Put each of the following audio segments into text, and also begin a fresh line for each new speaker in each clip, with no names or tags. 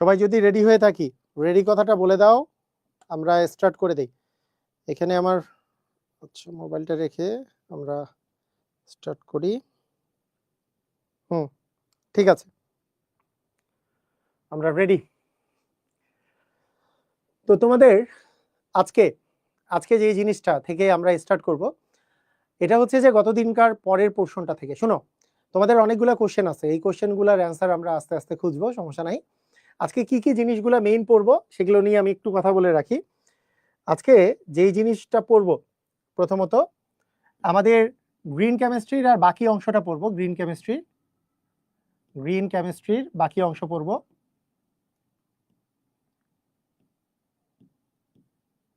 সবাই যদি রেডি হয়ে থাকি, রেডি কথাটা বলে দাও, আমরা স্টার্ট করে দেই। এখানে আমার আচ্ছা মোবাইলটা রেখে আমরা স্টার্ট করি। ঠিক আছে, আমরা রেডি। তো তোমাদের আজকে আজকে যে জিনিসটা থেকে আমরা স্টার্ট করব, এটা হচ্ছে যে গতদিনকার পরের পোর্শনটা থেকে। শোনো, তোমাদের অনেকগুলো কোশ্চেন আছে, এই কোশ্চেনগুলোর অ্যান্সার আমরা আস্তে আস্তে খুঁজবো, সমস্যা নাই। আজকে কি কি জিনিসগুলো মেইন পড়বো সেগুলো নিয়ে আমি একটু কথা বলে রাখি। আজকে যেই জিনিসটা পড়বো, প্রথমত আমাদের গ্রিন কেমিস্ট্রির আর বাকি অংশটা পড়বো। গ্রিন কেমিস্ট্রির বাকি অংশ পড়বো।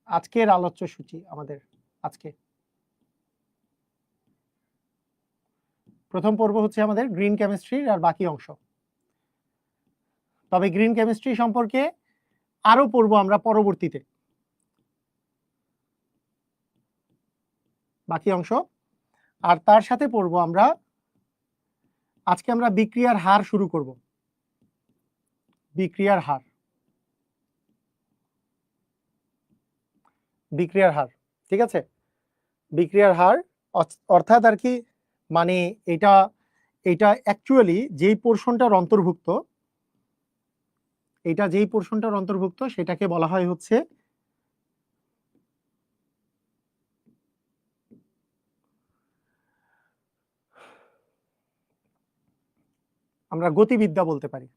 আজকের আলোচ্য সূচি আমাদের আজকে প্রথম পর্ব হচ্ছে আমাদের গ্রিন কেমিস্ট্রির আর বাকি অংশ। তবে গ্রিন কেমিস্ট্রি সম্পর্কে আরো পড়বো আমরা পরবর্তীতে, বাকি অংশ। আর তার সাথে পড়বো আমরা আজকে আমরা বিক্রিয়ার হার শুরু করব। বিক্রিয়ার হার, ঠিক আছে। বিক্রিয়ার হার অর্থাৎ আর কি, মানে এটা এটা অ্যাকচুয়ালি যেই পোর্শনটার অন্তর্ভুক্ত, সেটাকে বলা হয় হচ্ছে আমরা গতিবিদ্যা বলতে পারি।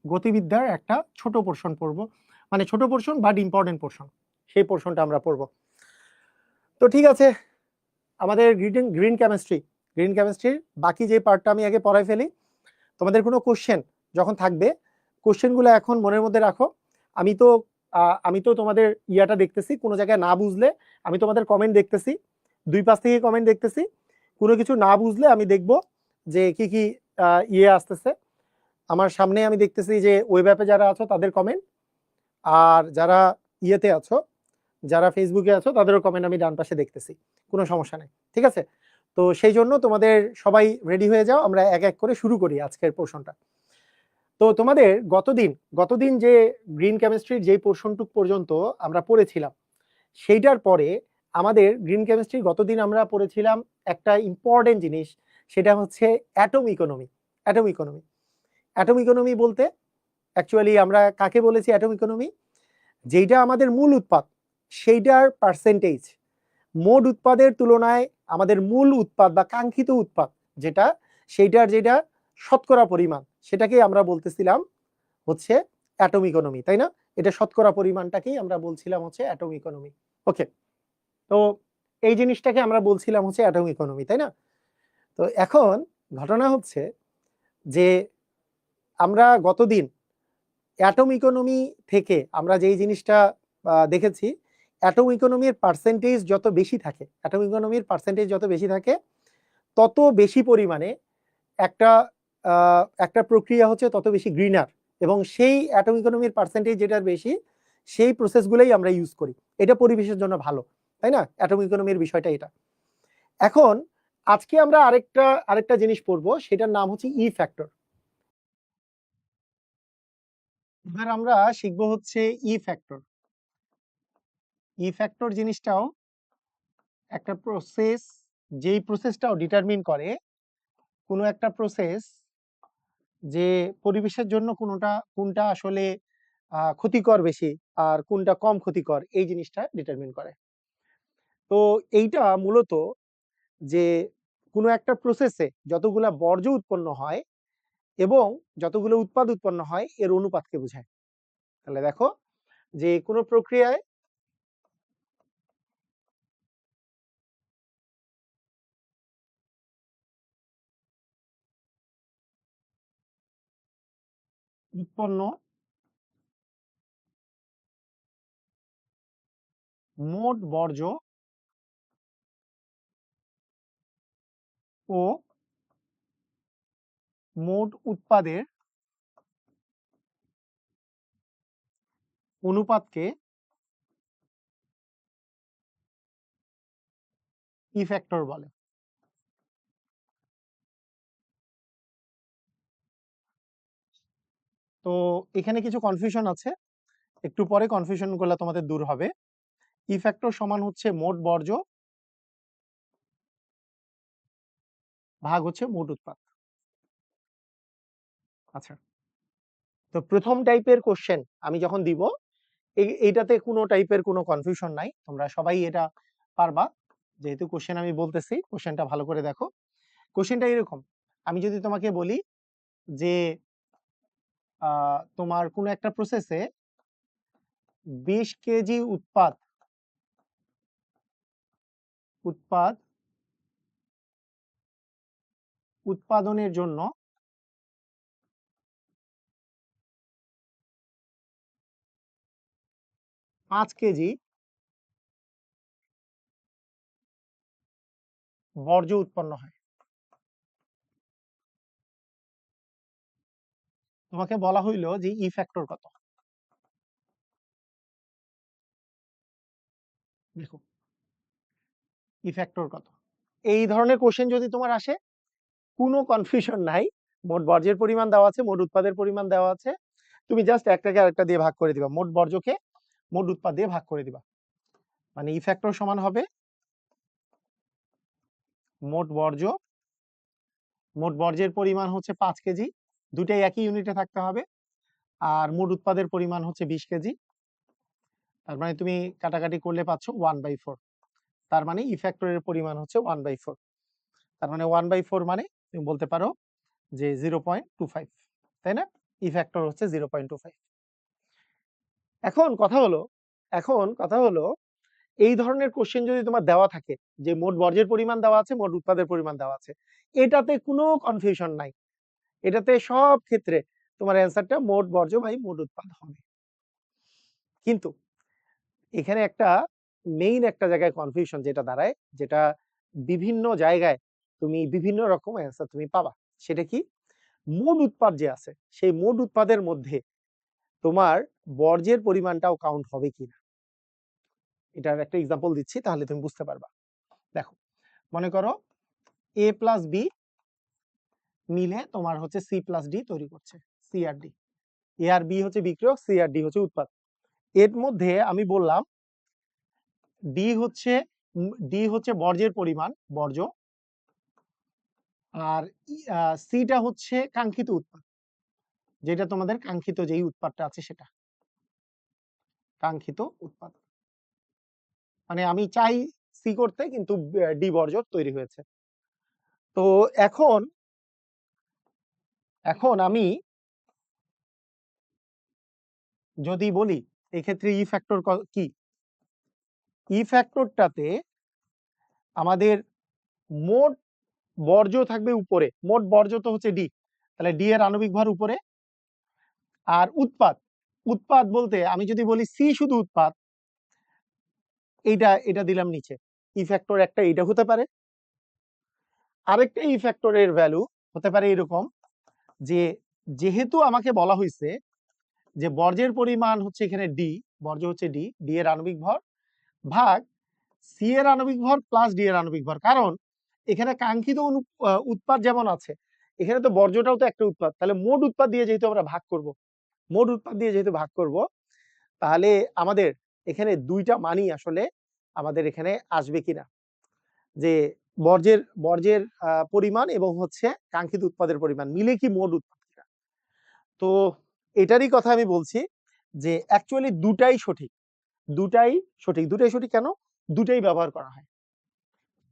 গতিবিদ্যার একটা ছোট পোর্শন পড়বো, মানে ছোট পোর্শন বাট ইম্পর্টেন্ট পোর্শন, সেই পোর্শনটা আমরা পড়বো। তো ঠিক আছে, আমাদের গ্রিন কেমিস্ট্রির বাকি যে পার্টটা আমি আগে পড়াই ফেলি। তোমাদের কোনো কোশ্চেন যখন থাকবে, কোশ্চেনগুলো এখন মনের মধ্যে রাখো। আমি তো তোমাদের ইয়াটা দেখতেছি, কোনো জায়গায় না বুঝলে আমি তোমাদের কমেন্ট দেখতেছি, 2-5 থেকে কমেন্ট দেখতেছি। কোনো কিছু না বুঝলে আমি দেখব যে কি কি ইয়ে আসতেছে আমার সামনে। আমি দেখতেছি যে ওয়েব অ্যাপে যারা আছো তাদের কমেন্ট, আর যারা ইয়েতে আছো, যারা ফেসবুকে আছো তাদেরও কমেন্ট আমি ডান পাশে দেখতেছি। কোনো সমস্যা নেই, ঠিক আছে। তো সেই জন্য তোমাদের সবাই রেডি হয়ে যাও, আমরা এক এক করে শুরু করি আজকের পোর্শনটা। তো তোমাদের গতদিন যে গ্রিন কেমিস্ট্রির যে পোর্শনটুক পর্যন্ত আমরা পড়েছিলাম, সেইটার পরে আমাদের গ্রিন কেমিস্ট্রি গতদিন আমরা পড়েছিলাম একটা ইম্পর্টেন্ট জিনিস, সেটা হচ্ছে atom economy. Atom economy atom economy বলতে অ্যাকচুয়ালি আমরা কাকে বলেছি অ্যাটম ইকোনমি? যেইটা আমাদের মূল উৎপাদ, সেইটার পার্সেন্টেজ, মোট উৎপাদের তুলনায় আমাদের মূল উৎপাদ বা কাঙ্ক্ষিত উৎপাদ যেটা, যেটা শতকরা পরিমাণ, সেটাকে আমরা বলতেছিলাম হচ্ছে অ্যাটম ইকোনমি, তাই না? এটা শতকরা পরিমাণটাকেই আমরা বলছিলাম হচ্ছে অ্যাটম ইকোনমি। ওকে, তো এই জিনিসটাকে আমরা বলছিলাম হচ্ছে অ্যাটম ইকোনমি, তাই না? তো এখন ঘটনা হচ্ছে যে আমরা গতদিন অ্যাটম ইকোনমি থেকে আমরা যেই জিনিসটা দেখেছি, অ্যাটম ইকোনমির পার্সেন্টেজ যত বেশি থাকে, তত বেশি পরিমাণে একটা একটা প্রক্রিয়া হচ্ছে তত বেশি গ্রিনার, এবং সেই অ্যাটম ইকোনমির পার্সেন্টেজ যেটার বেশি, সেই প্রসেসগুলোই আমরা ইউজ করি। এটা পরিবেশের জন্য ভালো, তাই না? অ্যাটম ইকোনমির বিষয়টা এটা। এখন আজকে আমরা আরেকটা জিনিস পড়বো, সেটার নাম হচ্ছে ই ফ্যাক্টর। এবার আমরা শিখবো হচ্ছে ই ফ্যাক্টর। ই ফ্যাক্টর জিনিসটাও একটা প্রসেস, যেই প্রসেসটাও ডিটারমিন করে কোনো একটা প্রসেস যে পরিবেশের জন্য কোনটা আসলে ক্ষতিকর বেশি আর কোনটা কম ক্ষতিকর, এই জিনিসটা ডিটারমিন করে। তো এইটা মূলত যে কোনো একটা প্রসেসে যতগুলা বর্জ্য উৎপন্ন হয় এবং যতগুলো উৎপাদ উৎপন্ন হয়, এর অনুপাতকে বোঝায়। তাহলে দেখো যে কোনো প্রক্রিয়ায় উৎপন্ন মোট বর্জ্য ও মোট উৎপাদের অনুপাতকে ই ফ্যাক্টর বলে। তো এখানে কিছু কনফিউশন আছে, একটু পরে কনফিউশন গুলো তোমাদের দূর হবে। ই ফ্যাক্টর সমান হচ্ছে মোট বর্জ্য ভাগ হচ্ছে মোট উৎপাদ। আচ্ছা, তো প্রথম টাইপের কোশ্চেন আমি যখন দিব, এইটাতে কোনো টাইপের কোনো কনফিউশন নাই, তোমরা সবাই এটা পারবা। যেহেতু কোশ্চেন আমি বলতেছি, কোশ্চেনটা ভালো করে দেখো। কোশ্চেনটা এরকম, আমি যদি তোমাকে বলি যে তোমার কোনো একটা প্রসেসে 20 কেজি উৎপাদনের জন্য 5 কেজি বর্জ্য উৎপন্ন হয়। তোমাকে বলা হইলো যে ই ফ্যাক্টর কত। দেখো ই ফ্যাক্টর কত, এই ধরনের কোশ্চেন যদি তোমার আসে, কোনো কনফিউশন নাই, মোট বর্জ্যের পরিমাণ দেওয়া আছে, মোট উৎপাদের পরিমাণ দেওয়া আছে, তুমি জাস্ট একটাকে আরেকটা দিয়ে ভাগ করে দিবা, মোট বর্জ্যকে মোট উৎপাদ দিয়ে ভাগ করে দিবা, মানে ই ফ্যাক্টর সমান হবে মোট বর্জ্যের পরিমাণ হচ্ছে 5 কেজি, দুটাই একই ইউনিটে থাকতে হবে, আর মোট উৎপাদের পরিমাণ হচ্ছে 20 কেজি। তার মানে তুমি কাটাকাটি করলে পাচ্ছ 1/4, তার মানে ই ফ্যাক্টরের পরিমাণ হচ্ছে 1/4, তার মানে 1/4 মানে তুমি বলতে পারো যে 0.25, তাই না? ই ফ্যাক্টর হচ্ছে 0.25। এখন কথা হলো এই ধরনের কোশ্চেন যদি তোমার দেওয়া থাকে যে মোট বর্জ্যের পরিমাণ দেওয়া আছে, মোট উৎপাদের পরিমাণ দেওয়া আছে, এটাতে কোনো কনফিউশন নাই, এটাতে সব ক্ষেত্রে তোমার অ্যান্সারটা মোট বর্জ্য বাই মোট উৎপাদ হবে। কিন্তু এখানে একটা মেইন একটা জায়গায় কনফিউশন যেটা দাঁড়ায়, যেটা বিভিন্ন জায়গায় তুমি বিভিন্ন রকম অ্যান্সার তুমি পাবা, সেটা কি, মোট উৎপাদ যে আছে সেই মোট উৎপাদের মধ্যে তোমার বর্জ্যের পরিমাণটাও কাউন্ট হবে কিনা। এটার একটা এক্সাম্পল দিচ্ছি, তাহলে তুমি বুঝতে পারবা। দেখো, মনে করো এ প্লাস বি মিলে তোমার হচ্ছে সি প্লাস ডি তৈরি করছে, সি আর ডি। এ আর বি হচ্ছে বিক্রিয়ক, সি আর ডি হচ্ছে উৎপাদ। এর মধ্যে আমি বললাম ডি হচ্ছে বর্জ্যের পরিমাণ, বর্জ্য, আর সিটা হচ্ছে কাঙ্ক্ষিত উৎপাদ, যেটা তোমাদের কাঙ্ক্ষিত যেই উৎপাদটা আছে সেটা কাঙ্ক্ষিত উৎপাদ, মানে আমি চাই সি করতে কিন্তু ডি বর্জ্য তৈরি হয়েছে। তো এখন আমি যদি বলি এক্ষেত্রে ই ফ্যাক্টর কি, ই ফ্যাক্টরটাতে আমাদের মোট বর্জ্য থাকবে উপরে, মোট বর্জ্য তো হচ্ছে ডি, তাহলে ডি এর আণবিক ভর উপরে, আর উৎপাদ বলতে আমি যদি বলি সি শুধু উৎপাদ, এটা দিলাম নিচে। ই ফ্যাক্টর একটা এটা হতে পারে, আরেকটা ই ফ্যাক্টরের ভ্যালু হতে পারে এরকম যে, যেহেতু আমাকে বলা হয়েছে যে বর্জ্যের পরিমাণ হচ্ছে এখানে ডি, বর্জ্য হচ্ছে ডি এর আণবিক ভর ভাগ সি এর আণবিক ভর প্লাস ডি এর আণবিক ভর, কারণ এখানে কাঙ্ক্ষিত উৎপাদ যেমন আছে, এখানে তো বর্জ্যটাও তো একটা উৎপাদ, তাহলে মোট উৎপাদ দিয়ে যেহেতু আমরা ভাগ করব, মোট উৎপাদ দিয়ে যেহেতু ভাগ করব, তাহলে আমাদের এখানে দুইটা মানই আসলে আমাদের এখানে আসবে কিনা, যে বর্জ্যের পরিমাণ এবং হচ্ছে কাঙ্ক্ষিত উৎপাদের পরিমাণ মিলে কি মোট উৎপাদ কিনা। তো এটারই কথা আমি বলছি যে অ্যাকচুয়ালি দুটাই সঠিক, দুটাই সঠিক কেন, দুটাই ব্যবহার করা হয়।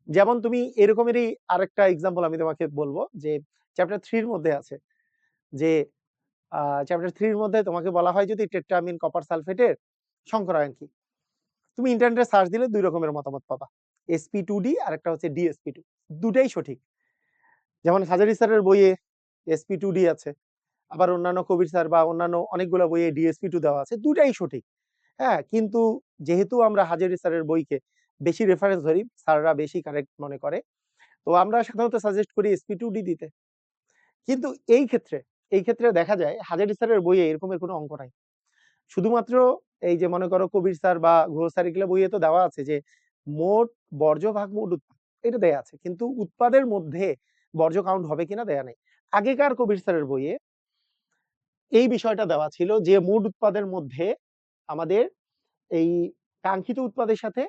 যেমন তুমি এরকমেরই আরেকটা এক্সাম্পল আমি তোমাকে বলবো, যে চ্যাপ্টার 3 এর মধ্যে আছে, যে চ্যাপ্টার 3 এর মধ্যে তোমাকে বলা হয় যদি টেট্রামিন কপার সালফেটের সংকরায়ন কি, তুমি ইন্টারনেটে সার্চ দিলে দুই রকমের মতামত পাবা, sp2d আর একটা হচ্ছে dsp2, দুটাই সঠিক। যেমন হাজারি স্যারের বইয়ে sp2d আছে, আবার অন্যান্য কবির স্যার বা অন্যান্য অনেকগুলো বইয়ে dsp2 দেওয়া আছে, দুটাই সঠিক। হ্যাঁ, কিন্তু যেহেতু আমরা হাজারি স্যারের বইকে বেশি রেফারেন্স ধরি, স্যাররা বেশি কারেক্ট মনে করে, তো আমরা সাধারণত সাজেস্ট করি sp2d দিতে। কিন্তু এই ক্ষেত্রে দেখা যায় হাজারি স্যারের বইয়ে এরকমের কোনো অঙ্ক নাই, শুধুমাত্র এই যে মনে করো কবির স্যার বা ঘোষ স্যার এগুলো বইয়ে তো দেওয়া আছে যে মোট বর্জ্য ভাগ মোট উৎপাদ, এটা দেয়া আছে, কিন্তু উৎপাদের মধ্যে বর্জ্য কাউন্ট হবে কিনা দেয়া নেই। আগেকার কবির স্যারের বইয়ে এই বিষয়টা দেওয়া ছিল যে মোট উৎপাদের মধ্যে আমাদের এই কাঙ্ক্ষিত উৎপাদের সাথে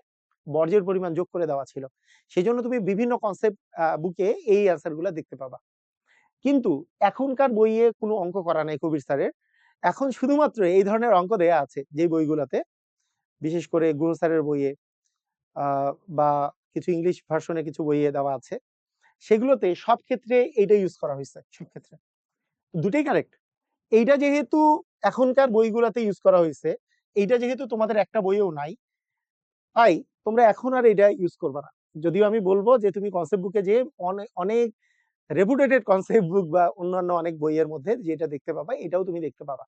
বর্জ্যের পরিমাণ যোগ করে দেওয়া ছিল। সেই জন্য তুমি বিভিন্ন কনসেপ্ট বুকে এই অ্যান্সার গুলা দেখতে পাবা। কিন্তু এখনকার বইয়ে কোনো অঙ্ক করা নাই কবির স্যারের। এখন শুধুমাত্র এই ধরনের অঙ্ক দেয়া আছে যে বইগুলাতে, বিশেষ করে গুহ স্যারের বইয়ে বা কিছু ইংলিশ ভার্সনে কিছু বইয়ে দেওয়া আছে, সেগুলোতে সব ক্ষেত্রে এইটা ইউজ করা হয়েছে। সব ক্ষেত্রে দুটোই কারেক্ট। এইটা যেহেতু এখনকার বইগুলাতে ইউজ করা হয়েছে, এইটা যেহেতু তোমাদের একটা বইয়েও নাই, তাই তোমরা এখন আর এটা ইউজ করবে না। যদিও আমি বলবো যে তুমি কনসেপ্ট বুকে যে অনেক রেপুটেটেড কনসেপ্ট বুক বা অন্যান্য অনেক বইয়ের মধ্যে যেটা দেখতে পাবা, এটাও তুমি দেখতে পাবা।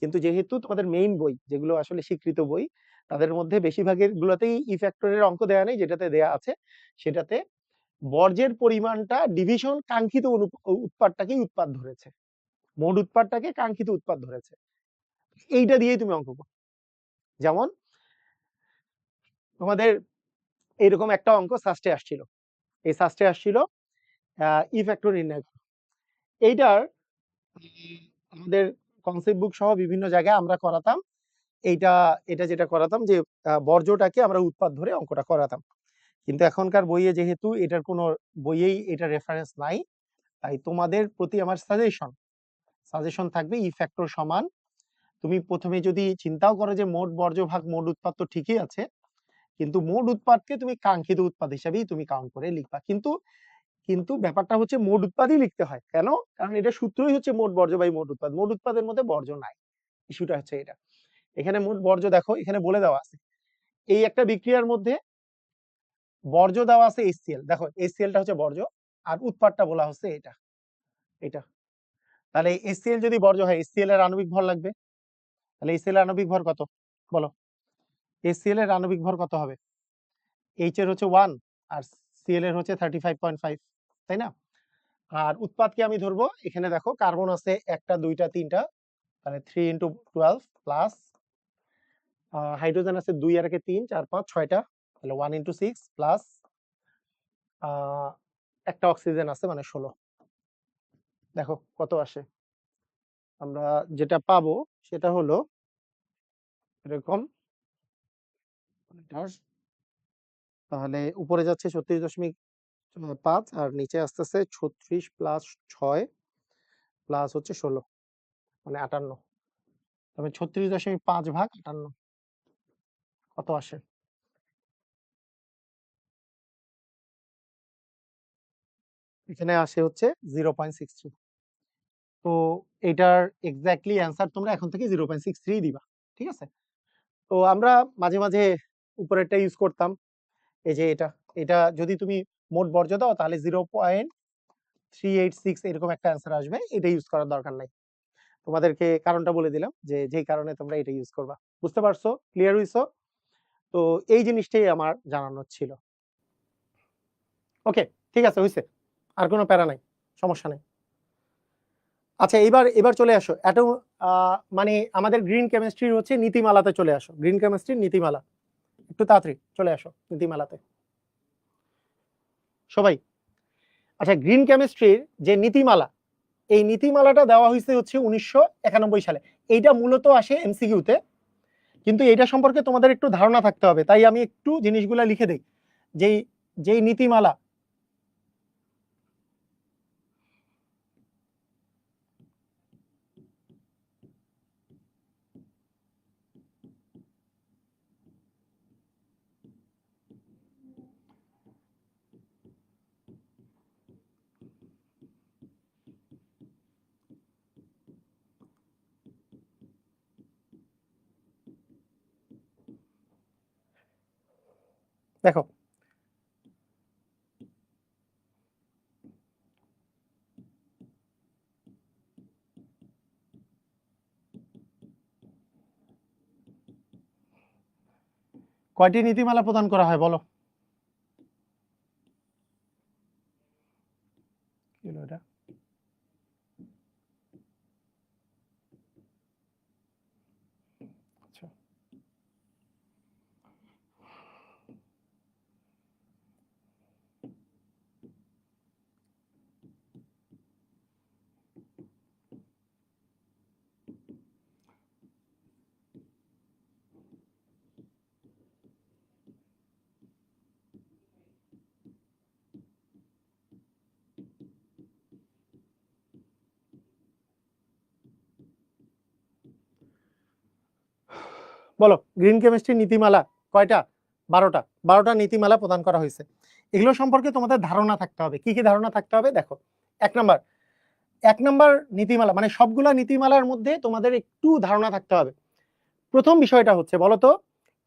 কিন্তু যেহেতু তোমাদের মেইন বই যেগুলো আসলে স্বীকৃত বই, তাদের মধ্যে বেশিরভাগের গুলোতেই ই ফ্যাক্টরের অঙ্ক দেওয়া নেই, যেটাতে দেয়া আছে সেটাতে বর্জ্যের পরিমাণটা ডিভিশন কাঙ্ক্ষিত উৎপাদটাকেই উৎপাদ ধরেছে, মোট উৎপাদটাকে কাঙ্ক্ষিত উৎপাদ ধরেছে। এইটা দিয়েই তুমি অঙ্ক করো। যেমন তোমাদের এরকম একটা অঙ্ক সাস্টে আসছিল, এই সাস্টে আসছিল ই ফ্যাক্টর নির্ণয় করো। এইটার আমাদের কনসেপ্ট বুক সহ বিভিন্ন জায়গায় আমরা করাতাম। এটা যেটা করাতাম যে বর্জ্যটাকে আমরা উৎপাদ ধরে অঙ্কটা করাতাম। কিন্তু এখনকার বইয়ে যেহেতু এটার কোনো বইয়েই এটা রেফারেন্স নাই, তাই তোমাদের প্রতি আমার সাজেশন থাকবে ই ফ্যাক্টর সমান, তুমি প্রথমে যদি চিন্তাও করো যে মোট বর্জ্য ভাগ মোট উৎপাদ তো ঠিকই আছে, কিন্তু মোট উৎপাদকে তুমি কাঙ্ক্ষিত উৎপাদ হিসাবেই তুমি কাউন্ট করে লিখবা। কিন্তু কিন্তু ব্যাপারটা হচ্ছে মোট উৎপাদই লিখতে হয়। কেন? কারণ এটা সূত্রই হচ্ছে মোট বর্জ্য বাই মোট উৎপাদ। মোট উৎপাদের মধ্যে বর্জ্য নাই, ইস্যুটা হচ্ছে এটা। এখানে মোট বর্জ্য দেখো, এখানে বলে দেওয়া আছে এই একটা বিক্রিয়ার মধ্যে বর্জ্য দেওয়া আছে HCl, দেখো HClটা হচ্ছে বর্জ্য আর উৎপাদটা বলা হচ্ছে এটা। তাহলে HCl যদি বর্জ্য হয়, HCl এর আণবিক ভর লাগবে। তাহলে HCl এর আণবিক ভর কত বলো? HCl এর আণবিক ভর কত হবে? H এর হচ্ছে 1 আর Cl এর হচ্ছে 35.5, তাই না? আর উৎপাদকে আমি ধরবো, এখানে দেখো কার্বন আছে একটা দুইটা তিনটা, তাহলে 3 × 12 প্লাস হাইড্রোজেন আছে 2 আর 3 4 5 6টা, তাহলে 1 × 6 প্লাস একটা অক্সিজেন আছে মানে 16। দেখো কত আসে। আমরা যেটা পাবো সেটা হলো এরকম, তাহলে উপরে যাচ্ছে 36.5 আর নিচে আসতেছে 36 প্লাস 6 প্লাস হচ্ছে 16 মানে 58। তবে 36.5 ভাগ 58 কত আসে? এখানে আসে হচ্ছে 0.63। তো এটার এক্স্যাক্টলি অ্যান্সার তোমরা এখন থেকে 0.63 দিবা, ঠিক আছে? তো আমরা মাঝে মাঝে উপরেরটা ইউজ করতাম, এই যে এটা যদি তুমি মোট বর্জ্য দাও তাহলে 0.386 এরকম একটা অ্যান্সার আসবে, এটা ইউজ করার দরকার নাই। তোমাদেরকে কারণটা বলে দিলাম যে যেই কারণে তোমরা এটা ইউজ করবা। বুঝতে পারছো? ক্লিয়ার হইছো? তো এই জিনিসটাই আমার জানানোর ছিল। ওকে, ঠিক আছে, হইছে, আর কোনো প্যারা নাই, সমস্যা নেই। আচ্ছা, এবার চলে আসো অ্যাটম, মানে আমাদের গ্রিন কেমিস্ট্রির হচ্ছে নীতিমালাতে চলে আসো। গ্রিন কেমিস্ট্রির নীতিমালা, একটু তাড়াতাড়ি চলে আসো নীতিমালাতে সবাই। আচ্ছা, গ্রিন কেমিস্ট্রির যে নীতিমালা, এই নীতিমালাটা দেওয়া হয়েছে হচ্ছে 1991 সালে। এইটা মূলত আসে এমসিকিউতে, কিন্তু এটা সম্পর্কে তোমাদের একটু ধারণা থাকতে হবে, তাই আমি একটু জিনিসগুলা লিখে দেই। যেই যেই নীতিমালা, দেখো কয়টি নীতিমালা প্রদান করা হয় বলো? কি হলো এটা? আচ্ছা, বলো গ্রিন কেমিস্ট্রি নীতিমালা কয়টা? 12টা নীতিমালা প্রদান করা হয়েছে। এগুলো সম্পর্কে তোমাদের ধারণা থাকতে হবে। কি কি ধারণা থাকতে হবে দেখো। এক নাম্বার নীতিমালা, মানে সবগুলা নীতিমালার মধ্যে তোমাদের একটু ধারণা থাকতে হবে। প্রথম বিষয়টা হচ্ছে বলতো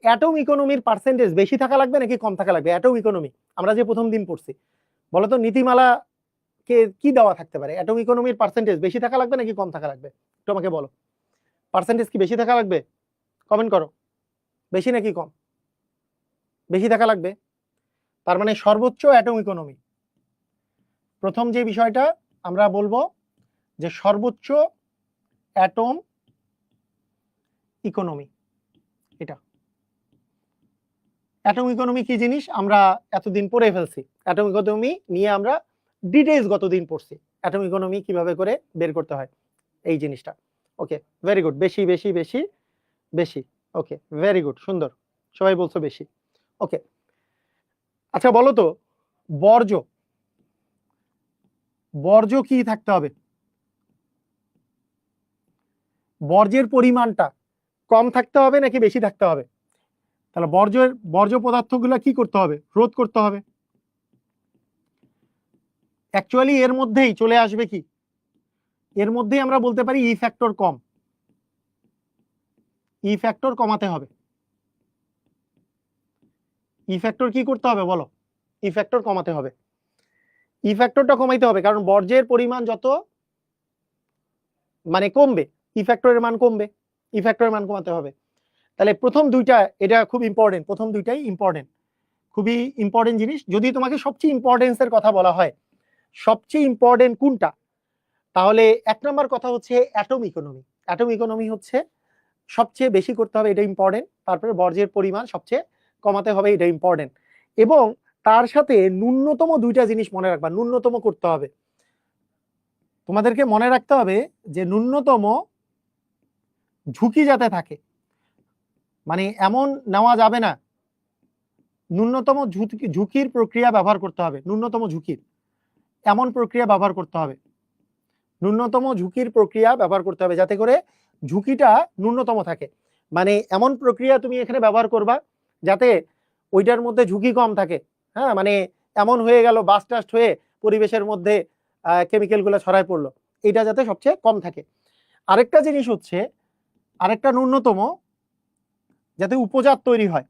অ্যাটম ইকোনমির পার্সেন্টেজ বেশি থাকা লাগবে নাকি কম থাকা লাগবে? অ্যাটম ইকোনমি আমরা যে প্রথম দিন পড়ছি, বলতো নীতিমালা কে কি দেওয়া থাকতে পারে? অ্যাটম ইকোনমির পার্সেন্টেজ বেশি থাকা লাগবে নাকি কম থাকা লাগবে? একটু আমাকে বলো, পার্সেন্টেজ কি বেশি থাকা লাগবে? কমেন্ট করো, বেশি নাকি কম? বেশি থাকা লাগবে। তার মানে সর্বোচ্চ অ্যাটম ইকোনমি। প্রথম যে বিষয়টা আমরা বলবো যে সর্বোচ্চ অ্যাটম ইকোনমি, এটা অ্যাটম ইকোনমি কি জিনিস আমরা এতদিন পড়ে ফেলছি। অ্যাটম ইকোনমি নিয়ে আমরা ডিটেইলস গতদিন পড়ছি, অ্যাটম ইকোনমি কিভাবে করে বের করতে হয় এই জিনিসটা। ওকে, ভেরি গুড। বেশি বেশি বেশি বেশি, ওকে ভেরি গুড, সুন্দর, সবাই বলছো বেশি। ওকে, আচ্ছা বলো তো বর্জ্য, বর্জ্য কি থাকতে হবে? বর্জ্যের পরিমাণটা কম থাকতে হবে নাকি বেশি থাকতে হবে? তাহলে বর্জ্য পদার্থগুলো কি করতে হবে? রোধ করতে হবে। অ্যাকচুয়ালি এর মধ্যেই চলে আসবে কি, এর মধ্যেই আমরা বলতে পারি ই ফ্যাক্টর কম, ই ফ্যাক্টর কমাতে হবে। ই ফ্যাক্টর কি করতে হবে বলো? ই ফ্যাক্টর কমাতে হবে। ই ফ্যাক্টরটা কমাইতে হবে কারণ বর্জ্যের পরিমাণ যত মানে কমবে, ই ফ্যাক্টরের মান কমবে, ই ফ্যাক্টরের মান কমাতে হবে। তাহলে প্রথম দুইটা এটা খুব ইম্পর্টেন্ট, প্রথম দুইটাই ইম্পর্টেন্ট, খুবই ইম্পর্টেন্ট জিনিস। যদি তোমাকে সবচেয়ে ইম্পর্টেন্সের কথা বলা হয়, সবচেয়ে ইম্পর্টেন্ট কোনটা, তাহলে এক নম্বর কথা হচ্ছে অ্যাটম ইকোনমি। অ্যাটম ইকোনমি হচ্ছে সবচেয়ে বেশি করতে হবে, এটা ইম্পর্টেন্ট। তারপরে বর্জ্যের পরিমাণ সবচেয়ে কমাতে হবে, এটা ইম্পর্টেন্ট। এবং তার সাথে ন্যূনতম দুইটা জিনিস মনে রাখবা, ন্যূনতম করতে হবে। তোমাদেরকে মনে রাখতে হবে যে ন্যূনতম ঝুঁকি যাতে থাকে, মানে এমন নেওয়া যাবে না, ন্যূনতম ঝুঁকির প্রক্রিয়া ব্যবহার করতে হবে, ন্যূনতম ঝুঁকির এমন প্রক্রিয়া ব্যবহার করতে হবে, ন্যূনতম ঝুঁকির প্রক্রিয়া ব্যবহার করতে হবে যাতে করে ঝুঁকিটা ন্যূনতম থাকে। মানে এমন প্রক্রিয়া তুমি এখানে ব্যবহার করবা যাতে ওইটার মধ্যে ঝুঁকি কম থাকে। হ্যাঁ, মানে এমন হয়ে গেল বাস টাস্ট হয়ে পরিবেশের মধ্যে কেমিক্যাল গুলো ছড়ায় পড়লো, এটা যাতে সবচেয়ে কম থাকে। আরেকটা জিনিস হচ্ছে, আরেকটা ন্যূনতম যাতে উপজাত তৈরি হয়,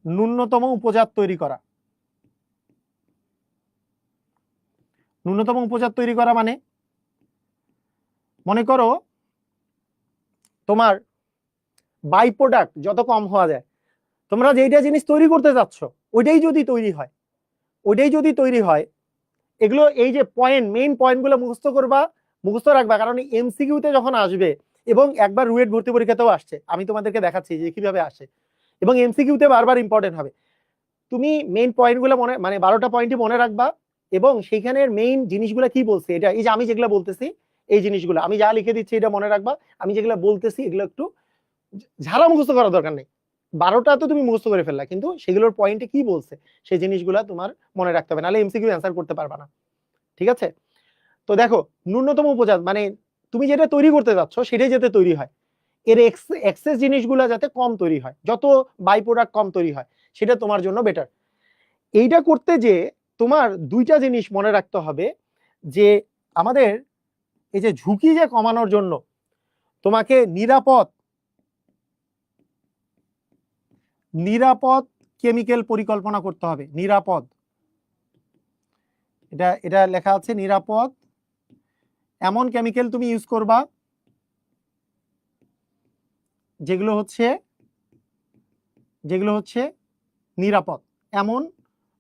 ন্যূনতম উপজাত তৈরি করা। ন্যূনতম উপজাত তৈরি করা মানে মনে করো তোমার বাই প্রোডাক্ট যত কম হওয়া যায়, তোমরা যেইটা জিনিস তৈরি করতে যাচ্ছ ওইটাই যদি তৈরি হয়, ওইটাই যদি তৈরি হয়, এগুলো এই যে পয়েন্ট, মেইন পয়েন্টগুলো মুখস্থ করবা, মুখস্থ রাখবা, কারণ এমসিকিউতে যখন আসবে, এবং একবার রুয়েট ভর্তি পরীক্ষাতেও আসছে, আমি তোমাদেরকে দেখাচ্ছি যে কিভাবে আসে, এবং এমসিকিউতে বারবার ইম্পর্টেন্ট হবে। তুমি মেইন পয়েন্টগুলো মনে, মানে 12টা পয়েন্টই মনে রাখবা, এবং সেইখানের মেইন জিনিসগুলো কি বলছে, এটা এই যে আমি যেগুলো বলতেছি এই জিনিসগুলো আমি যা লিখে দিচ্ছি এটা মনে রাখবা, আমি যেগুলো বলতেছি এগুলো একটু ঝাড়া মুখস্থ করার দরকার নেই। 12টা তো তুমি মুখস্থ করে ফেললা, কিন্তু সেগুলোর পয়েন্টে কি বলছে সেই জিনিসগুলো তোমার মনে রাখতে হবে, নাহলে এমসিকিউ অ্যান্সার করতে পারবা না। ঠিক আছে? তো দেখো ন্যূনতম উপজাত মানে তুমি যেটা তৈরি করতে যাচ্ছ সেটাই যাতে তৈরি হয়, এর এক্সেস জিনিসগুলো যাতে কম তৈরি হয়, যত বাই প্রোডাক্ট কম তৈরি হয় সেটা তোমার জন্য বেটার। এইটা করতে যে তোমার দুইটা জিনিস মনে রাখতে হবে, যে আমাদের এই যে ঝুঁকি যে কমানোর জন্য তোমাকে নিরাপদ কেমিক্যাল পরিকল্পনা করতে হবে। নিরাপদ, এটা এটা লেখা আছে নিরাপদ, এমন কেমিক্যাল তুমি ইউজ করবা যেগুলো হচ্ছে নিরাপদ, এমন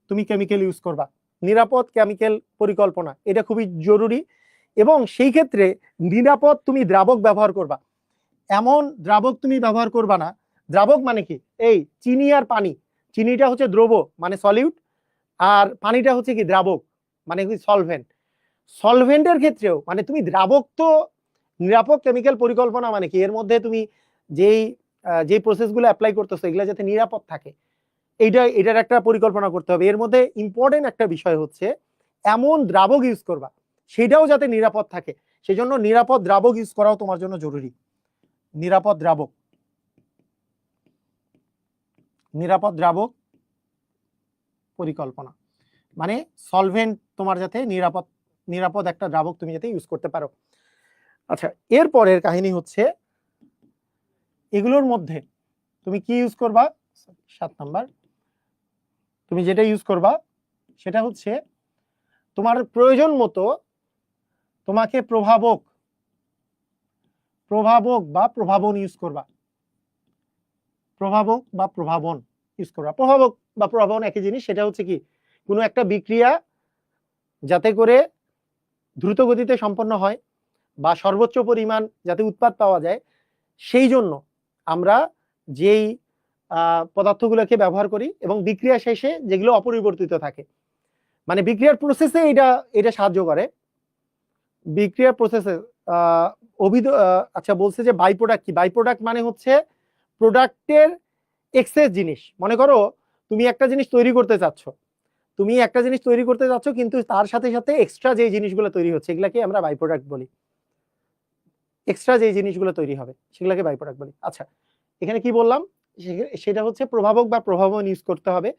তুমি কেমিক্যাল ইউজ করবা। নিরাপদ কেমিক্যাল পরিকল্পনা এটা খুবই জরুরি, এবং সেই ক্ষেত্রে নিরাপদ তুমি দ্রাবক ব্যবহার করবা। এমন দ্রাবক তুমি ব্যবহার করবা না, দ্রাবক মানে কি, এই চিনি আর পানি, চিনিটা হচ্ছে দ্রব মানে সলিউট, আর পানিটা হচ্ছে কি দ্রাবক মানে কি সলভেন্ট। সলভেন্টের ক্ষেত্রেও মানে তুমি দ্রাবক, তো নিরাপদ কেমিক্যাল পরিকল্পনা মানে কি, এর মধ্যে তুমি যেই প্রসেসগুলো অ্যাপ্লাই করতেছো এগুলো যাতে নিরাপদ থাকে, এটার একটা পরিকল্পনা করতে হবে। এর মধ্যে ইম্পর্টেন্ট একটা বিষয় হচ্ছে এমন দ্রাবক ইউজ করবা সেটাও যাতে নিরাপদ থাকে, সেজন্য নিরাপদ দ্রাবক ইউজ করাও তোমার জন্য জরুরি। নিরাপদ দ্রাবক, নিরাপদ দ্রাবক পরিকল্পনা, মানে সলভেন্ট তোমার যাতে নিরাপদ একটা দ্রাবক তুমি যাতে ইউজ করতে পারো। আচ্ছা, এর পরের কাহিনী হচ্ছে এগুলোর মধ্যে তুমি কি ইউজ করবা। 7 নাম্বার, তুমি যেটা ইউজ করবা সেটা হচ্ছে তোমার প্রয়োজন মতো তোমাকে প্রভাবক বা প্রভাবন ইউজ করবা। প্রভাবক বা প্রভাবন ইউজ করবা। প্রভাবক বা প্রভাবন একই জিনিস। সেটা হচ্ছে কি, কোনো একটা বিক্রিয়া যাতে করে দ্রুত গতিতে সম্পন্ন হয় বা সর্বোচ্চ পরিমাণ যাতে উৎপাদ পাওয়া যায়, সেই জন্য আমরা যেই পদার্থগুলোকে ব্যবহার করি এবং বিক্রিয়া শেষে যেগুলো অপরিবর্তিত থাকে, মানে বিক্রিয়ার প্রসেসে এটা সাহায্য করে। বিক্রিয়ার প্রসেসে আচ্ছা, বলছে যে বাই প্রোডাক্ট কি। বাই প্রোডাক্ট মানে হচ্ছে প্রোডাক্টের এক্সেস জিনিস। মনে করো তুমি একটা জিনিস তৈরি করতে চাচ্ছ, কিন্তু তার সাথে সাথে এক্সট্রা যে জিনিসগুলো তৈরি হচ্ছে এগুলাকে আমরা বাই প্রোডাক্ট বলি। এক্সট্রা যে জিনিসগুলো তৈরি হবে সেগুলোকে বাই প্রোডাক্ট বলি। আচ্ছা, এখানে কি বললাম, সেটা হচ্ছে প্রভাবক বা প্রভাবন ইউজ করতে হবে।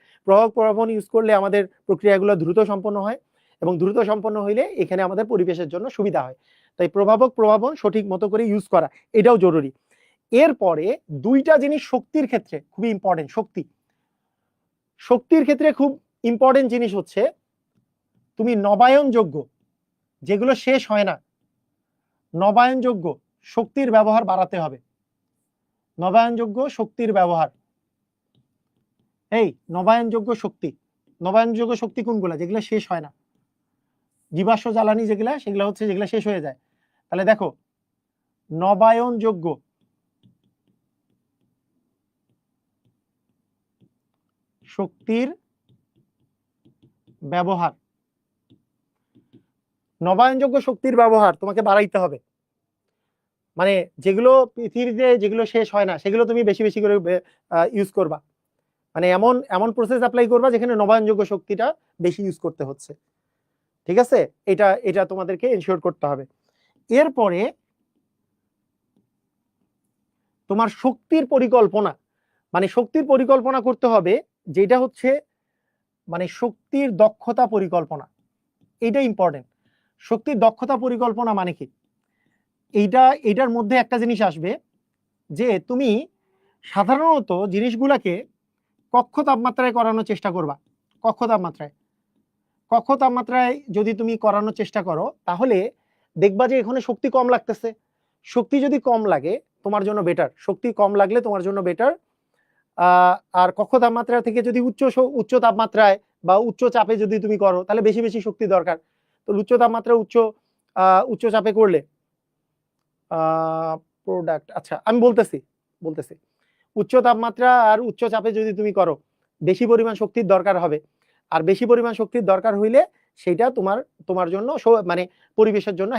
প্রভাবন ইউজ করলে আমাদের প্রক্রিয়াগুলো দ্রুত সম্পন্ন হয়, এবং দ্রুত সম্পন্ন হইলে এখানে আমাদের পরিবেশের জন্য সুবিধা হয়। তাই প্রভাবন সঠিক মতো করে ইউজ করা এটাও জরুরি। এরপরে দুইটা জিনিস শক্তির ক্ষেত্রে খুবই ইম্পর্টেন্ট। শক্তির ক্ষেত্রে খুব ইম্পর্টেন্ট জিনিস হচ্ছে তুমি নবায়নযোগ্য, যেগুলো শেষ হয় না, নবায়নযোগ্য শক্তির ব্যবহার বাড়াতে হবে। নবায়নযোগ্য শক্তির ব্যবহার, এই নবায়নযোগ্য শক্তি কোনগুলা, যেগুলো শেষ হয় না। জীবাশ্ম জ্বালানি সেগুলো হচ্ছে যেগুলো শেষ হয়ে যায়। তাহলে দেখো, নবায়নযোগ্য শক্তির ব্যবহার, নবায়নযোগ্য শক্তির ব্যবহার তোমাকে বাড়াইতে হবে। মানে যেগুলো পৃথিবীতে যেগুলো শেষ হয় না সেগুলো তুমি বেশি বেশি করে ইউজ করবা। মানে এমন প্রসেস অ্যাপ্লাই করবা যেখানে নবায়নযোগ্য শক্তিটা বেশি ইউজ করতে হচ্ছে। ঠিক আছে, এটা তোমাদেরকে এনশিওর করতে হবে। এরপরে তোমার শক্তির পরিকল্পনা করতে হবে, যেটা হচ্ছে মানে শক্তির দক্ষতা পরিকল্পনা। এইটা ইম্পর্টেন্ট। শক্তির দক্ষতা পরিকল্পনা মানে কি, এইটার মধ্যে একটা জিনিস আসবে যে তুমি সাধারণত জিনিসগুলাকে কক্ষ তাপমাত্রায় করানোর চেষ্টা করবা। কক্ষ তাপমাত্রায় যদি তুমি করানোর চেষ্টা করো তাহলে দেখবা যে এখানে শক্তি কম লাগতেছে। শক্তি যদি কম লাগে তোমার জন্য বেটার, শক্তি কম লাগলে তোমার জন্য বেটার। আর কক্ষ তাপমাত্রা থেকে যদি উচ্চ তাপমাত্রায় বা উচ্চ চাপে যদি তুমি করো তাহলে বেশি বেশি শক্তি দরকার। তো উচ্চ তাপমাত্রা উচ্চ চাপে করলে প্রোডাক্ট, আচ্ছা আমি বলতেছি উচ্চ তাপমাত্রা আর উচ্চ চাপে যদি তুমি করো বেশি পরিমাণ শক্তির দরকার হবে। আর বেশি পরিমাণ শক্তির দরকার হইলে সেটা তোমার জন্য মানে পরিবেশের জন্য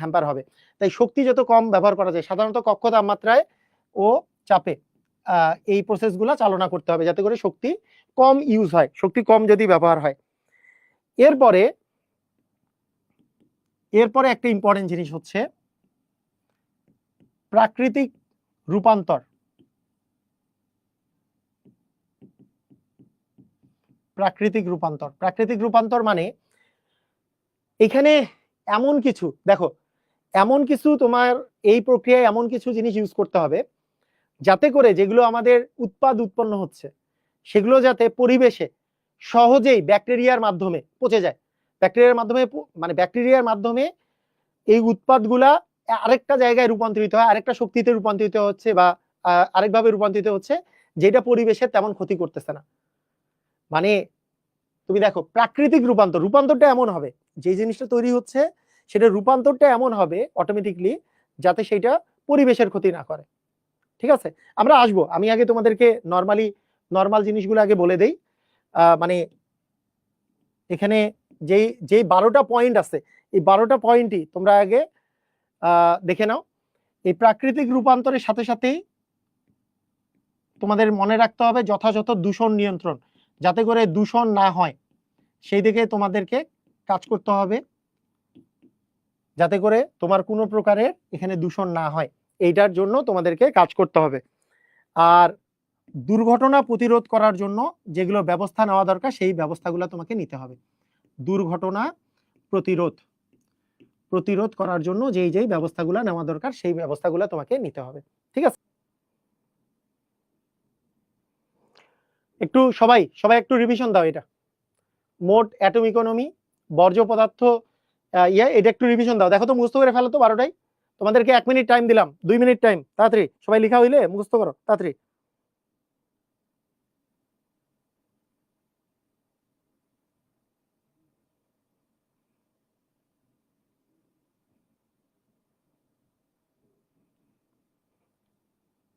হ্যাম্পার হবে। তাই শক্তি যত কম ব্যবহার করা যায়, সাধারণত কক্ষ তাপমাত্রায় ও চাপে এই প্রসেসগুলো চালনা করতে হবে যাতে করে শক্তি কম ইউজ হয়, শক্তি কম যদি ব্যবহার হয়। এরপরে একটা ইম্পর্টেন্ট জিনিস হচ্ছে প্রাকৃতিক রূপান্তর। প্রাকৃতিক রূপান্তর মানে এখানে এমন কিছু তোমার এই প্রক্রিয়ায় এমন কিছু জিনিস ইউজ করতে হবে যাতে করে যেগুলো আমাদের উৎপন্ন হচ্ছে সেগুলো যাতে পরিবেশে সহজেই ব্যাকটেরিয়ার মাধ্যমে পচে যায়। ব্যাকটেরিয়ার মাধ্যমে এই উৎপাদগুলা আরেকটা জায়গায় রূপান্তরিত হয়, আরেকটা শক্তিতে রূপান্তরিত হচ্ছে বা আরেকভাবে রূপান্তরিত হচ্ছে, যেটা পরিবেশের তেমন ক্ষতি করতেছে না। মানে তুমি দেখো, প্রাকৃতিক রূপান্তরটা এমন হবে, যে জিনিসটা তৈরি হচ্ছে সেটা রূপান্তরটা এমন হবে অটোমেটিকলি যাতে সেটা পরিবেশের ক্ষতি না করে। ঠিক আছে, আমরা আসবো। আমি আগে তোমাদেরকে নর্মাল জিনিসগুলো আগে বলে দেই। মানে এখানে যেই 12টা পয়েন্ট আছে, এই 12টা পয়েন্টই তোমরা আগে দেখে নাও। এই প্রাকৃতিক রূপান্তরের সাথে সাথেই তোমাদের মনে রাখতে হবে যথাযথ দূষণ নিয়ন্ত্রণ, যাতে করে দূষণ না হয় সেই দিকে তোমাদেরকে কাজ করতে হবে, যাতে করে তোমার কোনো প্রকারের এখানে দূষণ না হয়, এইটার জন্য তোমাদেরকে কাজ করতে হবে। আর দুর্ঘটনা প্রতিরোধ করার জন্য যেগুলো ব্যবস্থা নেওয়া দরকার সেই ব্যবস্থাগুলো তোমাকে নিতে হবে। দুর্ঘটনা প্রতিরোধ করার জন্য যেই ব্যবস্থাগুলো নেওয়া দরকার সেই ব্যবস্থাগুলো তোমাকে নিতে হবে। ঠিক আছে, একটু সবাই একটু রিভিশন দাও। এটা মোট অ্যাটম ইকোনমি, বর্জ্য পদার্থ, এটা একটু রিভিশন দাও। দেখো তো মুখস্থ করে ফেলো তো 12টায়। তোমাদেরকে 1 মিনিট টাইম দিলাম, 2 মিনিট টাইম, তাড়াতাড়ি সবাই লেখা হইলে মুখস্থ করো তাড়াতাড়ি।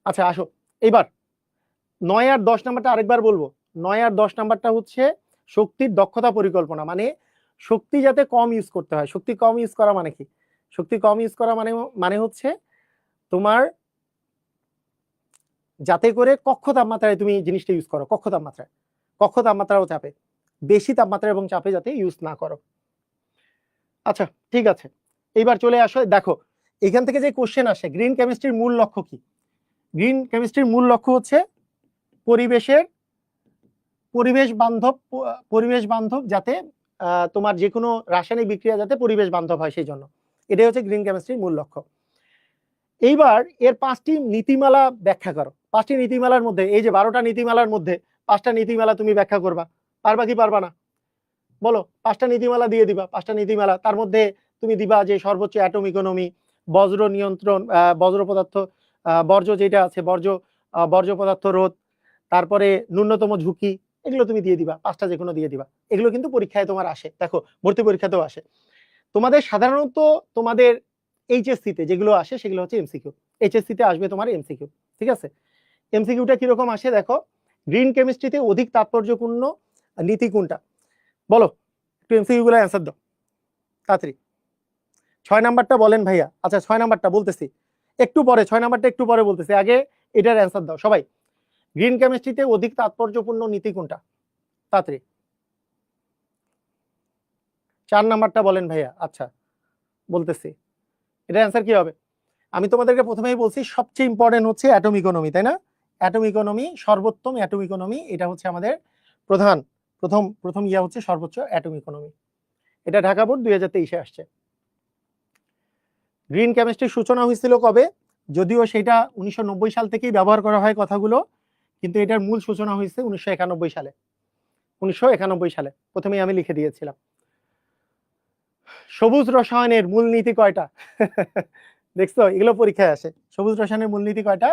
আচ্ছা আসো এইবার 9 আর 10 নাম্বারটা আরেকবার বলবো। 9 আর 10 নাম্বারটা হচ্ছে শক্তির দক্ষতা পরিকল্পনা, মানে শক্তি যাতে কম ইউজ করতে হয়। শক্তি কম ইউজ করা মানে কি? শক্তি কম ইউজ করা মানে হচ্ছে তোমার যাতে করে কক্ষ তাপমাত্রায় তুমি জিনিসটা ইউজ করো। কক্ষ তাপমাত্রা ও চাপে, বেশি তাপমাত্রা এবং চাপে যাতে ইউজ না করো। আচ্ছা ঠিক আছে, এইবার চলে আসো। দেখো এখান থেকে যে কোশ্চেন আসে, গ্রিন কেমিস্ট্রির মূল লক্ষ্য কি? গ্রিন কেমিস্ট্রির মূল লক্ষ্য হচ্ছে পরিবেশ বান্ধব যাতে তোমার যে কোনো রাসায়নিক বিক্রিয়া যাতে পরিবেশ বান্ধব হয়, সেই জন্য এটাই হচ্ছে গ্রিন কেমিস্ট্রির মূল লক্ষ্য। এইবার এর 5টি নীতিমালা ব্যাখ্যা করো। 5টি নীতিমালার মধ্যে, এই যে 12টা নীতিমালার মধ্যে 5টা নীতিমালা তুমি ব্যাখ্যা করবা। পারবা কি পারবা না বলো? 5টা নীতিমালা দিয়ে দিবা। 5টা নীতিমালা, তার মধ্যে তুমি দিবা যে সর্বোচ্চ অ্যাটম ইকোনমি, বজ্র নিয়ন্ত্রণ, বজ্র পদার্থ বর্জ্য যেটা আছে, বর্জ্য পদার্থ রোধ, তারপরে ন্যূনতম ঝুঁকি, এগুলো তুমি দিয়ে দিবা। 5টা যে কোনো দিয়ে দিবা। এগুলো কিন্তু পরীক্ষায় তোমার আসে, দেখো ভর্তি পরীক্ষাতেও আসে। তোমাদের সাধারণত তোমাদের এইচএসসিতে যেগুলো আসে সেগুলো হচ্ছে এমসিকিউ। এইচএসসিতে আসবে তোমার এমসিকিউ। ঠিক আছে, এমসিকিউটা কিরকম আসে দেখো। গ্রিন কেমিস্ট্রিতে অধিক তাৎপর্যপূর্ণ নীতি কোনটা? বলো একটু এমসিকিউ গুলো অ্যান্সার দাও তাড়াতাড়ি। 6 নাম্বারটা বলেন ভাইয়া। আচ্ছা 6 নাম্বারটা বলতেছি একটু পরে, 6 নাম্বারটা একটু পরে বলতেছি, আগে এটার অ্যান্সার দাও সবাই। গ্রিন কেমিস্ট্রিতে অধিক তাৎপর্যপূর্ণ নীতি কোনটা? তাড়াতাড়ি 4 নাম্বারটা বলেন ভাইয়া। আচ্ছা বলতেছি, এটার অ্যান্সার কি হবে? আমি তোমাদেরকে প্রথমেই বলছি সবচেয়ে ইম্পর্টেন্ট হচ্ছে অ্যাটম ইকোনমি, তাই না? অ্যাটম ইকোনমি, সর্বোত্তম অ্যাটম ইকোনমি, এটা হচ্ছে আমাদের প্রথম ইয়া হচ্ছে সর্বোচ্চ অ্যাটম ইকোনমি। এটা ঢাকা বোর্ড 2023-এ আসছে। গ্রিন কেমিস্ট্রির সূচনা হয়েছিল কবে? যদিও সেটা 1990 সাল থেকেই ব্যবহার করা হয় কথাগুলো, কিন্তু এটার মূল সূচনা হয়েছে 1991 সালে। 1991 সালে প্রথমেই আমি লিখে দিয়েছিলাম। সবুজ রসায়নের মূলনীতি কয়টা? দেখছো এগুলো পরীক্ষায় আসে। সবুজ রসায়নের মূলনীতি কয়টা?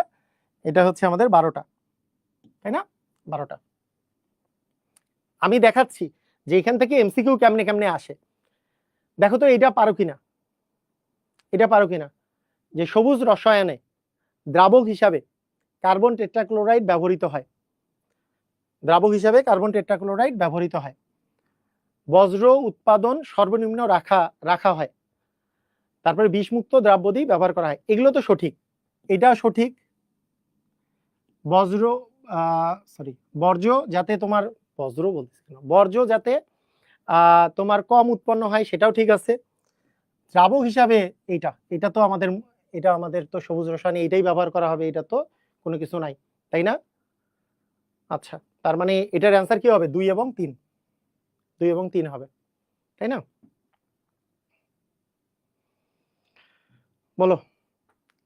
এটা হচ্ছে আমাদের 12টা, তাই না? 12টা। আমি দেখাচ্ছি যে এখান থেকে এমসিকিউ কেমনে কেমনে আসে। দেখো তো এটা পারো কিনা, যে সবুজ রসায়নে দ্রাবক হিসাবে কার্বন টেট্রাক্লোরাইড ব্যবহৃত হয়। বজ্র উৎপাদন সর্বনিম্ন রাখা হয়। তারপরে বিষমুক্ত দ্রাব্যদি ব্যবহার করা হয়। এগুলো তো সঠিক, এটা সঠিক। বর্জ্য যাতে তোমার বর্জ্য যাতে তোমার কম উৎপন্ন হয়, সেটাও ঠিক আছে। দ্রাবক হিসাবে এটা তো আমাদের তো সবুজ রসায়নে এটাই ব্যবহার করা হবে, এটা তো কোনো কিছু নাই, তাই না? আচ্ছা, তার মানে এটার অ্যান্সার কি হবে? 2 এবং 3, 2 এবং 3 হবে, তাই না? বলো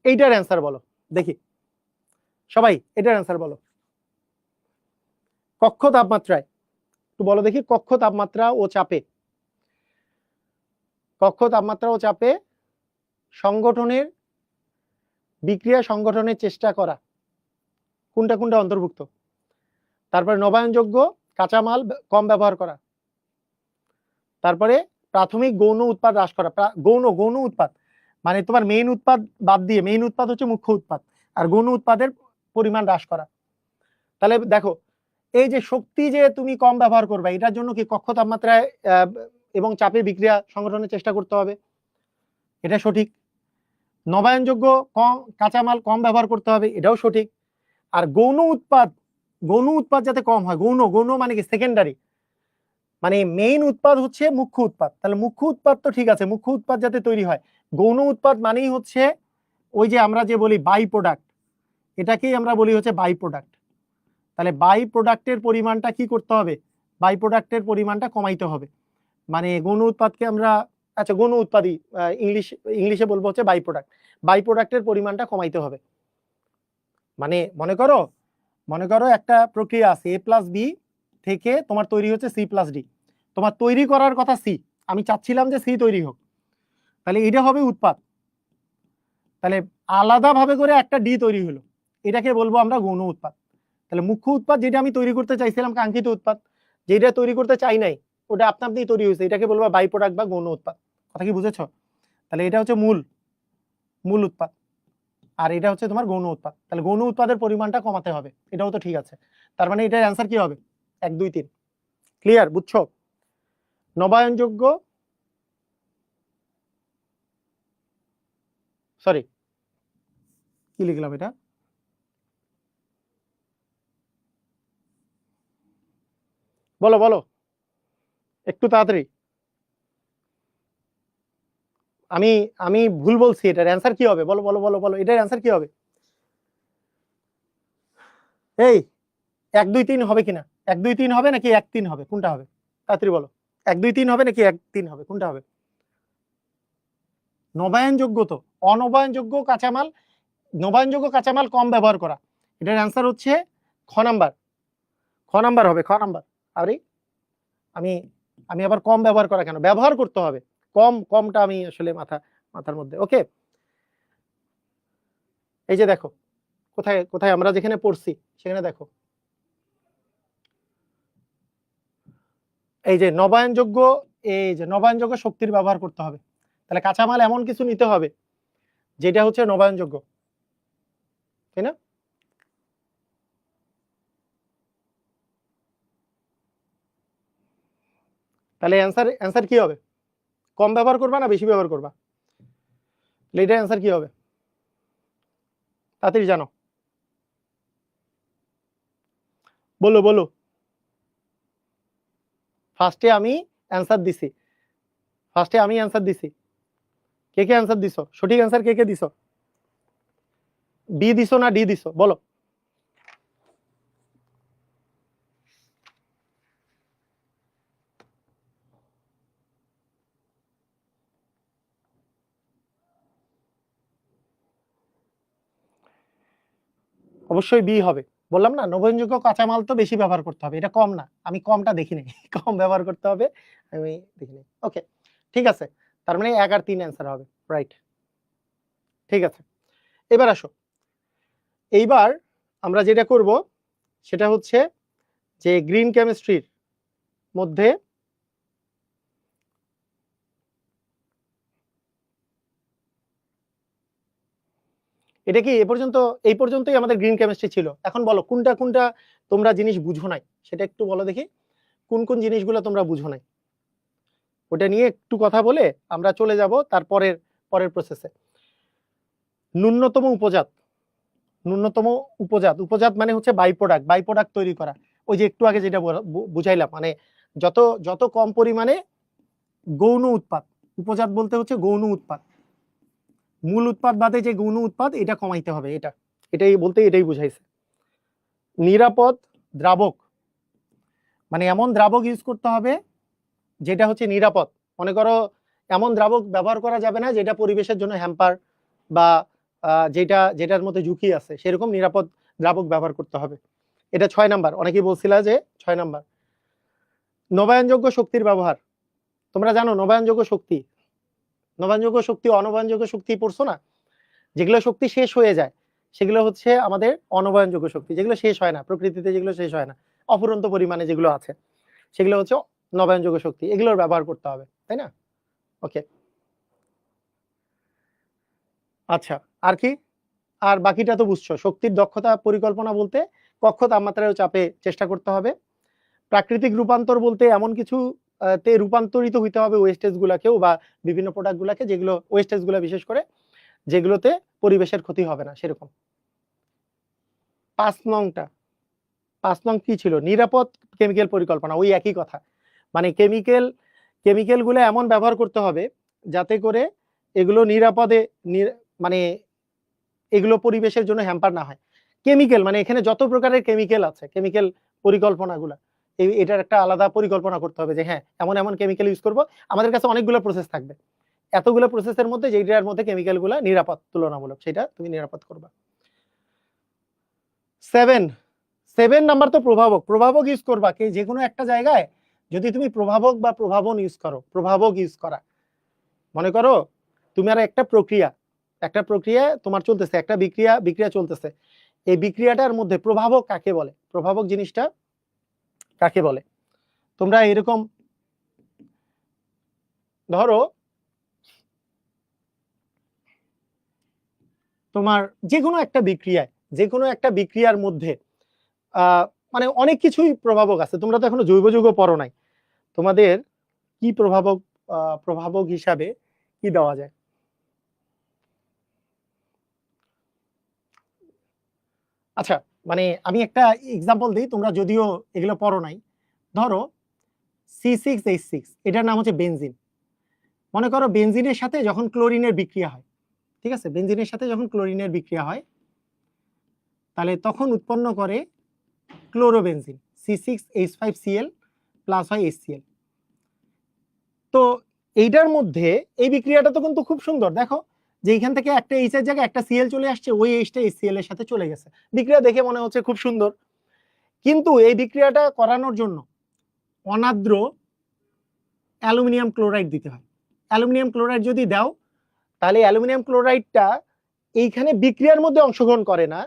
এইটার অ্যান্সার বলো দেখি সবাই, এটার অ্যান্সার বলো। কক্ষ তাপমাত্রায় একটু বলো দেখি, কক্ষ তাপমাত্রা ও চাপে বিক্রিয়া সংগঠনের চেষ্টা করা কোনটা অন্তর্ভুক্ত? তারপরে নবায়নযোগ্য কাঁচামাল কম ব্যবহার করা, তারপরে প্রাথমিক গৌণ উৎপাদ হ্রাস করা। গৌণ উৎপাদ মানে তোমার মেইন উৎপাদ বাদ দিয়ে, মেইন উৎপাদ হচ্ছে মুখ্য উৎপাদ, আর গৌণ উৎপাদের পরিমাণ হ্রাস করা। তাহলে দেখো এই যে শক্তি যে তুমি কম ব্যবহার করবে, এটার জন্য কি কক্ষ তাপমাত্রায় এবং চাপে বিক্রিয়া সংগঠনের চেষ্টা করতে হবে, এটা সঠিক। নবায়নযোগ্য কাঁচামাল কম ব্যবহার করতে হবে, এটাও সঠিক। আর গৌণ উৎপাদ যাতে কম হয়, গৌণ মানে কি? সেকেন্ডারি, মানে মেইন উৎপাদ হচ্ছে মুখ্য উৎপাদ। তাহলে মুখ্য উৎপাদ তো ঠিক আছে, মুখ্য উৎপাদ যাতে তৈরি হয়। গৌণ উৎপাদ মানেই হচ্ছে ওই যে আমরা যে বলি বাই প্রোডাক্ট, এটাকেই আমরা বলি হচ্ছে বাই প্রোডাক্ট। তাহলে বাই প্রোডাক্টের পরিমাণটা কি করতে হবে, বাই প্রোডাক্টের পরিমাণটা কমাইতে হবে। মানে গৌণ উৎপাদকে আমরা, আচ্ছা গৌণ উৎপাদই ইংলিশে বলবো হচ্ছে বাই প্রোডাক্ট, বাই প্রোডাক্টের পরিমাণটা কমাইতে হবে। মানে মনে করো একটা প্রক্রিয়া আছে, এ প্লাস বি থেকে তোমার তৈরি হচ্ছে সি প্লাস ডি, তোমার তৈরি করার কথা সি, আমি চাচ্ছিলাম যে সি তৈরি হোক, তাহলে এটা হবে উৎপাদ। তাহলে আলাদাভাবে করে একটা ডি তৈরি হলো, এটাকে বলবো আমরা গৌণ উৎপাদ। তাহলে মুখ্য উৎপাদ যেটা আমি তৈরি করতে চাইছিলাম, কাঙ্ক্ষিত উৎপাদ, যেটা তৈরি করতে চাই নাই ওটা আপনা আপনি তৈরি হয়েছে, এটাকে বলবো বাই প্রোডাক্ট বা গৌণ উৎপাদ। কথা কি বুঝেছো? তাহলে এটা হচ্ছে মূল উৎপাদ, আর এটা হচ্ছে তোমার গৌণ উৎপাদ। তাহলে গৌণ উৎপাদের পরিমাণটা কমাতে হবে, এটাও তো ঠিক আছে। তার মানে এটার অ্যান্সার কি হবে? 1 2 3। ক্লিয়ার? বুঝছো? নবায়নযোগ্য, সরি কি লিখলাম এটা, বলো বলো একটু তাড়াতাড়ি, আমি আমি ভুল বলছি, এটার অ্যান্সার কি হবে? বলো বলো বলো বলো, এটার অ্যান্সার কি হবে? এই 1 2 3 হবে কিনা? 1 2 3 হবে নাকি 1 3 হবে? কোনটা হবে? তাড়াতাড়ি বলো। 1 2 3 হবে নাকি 1 3 হবে? কোনটা হবে? নবায়নযোগ্য তো, অনবায়নযোগ্য কাঁচামাল, নবায়নযোগ্য কাঁচামাল কম ব্যবহার করা, এটার অ্যান্সার হচ্ছে খ নাম্বার, খ নাম্বার হবে, খ নাম্বার। আরে আমি আমি আবার কম ব্যবহার করা কেন? ব্যবহার করতে হবে, কমটা আমি আসলে মাথার মধ্যে। ওকে, এই যে দেখো কোথায় কোথায় আমরা যেখানে পড়ছি সেখানে দেখো, এই যে নবায়নযোগ্য, এই যে নবায়নযোগ্য শক্তির ব্যবহার করতে হবে। তাহলে কাঁচামাল এমন কিছু নিতে হবে যেটা হচ্ছে নবায়নযোগ্য, তাই না? তাহলে অ্যান্সার কি হবে? কম ব্যবহার করবা না বেশি ব্যবহার করবা? এটার অ্যান্সার কি হবে? তাড়াতাড়ি জানো, বলো বলো। ফার্স্টে আমি অ্যান্সার দিছি, কে কে অ্যান্সার দিছো? সঠিক অ্যান্সার কে কে দিছো? বি দিছো না ডি দিছো? বলো। অবশ্যই বি হবে, বললাম না নবায়নযোগ্য কাঁচামাল তো বেশি ব্যবহার করতে হবে, এটা কম না, আমি কমটা দেখি নাই কম ব্যবহার করতে হবে আমি দেখি নাই। ওকে ঠিক আছে, তার মানে 1 আর 3 অ্যান্সার হবে, রাইট। ঠিক আছে, এবার আসো, এইবার আমরা যেটা করব সেটা হচ্ছে যে গ্রিন কেমিস্ট্রির মধ্যে এটা কি এই পর্যন্তই আমাদের গ্রিন কেমিস্ট্রি ছিল। এখন বলো কোনটা কোনটা তোমরা জিনিস বুঝো নাই, সেটা একটু বলো দেখি, কোন কোন জিনিসগুলো তোমরা বুঝো নাই, ওটা নিয়ে একটু কথা বলে আমরা চলে যাব পরের প্রসেসে। ন্যূনতম উপজাত, উপজাত মানে হচ্ছে বাই প্রোডাক্ট তৈরি করা। ওই যে একটু আগে যেটা বুঝাইলাম, মানে যত কম পরিমাণে গৌণ উৎপাদ, উপজাত বলতে হচ্ছে গৌণ উৎপাদ, মূল উৎপাদ বাদে যে গৌণ উৎপাদ এটা কমাইতে হবে, এটাই বলতে এটাই বুঝাইছে। নিরাপদ দ্রাবক, মানে এমন দ্রাবক ইউজ করতে হবে যেটা হচ্ছে নিরাপদ। মনে করো এমন দ্রাবক ব্যবহার করা যাবে না যেটা পরিবেশের জন্য হ্যাম্পার বা যেটার মধ্যে ঝুঁকি আছে, সেরকম নিরাপদ দ্রাবক ব্যবহার করতে হবে। এটা 6 নাম্বার, অনেকেই বলছিল যে 6 নাম্বার। নবায়নযোগ্য শক্তির ব্যবহার, তোমরা জানো নবায়নযোগ্য শক্তি, অনবায়নযোগ্য শক্তি পড়ছো না? যেগুলো শক্তি শেষ হয়ে যায় সেগুলো হচ্ছে আমাদের অনবায়নযোগ্য শক্তি, যেগুলো শেষ হয় না প্রকৃতিতে, যেগুলো শেষ হয় না, অফুরন্ত পরিমাণে যেগুলো আছে সেগুলো হচ্ছে নবায়নযোগ্য শক্তি, এগুলোর ব্যবহার করতে হবে, তাই না? ওকে, আচ্ছা আর কি? আর বাকিটা তো বুঝছো, শক্তির দক্ষতা পরিকল্পনা বলতে কক্ষ তাপমাত্রায় চাপে চেষ্টা করতে হবে। প্রাকৃতিক রূপান্তর বলতে এমন কিছু তে রূপান্তরিত হইতে হবে ওয়েস্টেজ গুলাকেও বা বিভিন্ন প্রোডাক্ট গুলাকে, যেগুলো ওয়েস্টেজ গুলা বিশেষ করে যেগুলোতে পরিবেশের ক্ষতি হবে না সেরকম। 5 নং কি ছিল? নিরাপদ কেমিক্যাল পরিকল্পনা, ওই একই কথা, মানে কেমিক্যাল গুলো এমন ব্যবহার করতে হবে যাতে করে এগুলো নিরাপদে, মানে এগুলো পরিবেশের জন্য হ্যাম্পার না হয়। কেমিক্যাল মানে এখানে যত প্রকারের কেমিক্যাল আছে, কেমিক্যাল পরিকল্পনাগুলা, এটার একটা আলাদা পরিকল্পনা করতে হবে যে হ্যাঁ এমন এমন কেমিক্যাল ইউজ করব। আমাদের কাছে অনেকগুলো প্রসেস থাকবে, এতগুলো প্রসেসের মধ্যে যেটার মধ্যে কেমিক্যালগুলো নিরাপদ তুলনামূলক সেটা তুমি নিরাপদ করবা। 7 নাম্বার তো প্রভাবক। প্রভাবক ইউজ করবা কি যে কোনো একটা জায়গায় যদি তুমি প্রভাবক বা প্রভাবন ইউজ করো, প্রভাবক ইউজ করা, মনে করো তুমি আর একটা প্রক্রিয়া তোমার চলতেছে, একটা বিক্রিয়া চলতেছে, এই বিক্রিয়াটার মধ্যে প্রভাবক কাকে বলে, প্রভাবক জিনিসটা কাকে বলে? তোমরা এরকম ধরো তোমার যে কোনো একটা বিক্রিয়ার মধ্যে মানে অনেক কিছুই প্রভাবক আছে। তোমরা তো এখনো জৈব যৌগ পড়ো নাই, তোমাদের কি প্রভাবক হিসাবে কি দেওয়া যায়? আচ্ছা, মানে আমি একটা এক্সাম্পল দিই, তোমরা যদিও এগুলো পড়ো নাই। ধরো C6H6, এটার নাম হচ্ছে বেনজিন। মনে করো বেনজিনের সাথে যখন ক্লোরিনের বিক্রিয়া হয়, ঠিক আছে, বেনজিনের সাথে যখন ক্লোরিনের বিক্রিয়া হয় তাহলে তখন উৎপন্ন করে ক্লোরোবেনজিন, C6H5Cl প্লাস হয় HCl। তো এইটার মধ্যে এই বিক্রিয়াটা তো কিন্তু খুব সুন্দর, দেখো যে এইখান থেকে একটা এইচ এর জায়গায় একটা সিএল চলে আসছে, ওই এইচটা HCl এর সাথে চলে গেছে, বিক্রিয়া দেখে মনে হচ্ছে খুব সুন্দর। কিন্তু এই বিক্রিয়াটা করানোর জন্য অনাদ্র অ্যালুমিনিয়াম ক্লোরাইড দিতে হয়। অ্যালুমিনিয়াম ক্লোরাইড যদি দাও তাহলে অ্যালুমিনিয়াম ক্লোরাইডটা এইখানে বিক্রিয়ার মধ্যে অংশগ্রহণ করে না,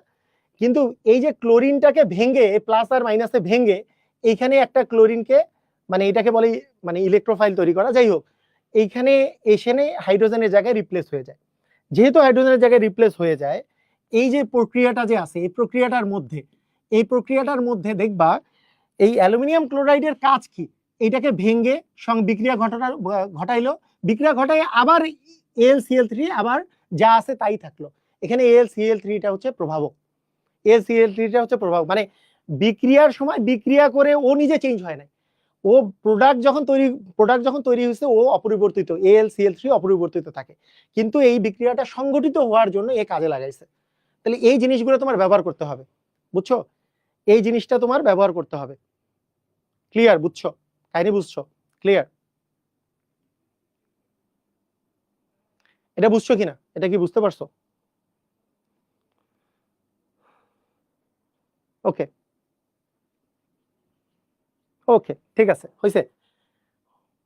কিন্তু এই যে ক্লোরিনটাকে ভেঙে প্লাস আর মাইনাসে ভেঙে এইখানে একটা ক্লোরিনকে মানে এটাকে বলে মানে ইলেকট্রোফাইল তৈরি করা, যাই হোক এইখানে এসে হাইড্রোজেনের জায়গায় রিপ্লেস হয়ে যায়। যেহেতু হাইড্রোজেনের জায়গায় রিপ্লেস হয়ে যায়, এই যে প্রক্রিয়াটা যে আছে এই প্রক্রিয়াটার মধ্যে দেখবা এই অ্যালুমিনিয়াম ক্লোরাইডের কাজ কি, এটাকে ভেঙে বিক্রিয়া ঘটাইলো, বিক্রিয়া ঘটাই আবার AlCl3 আবার যা আছে তাই থাকলো। এখানে AlCl3টা হচ্ছে প্রভাবক, AlCl3টা হচ্ছে প্রভাবক, মানে বিক্রিয়ার সময় বিক্রিয়া করে ও নিজে চেঞ্জ হয় না, ও প্রোডাক্ট যখন তৈরি হয়েছে ও অপরিবর্তিত, AlCl3 অপরিবর্তিত থাকে, কিন্তু এই বিক্রিয়াটা সংগঠিত হওয়ার জন্য এ কাজে লাগাইছে। তাহলে এই জিনিসগুলো তোমার ব্যবহার করতে হবে, বুঝছো? এই জিনিসটা তোমার ব্যবহার করতে হবে। ক্লিয়ার? বুঝছো? কাহিনী বুঝছো? ক্লিয়ার? এটা বুঝছো কিনা, এটা কি বুঝতে পারছো? ওকে ওকে, ঠিক আছে, হইছে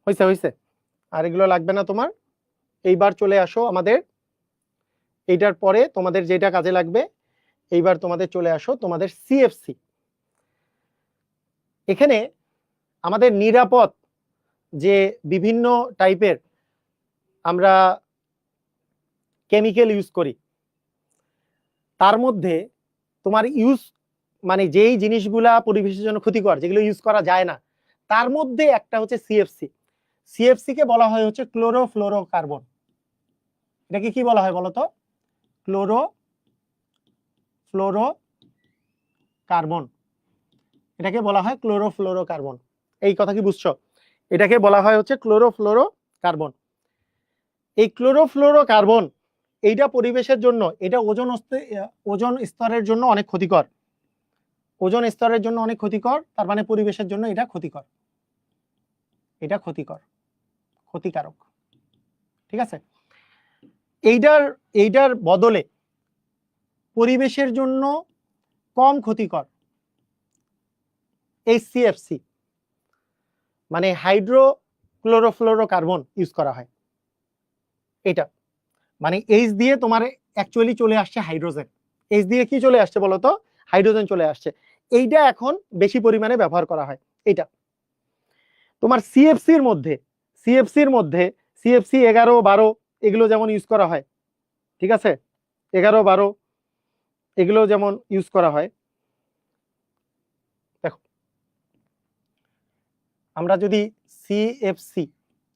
হইছে হইছে, আর এগুলো লাগবে না তোমার। এইবার চলে আসো আমাদের এইটার পরে তোমাদের যেটা কাজে লাগবে, এইবার তোমাদের চলে আসো তোমাদের CFC। এখানে আমাদের নিরাপদ যে বিভিন্ন টাইপের আমরা কেমিক্যাল ইউজ করি, তার মধ্যে তোমার মানে যেই জিনিসগুলা পরিবেশের জন্য ক্ষতিকর, যেগুলো ইউজ করা যায় না, তার মধ্যে একটা হচ্ছে CFC। CFC কে বলা হয় হচ্ছে ক্লোরোফ্লোরোকার্বন। এটাকে কি বলা হয় বলতো? ক্লোরোফ্লোরোকার্বন, এটাকে বলা হয় ক্লোরোফ্লোরোকার্বন। এই কথা কি বুঝছো? এটাকে বলা হয় হচ্ছে ক্লোরোফ্লোরোকার্বন। এই ক্লোরোফ্লোরোকার্বন এইটা পরিবেশের জন্য, এটা ওজোন স্তরের জন্য অনেক ক্ষতিকর, ওজোন স্তরের জন্য অনেক ক্ষতিকর, তার মানে পরিবেশের জন্য এটা ক্ষতিকর, এটা ক্ষতিকারক, ঠিক আছে? এইটার বদলে পরিবেশের জন্য কম ক্ষতিকর এই CFC মানে হাইড্রোক্লোরোফ্লোরোকার্বন ইউজ করা হয়। এটা মানে H দিয়ে তোমার অ্যাকচুয়ালি চলে আসছে হাইড্রোজেন, H দিয়ে কি চলে আসছে বলতো? হাইড্রোজেন চলে আসছে, এইটা এখন বেশি পরিমাণে ব্যবহার করা হয়। এটা তোমার CFCর মধ্যে CFC 11, 12 এগুলো যেমন ইউজ করা হয়, ঠিক আছে, 11, 12 এগুলো যেমন ইউজ করা হয়। দেখো আমরা যদি CFC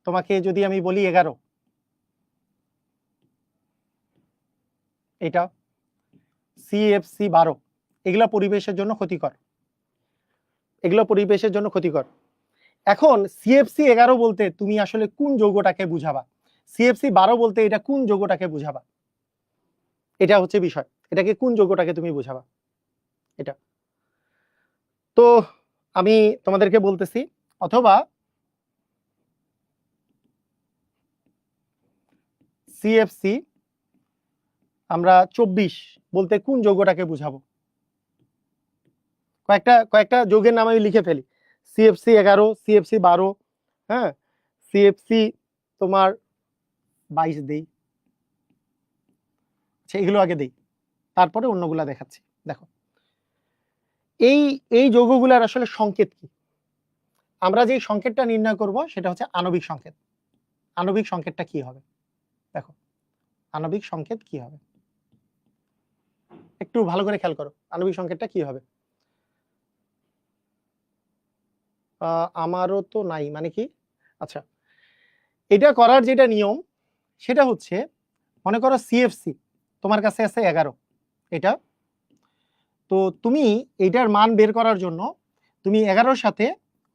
তোমাকে যদি আমি বলি 11, এটা CFC 12, এগুলো পরিবেশের জন্য ক্ষতিকর, এখন CFC 11 বলতে তুমি আসলে কোন যৌগটাকে বুঝাবা, CFC 12 বলতে এটা কোন যৌগটাকে বুঝাবা, এটা হচ্ছে বিষয়, এটাকে কোন যৌগটাকে তুমি বুঝাবা। এটা। তো আমি তোমাদেরকে বলতেছি, অথবা সিএফসি আমরা 24 বলতে কোন যৌগটাকে বুঝাবো? কয়েকটা যৌগের নাম আমি লিখে ফেলি। সিএফসি 11, সিএফসি 12, হ্যাঁ, সিএফসি তোমার 22 দেই। আচ্ছা, এগুলো আগে দেই, তারপরে অন্যগুলা দেখাচ্ছি। দেখো, এই যৌগগুলোর আসলে সংকেত কি? আমরা যে সংকেতটা নির্ণয় করব সেটা হচ্ছে আণবিক সংকেত। আণবিক সংকেতটা কি হবে? দেখো, আণবিক সংকেত কি হবে, একটু ভালো করে খেয়াল করো। আণবিক সংকেতটা কি হবে? আমারও তো নাই, মানে কি? আচ্ছা, এটা করার যেটা নিয়ম সেটা হচ্ছে, মনে করো সিএফসি তোমার কাছে আছে 11, এটা তো তুমি এটার মান বের করার জন্য তুমি 11-র সাথে,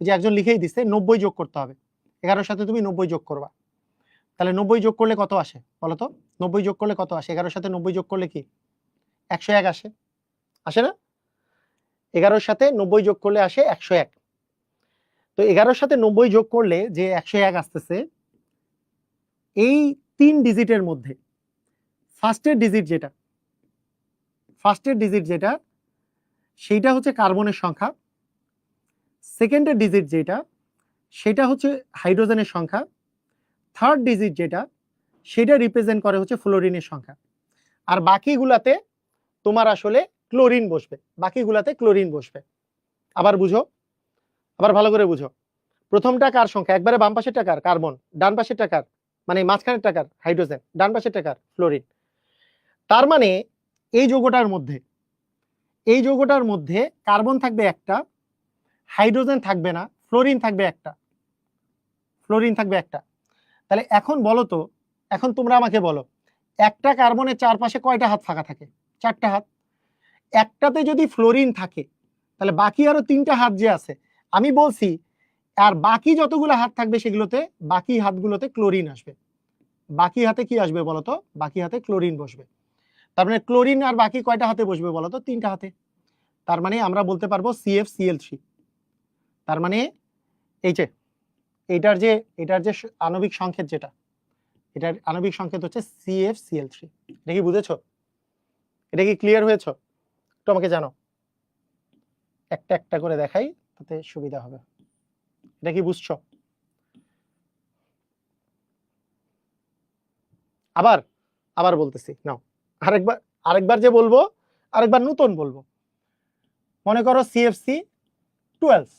যে একজন লিখেই দিছে 90 যোগ করতে হবে। 11-র সাথে তুমি 90 যোগ করবা, তাহলে 90 যোগ করলে কত আসে বলো তো? 90 যোগ করলে কত আসে? 11-র সাথে 90 যোগ করলে কি 101 আসে? আসে না? 11-র সাথে 90 যোগ করলে আসে 101। তো 11-র সাথে 90 যোগ করলে যে 101 আসতেছে, এই 3 ডিজিটের মধ্যে ফার্স্টের ডিজিট যেটা সেইটা হচ্ছে কার্বনের সংখ্যা, সেকেন্ডের ডিজিট যেটা সেটা হচ্ছে হাইড্রোজেনের সংখ্যা, থার্ড ডিজিট যেটা সেটা রিপ্রেজেন্ট করে হচ্ছে ফ্লোরিনের সংখ্যা। আর বাকিগুলাতে তোমার আসলে ক্লোরিন বসবে, বাকিগুলাতে ক্লোরিন বসবে। আবার বুঝো, আবার ভালো করে বুঝো। প্রথমটা কার সংখ্যা? একবারে বাম পাশের টাকার কার্বন, ডান পাশের টাকার মানে মাঝখানের টাকার হাইড্রোজেন, ডান পাশের টাকার ফ্লোরিন। তার মানে এই যৌগটার মধ্যে কার্বন থাকবে একটা, হাইড্রোজেন থাকবে না, ফ্লোরিন থাকবে একটা। তাহলে এখন বলো তো, এখন তোমরা আমাকে বলো, একটা কার্বনের চারপাশে কয়টা হাত ফাঁকা থাকে? 4টা হাত। একটাতে যদি ফ্লোরিন থাকে তাহলে বাকি আরো 3টা হাত যে আছে, আমি বলছি আর বাকি যতগুলো হাত থাকবে সেগুলোতে, বাকি হাতগুলোতে ক্লোরিন আসবে। বাকি হাতে কি আসবে বলতো? বাকি হাতে ক্লোরিন বসবে। তার মানে ক্লোরিন আর বাকি কয়টা হাতে বসবে বলতো? 3টা হাতে। তার মানে আমরা বলতে পারবো CfCl3। তার মানে এই যে এটার যে আণবিক সংকেত, যেটা এটার আণবিক সংকেত হচ্ছে CfCl3। এটা কি বুঝেছো? এটা কি ক্লিয়ার হয়েছে? একটু আমাকে জানো, একটা একটা করে দেখাই তাতে সুবিধা হবে। এটা কি বুঝছো? আবার বলতেছি, নাও আরেকবার যে বলবো, আরেকবার নতুন বলবো। মনে করো CfC12,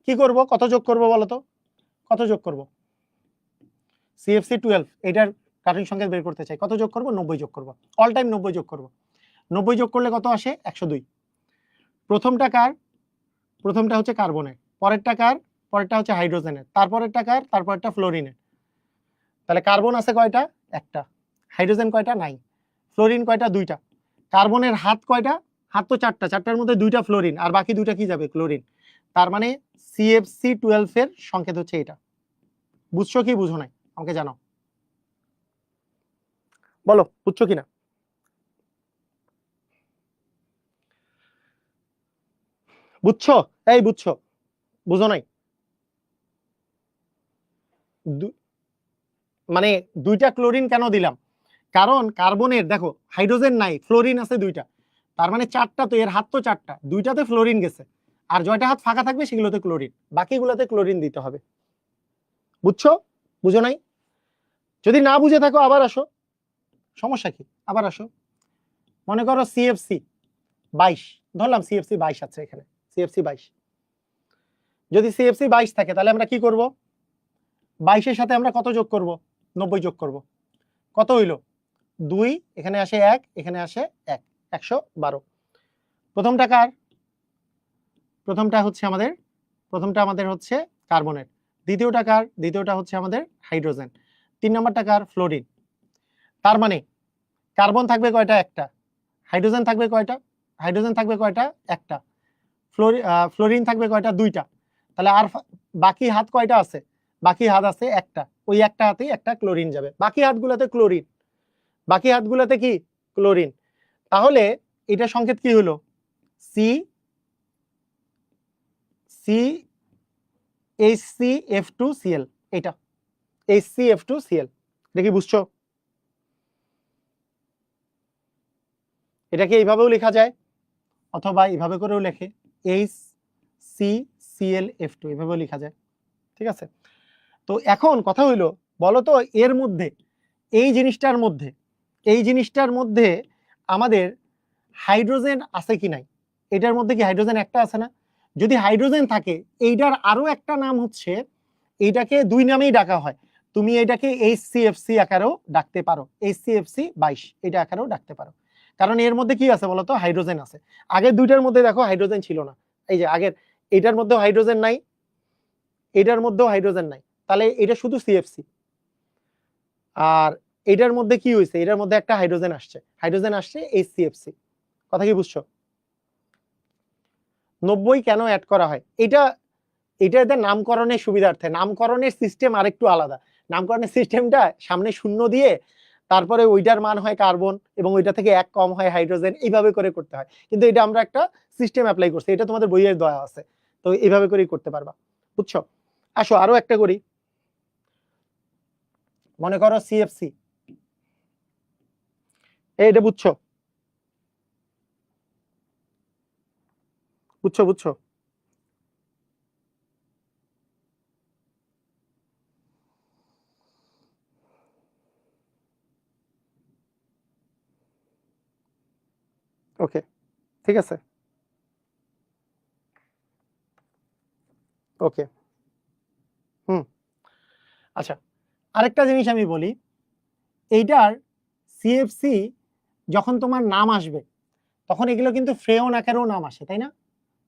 কি করব? কত যোগ করব বলো তো? কত যোগ করব? CfC12 এটার কার্বন সংকেত বের করতে চাই, কত যোগ করব? 90 যোগ করব। অল টাইম 90 যোগ করব। 90 যোগ করলে কত আসে? 102। প্রথমটা কার? প্রথমটা হচ্ছে কার্বনের, পরেরটা কার? পরেরটা হচ্ছে হাইড্রোজেনের, তারপরেরটা কার? তারপরেরটা ফ্লোরিনের। তাহলে কার্বন আছে কয়টা? একটা। হাইড্রোজেন কয়টা? নাই। ফ্লোরিন কয়টা? 2টা। কার্বনের হাত কয়টা? হাত তো 4টা, 4টার মধ্যে 2টা ফ্লোরিন, আর বাকি 2টা কি যাবে? ক্লোরিন। তার মানে CfC12 এর সংকেত হচ্ছে এটা। বুঝছো কি বুঝো নাই আমাকে জানাও, বলো বুঝছো কিনা? বুঝছো? এই বুঝছো? বুঝো নাই? মানে 2টা ক্লোরিন কেন দিলাম? কারণ কার্বনের দেখো হাইড্রোজেন নাই, ফ্লোরিন আছে 2টা। তার মানে 4টা, তো এর হাত তো 4টা, 2টাতে ফ্লোরিন গেছে, আর 6টা হাত ফাঁকা থাকবে সেগুলোতে ক্লোরিন, বাকিগুলোতে ক্লোরিন দিতে হবে। বুঝছো? বুঝো নাই? যদি না বুঝে থাকো আবার আসো, সমস্যা কি? আবার আসো। মনে করো CfC22, ধরলাম CfC22 আছে এখানে, CfC22। যদি CfC22 থাকে তাহলে আমরা কি করব? 22-এর সাথে আমরা কত যোগ করব? 90 যোগ করব। কত হইল? 2, এখানে আসে 1, এখানে আসে 1, 112। প্রথমটা কার? প্রথমটা আমাদের হচ্ছে কার্বনের। দ্বিতীয়টা কার? দ্বিতীয়টা হচ্ছে আমাদের হাইড্রোজেন। 3 নম্বরটা কার? ফ্লোরিন। তার মানে কার্বন থাকবে কয়টা? একটা। হাইড্রোজেন থাকবে কয়টা? হাইড্রোজেন থাকবে কয়টা? একটা। ফ্লোরিন থাকবে কয়টা? 2টা। তাহলে আর বাকি হাত কয়টা আছে? বাকি হাত আছে একটা। ওই একটা হাতেই একটা ক্লোরিন যাবে, বাকি হাতগুলোতে ক্লোরিন। বাকি হাতগুলোতে কি? ক্লোরিন। তাহলে এটা সংকেত কি হলো? সি HCF2Cl, এটা HCF2Cl, এটা কি বুঝছো? এটাকে এইভাবেও লেখা যায় অথবা এইভাবে করেও লেখে HCClF2, এভাবেও লেখা যায়, ঠিক আছে? তো এখন কথা হইলো, বলো তো এর মধ্যে এই জিনিসটার মধ্যে আমাদের হাইড্রোজেন আছে কি নাই? এটার মধ্যে কি হাইড্রোজেন একটা আছে না? যদি হাইড্রোজেন থাকে, এইটার আরো একটা নাম হচ্ছে, এইটাকে দুই নামেই ডাকা হয়, তুমি এটাকে HCFC আকারেও ডাকতে পারো, HCFC22 এটা আকারেও ডাকতে পারো। কারণ এর মধ্যে কি আছে বলতো? হাইড্রোজেন আছে। আগের দুইটার মধ্যে দেখো হাইড্রোজেন ছিল না, এই যে আগের এটার মধ্যেও হাইড্রোজেন নাই, এটার মধ্যেও হাইড্রোজেন নাই, তাহলে এটা শুধু CFC। আর এটার মধ্যে কি হয়েছে? এটার মধ্যে একটা হাইড্রোজেন আসছে HCFC। কথা কি বুঝছো? 90 কেন অ্যাড করা হয়? এটাতে নামকরণের সুবিধার্থে, নামকরণের সিস্টেম আরেকটু আলাদা। নামকরণের সিস্টেমটা সামনে শূন্য দিয়ে তারপরে ওইটার মান হয় কার্বন এবং ওইটা থেকে এক কম হয় হাইড্রোজেন, এইভাবে করে করতে হয়। কিন্তু এটা আমরা একটা সিস্টেম অ্যাপ্লাই করছি, এটা তোমাদের বইয়ে দেওয়া আছে, তো এইভাবে করেই করতে পারবা, বুঝছো? আসো আরো একটা করি, মনে করো CFC, এটা বুঝছো? বুঝছো বুঝছো? ওকে, ঠিক আছে, ওকে, হুম। আচ্ছা, আরেকটা জিনিস আমি বলি, এইটার CFC যখন তোমার নাম আসবে তখন এগুলো কিন্তু ফ্রেয়ন আকারেও নাম আসে, তাই না?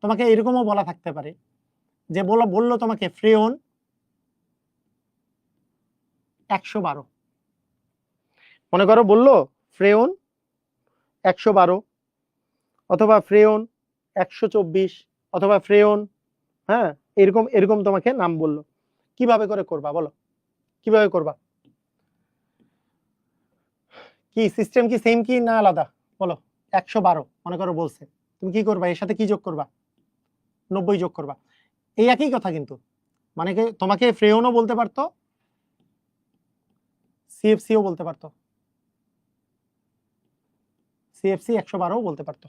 তোমাকে এরকমও বলা থাকতে পারে যে বললো তোমাকে ফ্রেয়ন 112, মনে করো বললো ফ্রেয়ন 112 অথবা ফ্রেয়ন 124 অথবা ফ্রেয়ন, হ্যাঁ, এরকম এরকম তোমাকে নাম বললো। কিভাবে করে করবা বলো? কিভাবে করবা? কি সিস্টেম কি সেম কি না আলাদা বলো? 112 মনে করো বলছে, তুমি কি করবা? এর সাথে কি যোগ করবা? 90 যোগ করবা। এই একই কথা কিন্তু, মানে কি তোমাকে ফ্রেয়নও বলতে পারতো, CFCও বলতে পারতো, CFC 112ও বলতে পারতো,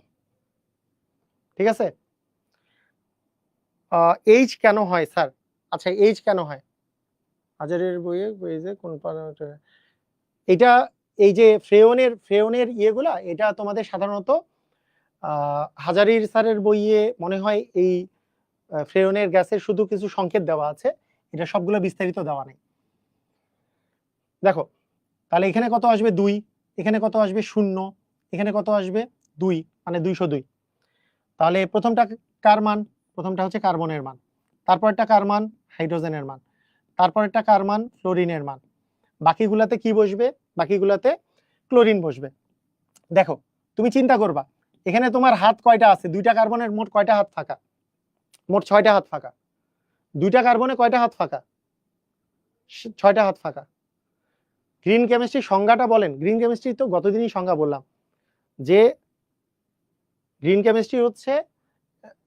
ঠিক আছে? এইচ কেন হয় স্যার? আচ্ছা, এইচ কেন হয়? হাজারের বইয়ে যে কোন এটা, এই যে ফ্রেয়নের ইয়েগুলা, এটা তোমাদের সাধারণত হাজারির স্যারের বইয়ে মনে হয় এই ফ্রেয়নের গ্যাসের শুধু কিছু সংকেত দেওয়া আছে, এটা সবগুলো বিস্তারিত দেওয়া নেই। দেখো তাহলে এখানে কত আসবে? 2, এখানে কত আসবে? 0, এখানে কত আসবে? 2, মানে 202। তাহলে প্রথমটা কার মান? প্রথমটা হচ্ছে কার্বনের মান, তারপরটা কার মান? হাইড্রোজেনের মান, তারপরটা কার মান? ফ্লোরিনের মান। বাকিগুলাতে কি বসবে? বাকিগুলাতে ক্লোরিন বসবে। দেখো তুমি চিন্তা করবা, এখানে তোমার হাত কয়টা আছে? দুইটা কার্বনের মোট কয়টা হাত ফাঁকা? মোট 6টা হাত ফাঁকা। দুইটা কার্বনে কয়টা হাত ফাঁকা? 6টা হাত ফাঁকা। গ্রিন কেমিস্ট্রি সংজ্ঞাটা বলেন। গ্রিন কেমিস্ট্রি তো গতদিনই সংজ্ঞা বললাম যে গ্রিন কেমিস্ট্রি হচ্ছে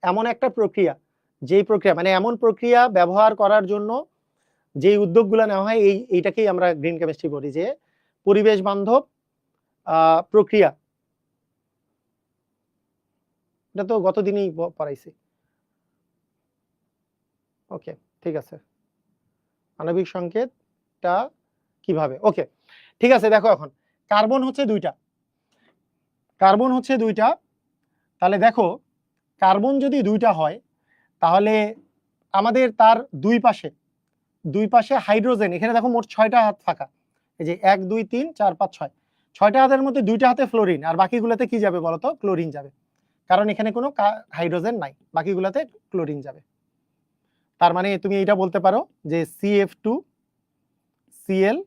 এমন একটা প্রক্রিয়া, যেই প্রক্রিয়া মানে এমন প্রক্রিয়া ব্যবহার করার জন্য যেই উদ্যোগগুলো নেওয়া হয়, এইটাকেই আমরা গ্রিন কেমিস্ট্রি বলি, যে পরিবেশ বান্ধব প্রক্রিয়া। এটা তো গতদিনই পড়াইছি। ওকে, ঠিক আছে, আণবিক সংকেতটা কিভাবে? ওকে, ঠিক আছে। দেখো এখন কার্বন হচ্ছে দুইটা, তাহলে দেখো কার্বন যদি দুইটা হয় তাহলে আমাদের তার দুই পাশে হাইড্রোজেন, এখানে দেখো মোট 6টা হাত ফাঁকা, এই যে 1 2 3 4 5 6, 6টা হাতের মধ্যে 2টা হাতে ফ্লোরিন, আর বাকিগুলোতে কি যাবে বলতো? ক্লোরিন যাবে, কারণ এখানে কোনো হাইড্রোজেন নাই, বাকিগুলোতে ক্লোরিন যাবে। তার মানে তুমি এটা বলতে পারো যে CF2Cl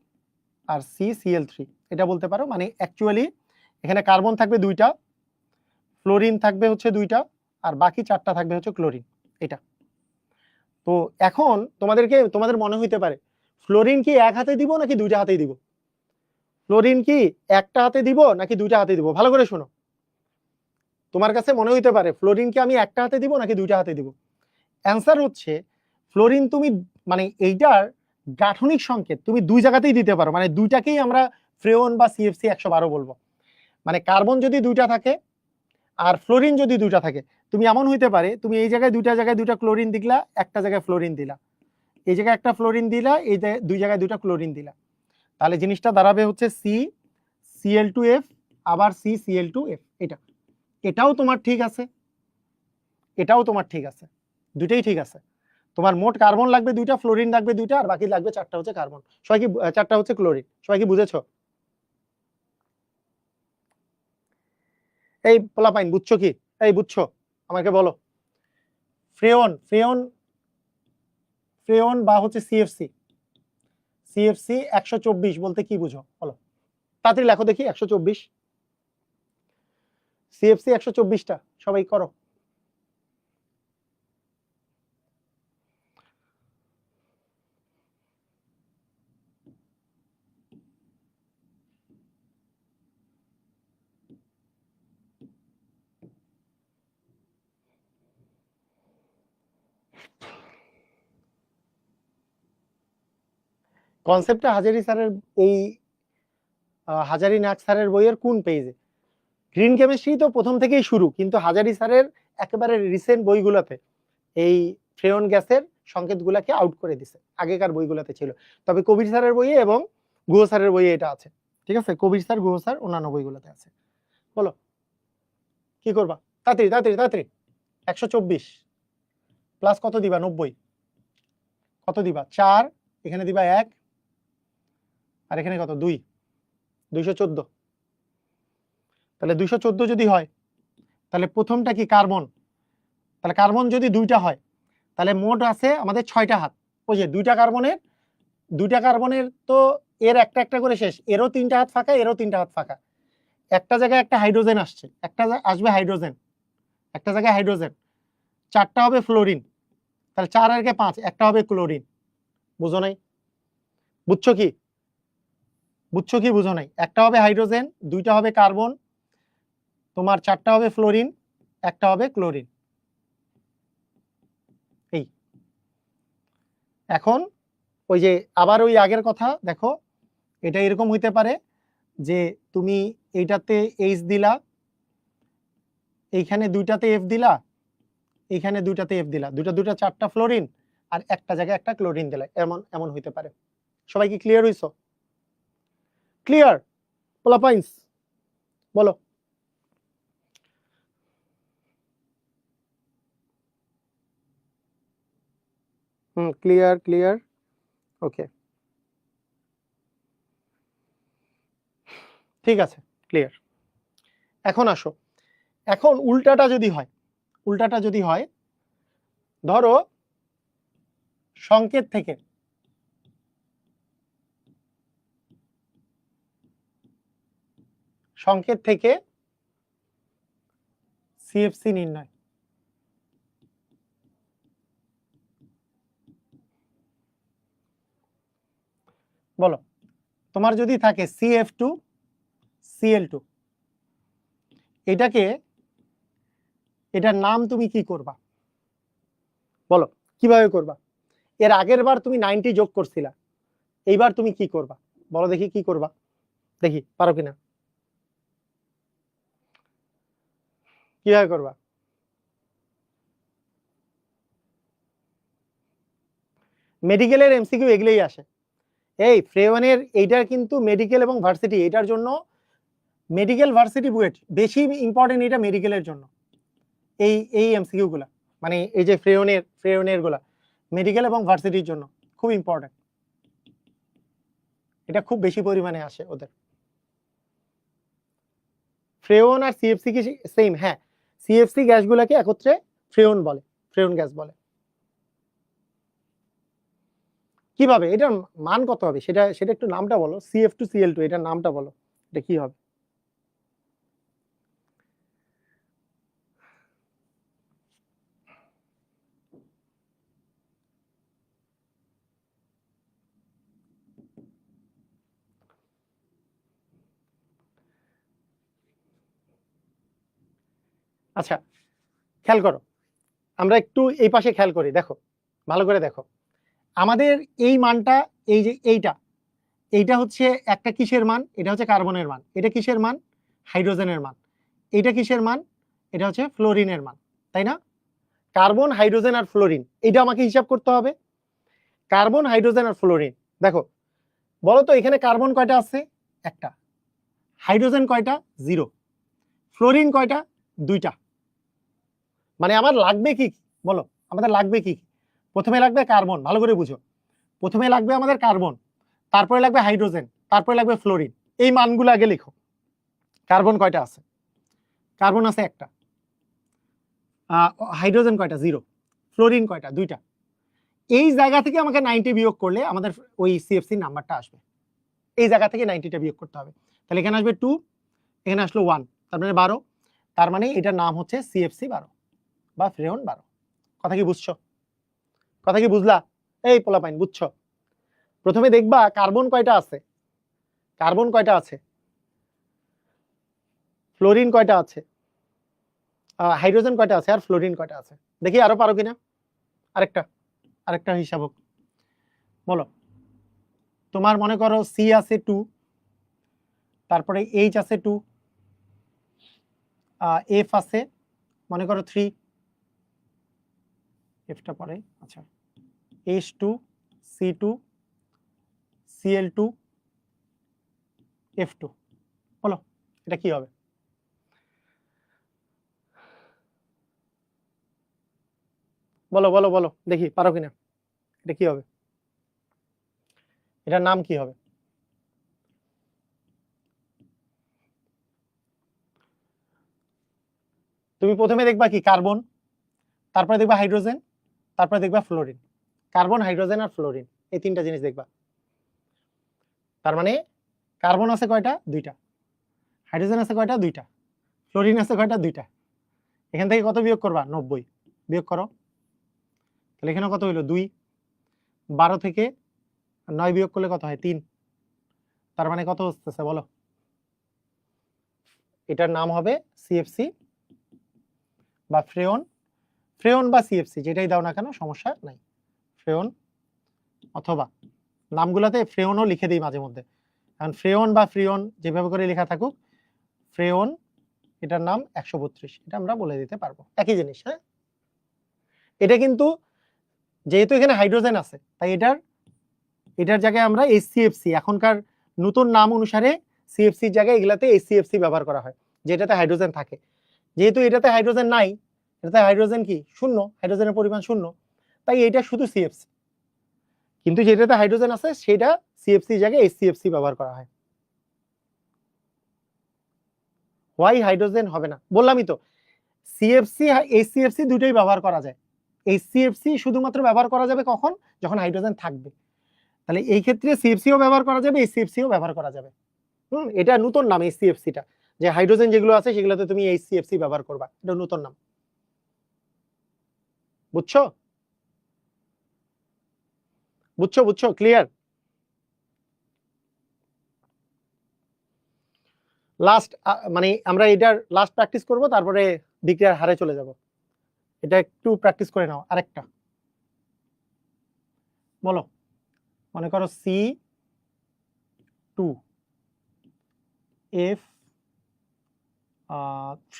আর CCl3, এটা বলতে পারো। মানে অ্যাকচুয়ালি এখানে কার্বন থাকবে দুইটা, ফ্লোরিন থাকবে হচ্ছে দুইটা, আর বাকি 4টা থাকবে হচ্ছে ক্লোরিন, এটা। তো এখন তোমাদের মনে হইতে পারে ফ্লোরিন কি এক হাতে দিব নাকি দুইটা হাতেই দিব? ফ্লোরিন কি একটা হাতে দিব নাকি দুইটা হাতে দিব? ভালো করে শোনো, তোমার কাছে মনে হইতে পারে ফ্লোরিনকে আমি একটা হাতে দিব নাকি দুইটা হাতে দিব। অ্যান্সার হচ্ছে ফ্লোরিন তুমি মানে এইটার গাঠনিক সংকেত তুমি দুই জায়গাতেই দিতে পারো, মানে দুইটাকেই আমরা ফ্রেওন বা সিএফসি 112 বলবো। মানে কার্বন যদি দুইটা থাকে আর ফ্লোরিন যদি দুইটা থাকে, তুমি এমন হইতে পারে তুমি এই জায়গায় দুইটা ক্লোরিন দিলা, একটা জায়গায় ফ্লোরিন দিলা, এই জায়গায় একটা ফ্লোরিন দিলা, এই দুই জায়গায় দুইটা ক্লোরিন দিলা, তাহলে জিনিসটা দাঁড়াবে হচ্ছে CCl2F আবার CCl2F। এটাও তোমার ঠিক আছে, এটাও তোমার ঠিক আছে, দুইটাই ঠিক আছে। তোমার মোট কার্বন লাগবে দুইটা, ফ্লোরিন লাগবে দুইটা, আর বাকি লাগবে চারটা হচ্ছে কার্বন। সবাই কি চারটা হচ্ছে ক্লোরিন, সবাই কি বুঝেছো? এই পোলাপাইন বুঝছো কি? এই বুঝছো আমাকে বলো। ফ্রেয়ন ফ্রেয়ন ফ্রেয়ন বা হচ্ছে সিএফসি 124 বলতে কি বুঝো বলো, তাড়াতাড়ি লেখো দেখি। 124 সিএফসি 124টা সবাই করো। কনসেপ্টটা হাজারি স্যারের এই হাজারি নাগ স্যারের বইয়ের কোন পেজে? গ্রিন কেমিস্ট্রি তো প্রথম থেকেই শুরু, কিন্তু হাজারি স্যারের একেবারে রিসেন্ট বইগুলোতে এই ফ্রেয়ন গ্যাসের সংকেতগুলোকে আউট করে দিছে, আগেকার বইগুলোতে ছিল। তবে কবির স্যারের বইয়ে এবং গুহ স্যারের বইয়ে এটা আছে, ঠিক আছে? কবির স্যার, গুহ স্যার অন্যান্য বইগুলোতে আছে। বলো কি করবা, তাড়াতাড়ি তাড়াতাড়ি তাড়াতাড়ি। 124 প্লাস কত দিবা? 90। কত দিবা? 4, এখানে দিবা 1, আর এখানে কত? 2, 214। তাহলে 214 যদি হয়, তাহলে প্রথমটা কি? কার্বন। তাহলে কার্বন যদি দুইটা হয়, তাহলে মোট আছে আমাদের 6টা হাত। ওই যে দুইটা কার্বনের তো এর একটা একটা করে শেষ, এরও 3টা হাত ফাঁকা, এরও 3টা হাত ফাঁকা। একটা জায়গায় একটা হাইড্রোজেন আসছে, একটা আসবে হাইড্রোজেন, একটা জায়গায় হাইড্রোজেন, 4টা হবে ফ্লোরিন, তাহলে 4 আর 5, একটা হবে ক্লোরিন। বুঝো নাই? বুঝছো কি? বুঝছো কি বুঝো নাই? একটা হবে হাইড্রোজেন, দুইটা হবে কার্বন, তোমার 4টা হবে ফ্লোরিন, একটা হবে ক্লোরিন। এই এখন ওই যে আবার ওই আগের কথা দেখো, এটা এরকম হইতে পারে যে তুমি এইটাতে এইচ দিলা, এইখানে দুইটাতে এফ দিলা, এইখানে দুইটাতে এফ দিলা, দুটা 4টা ফ্লোরিন, আর একটা জায়গায় একটা ক্লোরিন দিলা, এমন এমন হইতে পারে। সবাই কি ক্লিয়ার হইছো? ক্লিয়ার পোলাপাইন্স? বলো। ক্লিয়ার ক্লিয়ার, ওকে ঠিক আছে, ক্লিয়ার। এখন আসো, এখন উল্টাটা যদি হয়, ধরো সংকেত থেকে সিএফসি নির্ণয়। বলো, তোমার যদি থাকে CF2Cl2, এটার নাম তুমি কি করবা? বলো কিভাবে করবা? এর আগের বার তুমি 90 যোগ করছিলা, এইবার তুমি কি করবা? বলো দেখি কি করবা, দেখি পারো কিনা, কিভাবে করবা? মেডিকেলের এমসিকিউ এগুলোই আসে। এই ফ্রেওয়ানের এইটার কিন্তু মেডিকেল এবং ভার্সিটি, এটার জন্য মেডিকেল ভার্সিটি বুয়েট বেশি ইম্পর্টেন্ট, এটা মেডিকেলের জন্য। এই এমসিকিউ গুলা, মানে এই যে ফ্রেওনের গুলা মেডিকেল এবং ভার্সিটির জন্য খুব ইম্পর্টেন্ট, এটা খুব বেশি পরিমাণে আসে ওদের। ফ্রেওন আর সিএফসি কি সেম? হ্যাঁ, সিএফসি গ্যাসগুলোকে একত্রে ফ্রেওন বলে, ফ্রেওন গ্যাস বলে। কিভাবে এটার মান কত হবে সেটা সেটা একটু নামটা বলো। CF2Cl2 এটার নামটা বলো, এটা কি হবে? আচ্ছা খেয়াল করো, আমরা একটু এই পাশে খেয়াল করি, দেখো ভালো করে দেখো, আমাদের এই মানটা, এই যে এইটা হচ্ছে একটা কিসের মান, এটা হচ্ছে কার্বনের মান, এটা কিসের মান, হাইড্রোজেনের মান, এটা কিসের মান, এটা হচ্ছে ফ্লোরিনের মান, তাই না? কার্বন, হাইড্রোজেন আর ফ্লোরিন, এটা আমাকে হিসাব করতে হবে। কার্বন, হাইড্রোজেন আর ফ্লোরিন, দেখো বলো তো এখানে কার্বন কয়টা আছে, একটা, হাইড্রোজেন কয়টা, 0, ফ্লোরিন কয়টা, 2টা। মানে আমার লাগবে কি, বলো আমাদের লাগবে কি? প্রথমে লাগবে কার্বন, ভালো করে বুঝো, প্রথমে লাগবে আমাদের কার্বন, তারপরে লাগবে হাইড্রোজেন, তারপরে লাগবে ফ্লোরিন। এই মানগুলো আগে লিখো। কার্বন কয়টা আছে, কার্বন আছে একটা, হাইড্রোজেন কয়টা, 0, ফ্লোরিন কয়টা, 2টা। এই জায়গা থেকে আমাকে 90 বিয়োগ করলে আমাদের ওই সিএফসি নাম্বারটা আসবে। এই জায়গা থেকে 90টা বিয়োগ করতে হবে, তাহলে এখানে আসবে 2, এখানে আসলো 1, তার মানে 12। তার মানে এটার নাম হচ্ছে সিএফসি 12 বা ফ্রেয়ন 12। কথা কি বুঝছো? কথা কি বুঝলা? এই পোলাপাইন বুঝছো? প্রথমে দেখবা কার্বন কয়টা আছে, কার্বন কয়টা আছে, ফ্লোরিন কয়টা আছে, হাইড্রোজেন কয়টা আছে, আর ফ্লোরিন কয়টা আছে। দেখি আরো পারো কিনা। আরেকটা আরেকটা হিসাব হোক, বলো। তোমার মনে করো সি আছে 2, তারপরে এইচ আছে 2, এফ আছে মনে করো 3, এফটা পরে, আচ্ছা, H2, C2, Cl2, F2, বলো এটা কি হবে? বলো বলো বলো দেখি পারো কিনা, এটা কি হবে, এটার নাম কি হবে? তুমি প্রথমে দেখবা কি কার্বন, তারপরে দেখবা হাইড্রোজেন, তারপরে দেখবা ফ্লোরিন। কার্বন, হাইড্রোজেন আর ফ্লোরিন, এই 3টা জিনিস দেখবা। তার মানে কার্বন আছে কয়টা, 2টা, হাইড্রোজেন আছে কয়টা, 2টা, ফ্লোরিন আছে কয়টা, 2টা। এখান থেকে কত বিয়োগ করবা, 90 বিয়োগ করো, তাহলে এখানে কত হইলো, 2, 12 থেকে 9 বিয়োগ করলে কত হয়, 3। তার মানে কত হচ্ছে বলো? এটার নাম হবে সিএফসি বা ফ্রেয়ন, ফ্রেয়ন বা সিএফসি যেটাই দাও না কেন সমস্যা নাই, ফ্রেয়ন, অথবা নামগুলোতে ফ্রেয়নও লিখে দিই মাঝে মধ্যে, কারণ ফ্রেয়ন বা ফ্রিয়ন যেভাবে করে লেখা থাকুক, ফ্রেয়ন এটার নাম 132, এটা আমরা বলে দিতে পারবো, একই জিনিস। হ্যাঁ, এটা কিন্তু যেহেতু এখানে হাইড্রোজেন আছে তাই এটার জায়গায় আমরা HCFC, এখনকার নতুন নাম অনুসারে সিএফসির জায়গায় এগুলাতে HCFC ব্যবহার করা হয়, যেটাতে হাইড্রোজেন থাকে। যেহেতু এটাতে হাইড্রোজেন নাই, এটাতে হাইড্রোজেন কি শূন্য, হাইড্রোজেনের পরিমাণ শূন্য, তাই এটা শুধু সিএফসি। কিন্তু যেটাতে হাইড্রোজেন আছে সেটা সিএফসির জায়গায় HCFC ব্যবহার করা হয়। হোয়াই হাইড্রোজেন হবে না, বললামই তো, সিএফসি HCFC দুটোই ব্যবহার করা যায়। HCFC শুধুমাত্র ব্যবহার করা যাবে কখন, যখন হাইড্রোজেন থাকবে। তাহলে এই ক্ষেত্রে সিএফসিও ব্যবহার করা যাবে, HCFCও ব্যবহার করা যাবে। এটা নতুন নাম HCFCটা, যে হাইড্রোজেন যেগুলো আছে সেগুলোতে তুমি HCFC ব্যবহার করবা, এটা নতুন নাম। বুঝছো বুঝছো বুঝছো ক্লিয়ার? লাস্ট মানে আমরা এটার লাস্ট প্র্যাকটিস করব, তারপরে বিক্রিয়ার হারে চলে যাব। এটা একটু প্র্যাকটিস করে নাও। আরেকটা বলো, মনে করো C2, F3,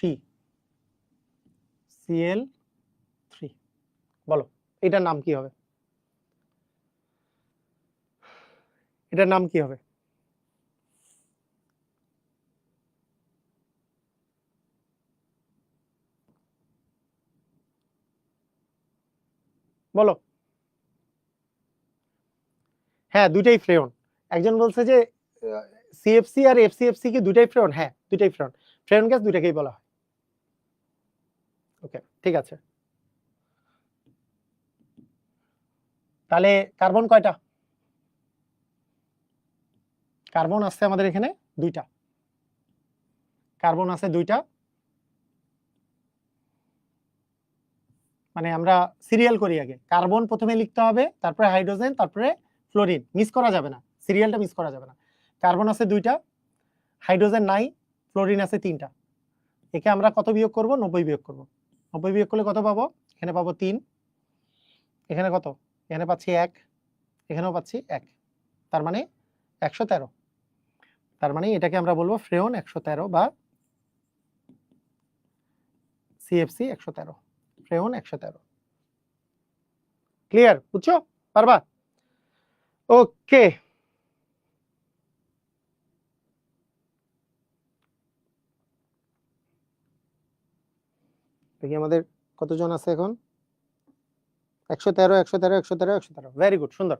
Cl3, বলো এটার নাম কি হবে? এটার নাম কি হবে? বলো। হ্যাঁ, দুইটাই ফ্রেয়ন। একজন বলছে যে সিএফসি আর এফসিএফসি কি দুইটাই ফ্রেয়ন? হ্যাঁ, দুইটাই ফ্রেয়ন। ফ্রেয়ন গ্যাস দুইটাকেই বলা হয়। ওকে, ঠিক আছে। তাহলে কার্বন কয়টা? কার্বন আছে আমাদের এখানে 2টা, কার্বন আছে 2টা। মানে আমরা সিরিয়াল করি, আগে কার্বন প্রথমে লিখতে হবে, তারপরে হাইড্রোজেন, তারপরে ফ্লোরিন, মিস করা যাবে না, সিরিয়ালটা মিস করা যাবে না। কার্বন আছে 2টা, হাইড্রোজেন নাই, ফ্লোরিন আছে 3টা। একে আমরা কত বিয়োগ করব? 90 বিয়োগ করব। 90 বিয়োগ করলে কত পাবো? এখানে পাবো 3, এখানে কত? এখানে পাচ্ছি 1, এখানেও পাচ্ছি 1, তার মানে 113। তার মানে এটাকে আমরা বলবো ফ্রেয়ন 113 বা সিএফসি 113, ফ্রেয়ন 113। ক্লিয়ার? বুঝছো? পারবা? ওকে, দেখি আমাদের কতজন আছে এখন? 113, 113, 113, 113। ভেরি গুড, সুন্দর।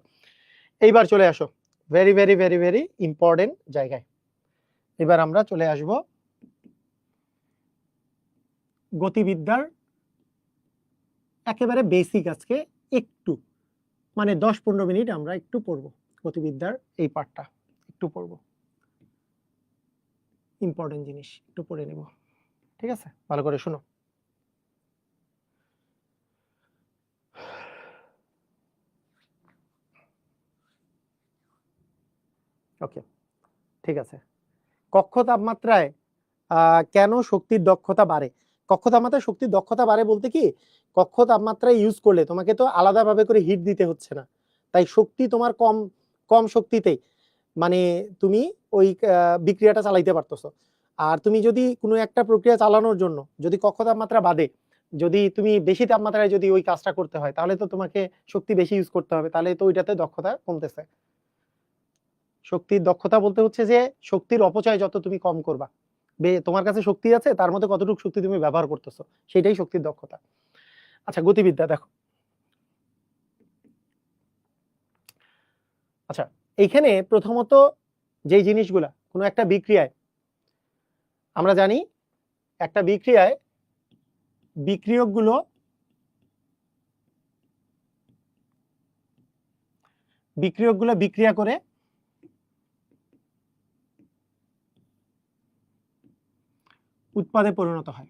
এইবার চলে আসো very very very very important জায়গায়। এবার আমরা চলে আসব গতিবিদ্যার একেবারে বেসিক। আজকে একটু মানে 10-15 মিনিট আমরা একটু পড়বো গতিবিদ্যার এই পার্টটা, একটু পড়বো, ইম্পর্টেন্ট জিনিস একটু পড়ে নেব। ঠিক আছে, ভালো করে শোনো। ওকে, ঠিক আছে। কক্ষ তাপমাত্রায় কেন শক্তির দক্ষতা বাড়ে? কক্ষ তাপমাত্রায় শক্তির দক্ষতা বাড়ে বলতে কি, কক্ষ তাপমাত্রায় ইউজ করলে তোমাকে তো আলাদাভাবে করে হিট দিতে হচ্ছে না, তাই শক্তি তোমার কম কম শক্তিতেই মানে তুমি ওই বিক্রিয়াটা চালাইতে পারতেছো। আর তুমি যদি কোনো একটা প্রক্রিয়া চালানোর জন্য যদি কক্ষ তাপমাত্রা বাদে যদি তুমি বেশি তাপমাত্রায় যদি ওই কাজটা করতে হয়, তাহলে তো তোমাকে শক্তি বেশি ইউজ করতে হবে, তাহলে তো ওইটাতে দক্ষতা কমতেছে। শক্তির দক্ষতা বলতে হচ্ছে যে শক্তির অপচয় যত তুমি কম করবা, তোমার কাছে শক্তি আছে তার মধ্যে কতটুকু শক্তি তুমি ব্যবহার করতেছো, সেটাই শক্তির দক্ষতা। আচ্ছা, গতিবিদ্যা দেখো। আচ্ছা, এইখানে প্রথমত যেই জিনিসগুলা কোনো একটা বিক্রিয়ায় আমরা জানি, একটা বিক্রিয়ায় বিক্রিয়কগুলো বিক্রিয়া করে উৎপাদে পরিণত হয়।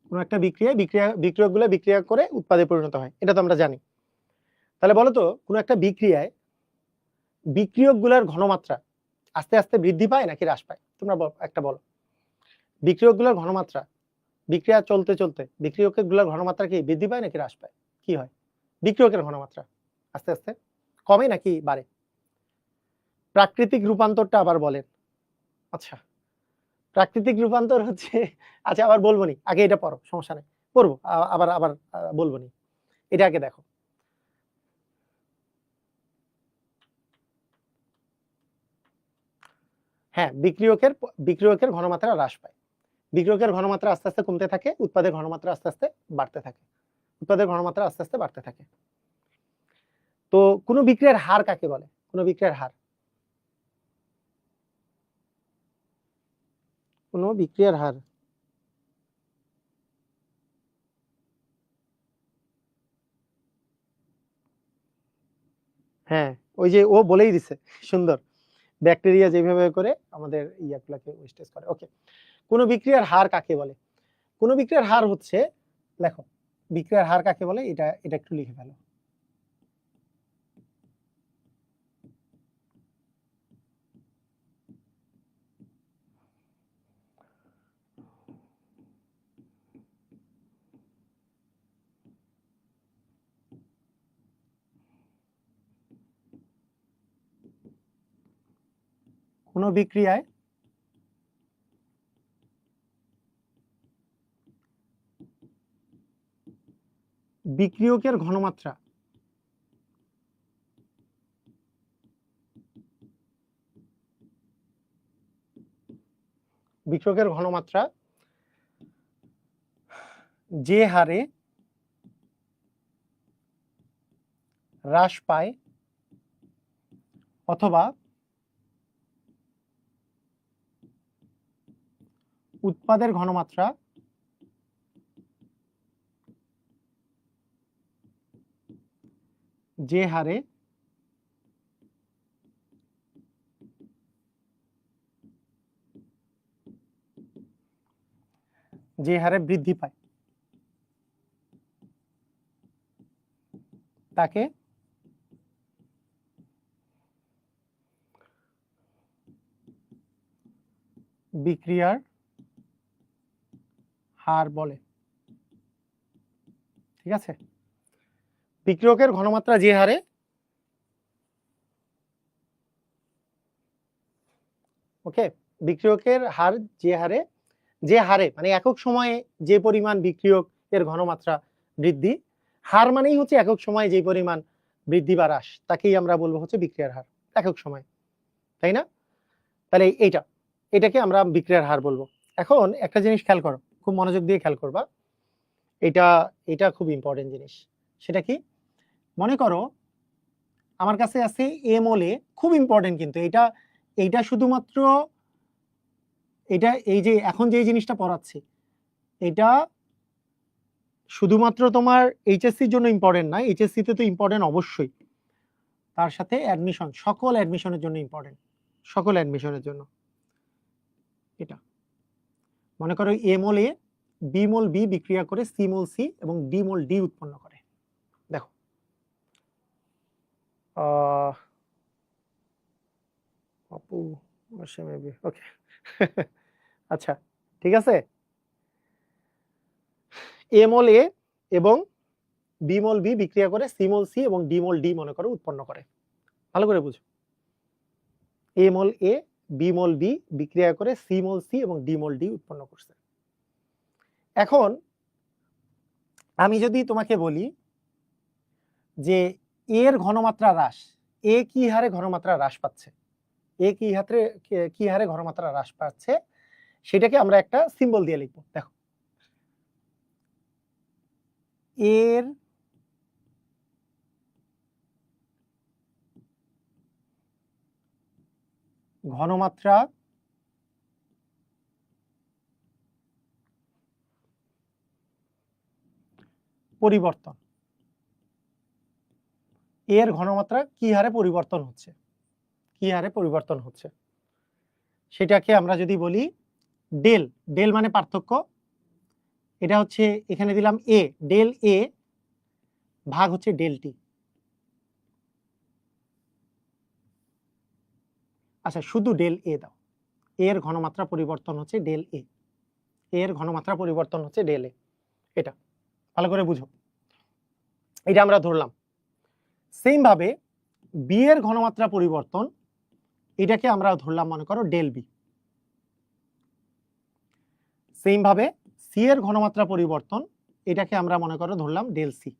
কোনো একটা বিক্রিয়কগুলো বিক্রিয়া করে উৎপাদে পরিণত হয়, এটা তো আমরা জানি। তাহলে বলো তো, কোনো একটা বিক্রিয়ায় বিক্রিয়কগুলোর ঘনমাত্রা আস্তে আস্তে বৃদ্ধি পায় নাকি হ্রাস পায়? তোমরা একটা বলো। বিক্রিয়কগুলোর ঘনমাত্রা বিক্রিয়া চলতে চলতে বিক্রিয়কগুলোর ঘনমাত্রা কি বৃদ্ধি পায় নাকি হ্রাস পায়? কি হয়? বিক্রিয়কের ঘনমাত্রা আস্তে আস্তে কমে নাকি বাড়ে? প্রাকৃতিক রূপান্তরটা আবার বলেন। আচ্ছা, প্রাকৃতিক রূপান্তর হচ্ছে, আচ্ছা আবার বলবো নি, আগে এটা পড়ো, সমস্যা নেই, পড়বো আবার আবার বলবো নি, এটা আগে দেখো। হ্যাঁ, বিক্রিয়কের ঘনমাত্রা হ্রাস পায়। বিক্রিয়কের ঘনমাত্রা আস্তে আস্তে কমতে থাকে, উৎপাদের ঘনমাত্রা আস্তে আস্তে বাড়তে থাকে, উৎপাদের ঘনমাত্রা আস্তে আস্তে বাড়তে থাকে। তো কোনো বিক্রিয়ার হার কাকে বলে? কোনো বিক্রিয়ার হার, কোনো বিক্রিয়ার হার হ্যাঁ, ওই যে ও বলেই দিছে, সুন্দর। ব্যাকটেরিয়া যেভাবে করে আমাদের ইয়াগুলাকে ওয়েস্টেজ করে। ওকে, কোন বিক্রিয়ার হার কাকে বলে? কোন বিক্রিয়ার হার হচ্ছে, লেখো বিক্রিয়ার হার কাকে বলে, এটা এটা একটু লিখে ফেলো। কোন বিক্রিয়ায় বিক্রিয়কের ঘনমাত্রা বিক্রিয়কের ঘনমাত্রা যে হারে হ্রাস পায় অথবা উৎপাদের ঘনমাত্রা যে হারে বৃদ্ধি পায় তাকে বিক্রিয়ার হার বলে। ঠিক আছে, বিক্রিয়কের ঘনমাত্রা যে হারে ওকে, বিক্রিয়কের হার যে হারে মানে একক সময়ে যে পরিমাণ বিক্রিয়ক এর ঘনমাত্রা বৃদ্ধি, হার মানেই হচ্ছে একক সময়ে যে পরিমাণ বৃদ্ধি বা হ্রাস, তাকেই আমরা বলবো হচ্ছে বিক্রিয়ার হার একক সময়, তাই না? তাহলে এটাকে আমরা বিক্রিয়ার হার বলবো। এখন একটা জিনিস খেয়াল করো, খুব মনোযোগ দিয়ে খেয়াল করবা, এটা খুব ইম্পর্টেন্ট জিনিস। সেটা কি? মনে করো আমার কাছে আছে এ মোলে, খুব ইম্পর্টেন্ট কিন্তু এইটা শুধুমাত্র এই যে এখন যে জিনিসটা পড়াচ্ছি এটা শুধুমাত্র তোমার এইচএসসির জন্য ইম্পর্টেন্ট না, এইচএসসি তে তো ইম্পর্টেন্ট অবশ্যই, তার সাথে অ্যাডমিশন, সকল অ্যাডমিশনের জন্য ইম্পর্টেন্ট, সকল অ্যাডমিশনের জন্য। এটা মনে করো এ মোল এ, বি মোল বি বিক্রিয়া করে সি মোল সি এবং ডি মোল ডি উৎপন্ন করে। দেখো আপু মেবি ওকে আচ্ছা ঠিক আছে, এ মোল এ এবং বি মোল বি বিক্রিয়া করে সি মোল সি এবং ডি মোল ডি মনে করো উৎপন্ন করে। ভালো করে বুঝো, এ মোল এ বি মোল বি বিক্রিয়া করে সি মোল সি এবং ডি মোল ডি উৎপন্ন করছে। এখন আমি যদি তোমাকে বলি যে এর ঘনমাত্রা হ্রাস, এ কি হারে ঘনমাত্রা হ্রাস পাচ্ছে, এ কি হারে ঘনমাত্রা হ্রাস পাচ্ছে, সেটাকে আমরা একটা সিম্বল দিয়ে লিখবো। দেখো এর ঘনমাত্রা পরিবর্তন, এর ঘনমাত্রা কি হারে পরিবর্তন হচ্ছে, কি হারে পরিবর্তন হচ্ছে, সেটাকে আমরা যদি বলি ডেল, ডেল মানে পার্থক্য, এটা হচ্ছে এখানে দিলাম এ, ডেল এ ভাগ হচ্ছে ডেল টি। আচ্ছা শুধু ডেল এ দাও, এর ঘনমাত্রা পরিবর্তন হচ্ছে ডেল এ, এর ঘনমাত্রা পরিবর্তন হচ্ছে ডেল এ। এটা ভালো করে বুঝো, এটা আমরা ধরলাম। সেম ভাবে বি এর ঘনমাত্রা পরিবর্তন, এটাকে আমরা ধরলাম মনে করো ডেল বি। সেম ভাবে সি এর ঘনমাত্রা পরিবর্তন, এটাকে আমরা মনে করো ধরলাম ডেল সি।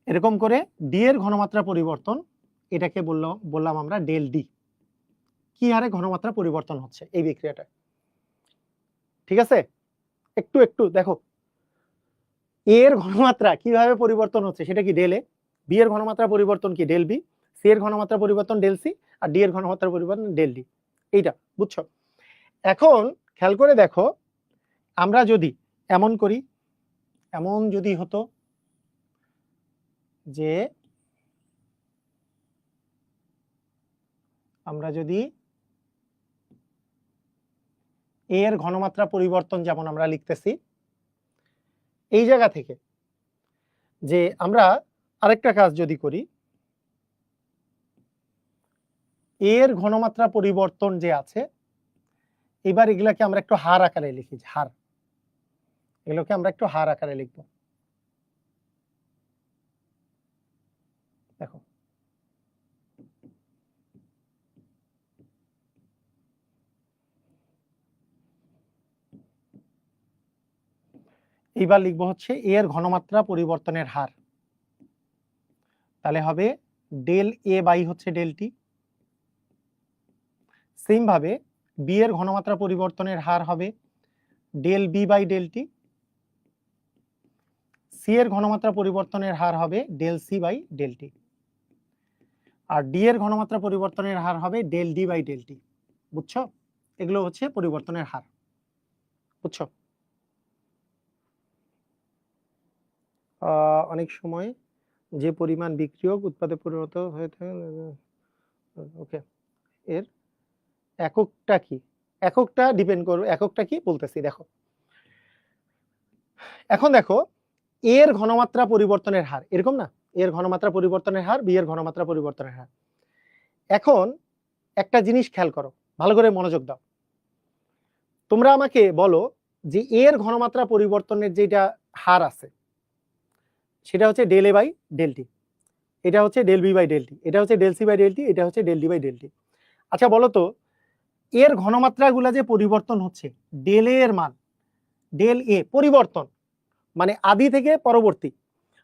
এরকম করে ডি এর ঘনমাত্রা পরিবর্তন, এটাকে বললাম আমরা ডেল ডি। কি হারে ঘনমাত্রা পরিবর্তন হচ্ছে এই বিক্রিয়াটা, ঠিক আছে? একটু একটু দেখো এর ঘনমাত্রা কিভাবে পরিবর্তন হচ্ছে, সেটা কি ডেল এ, বি এর ঘনমাত্রা পরিবর্তন কি ডেল বি, সি এর ঘনমাত্রা পরিবর্তন ডেল সি, আর ডি এর ঘনমাত্রা পরিবর্তন ডেল ডি। এইটা বুঝছো? এখন খেয়াল করে দেখো, আমরা যদি এমন করি, এমন যদি হতো যে আমরা যদি এর ঘনমাত্রা পরিবর্তন যেমন আমরা লিখতেছি, এই জায়গা থেকে যে আমরা আরেকটা কাজ যদি করি, এর ঘনমাত্রা পরিবর্তন যে আছে, এবার এগুলাকে আমরা একটু হার আকারে লিখি, হার, এগুলোকে আমরা একটু হার আকারে লিখব। দেখো এইবার লিখবো হচ্ছে এর ঘনমাত্রা পরিবর্তনের হার, তাহলে হবে ডেল এ বাই হচ্ছে ডেল টি। সেম ভাবে বি এর ঘনমাত্রা পরিবর্তনের হার হবে del B by del T, C এর ঘনমাত্রা পরিবর্তনের হার হবে del C by del T, আর ডি এর ঘনমাত্রা পরিবর্তনের হার হবে del D by del T. বুঝছো? এগুলো হচ্ছে পরিবর্তনের হার, বুঝছো? অনেক সময় যে পরিমাণ বিক্রিয়ক উৎপাদে পরিণত হয়ে থাকে, ওকে, এর এককটা কি, এককটা ডিপেন্ড করবে, এককটা কি বলতেছি। দেখো এখন দেখো এর ঘনমাত্রা পরিবর্তনের হার এরকম না, এর ঘনমাত্রা পরিবর্তনের হার, বি এর ঘনমাত্রা পরিবর্তনের হার। এখন একটা জিনিস খেয়াল করো, ভালো করে মনোযোগ দাও। তোমরা আমাকে বলো যে এর ঘনমাত্রা পরিবর্তনের যেটা হার আছে সেটা হচ্ছে del A by del T, এটা হচ্ছে del B by del T, এটা হচ্ছে del C by del T, এটা হচ্ছে del D by del T. আচ্ছা বলো তো এর ঘনমাত্রাগুলো যে পরিবর্তন হচ্ছে, ডেল এ এর মান, ডেল এ পরিবর্তন মানে আদি থেকে পরবর্তী,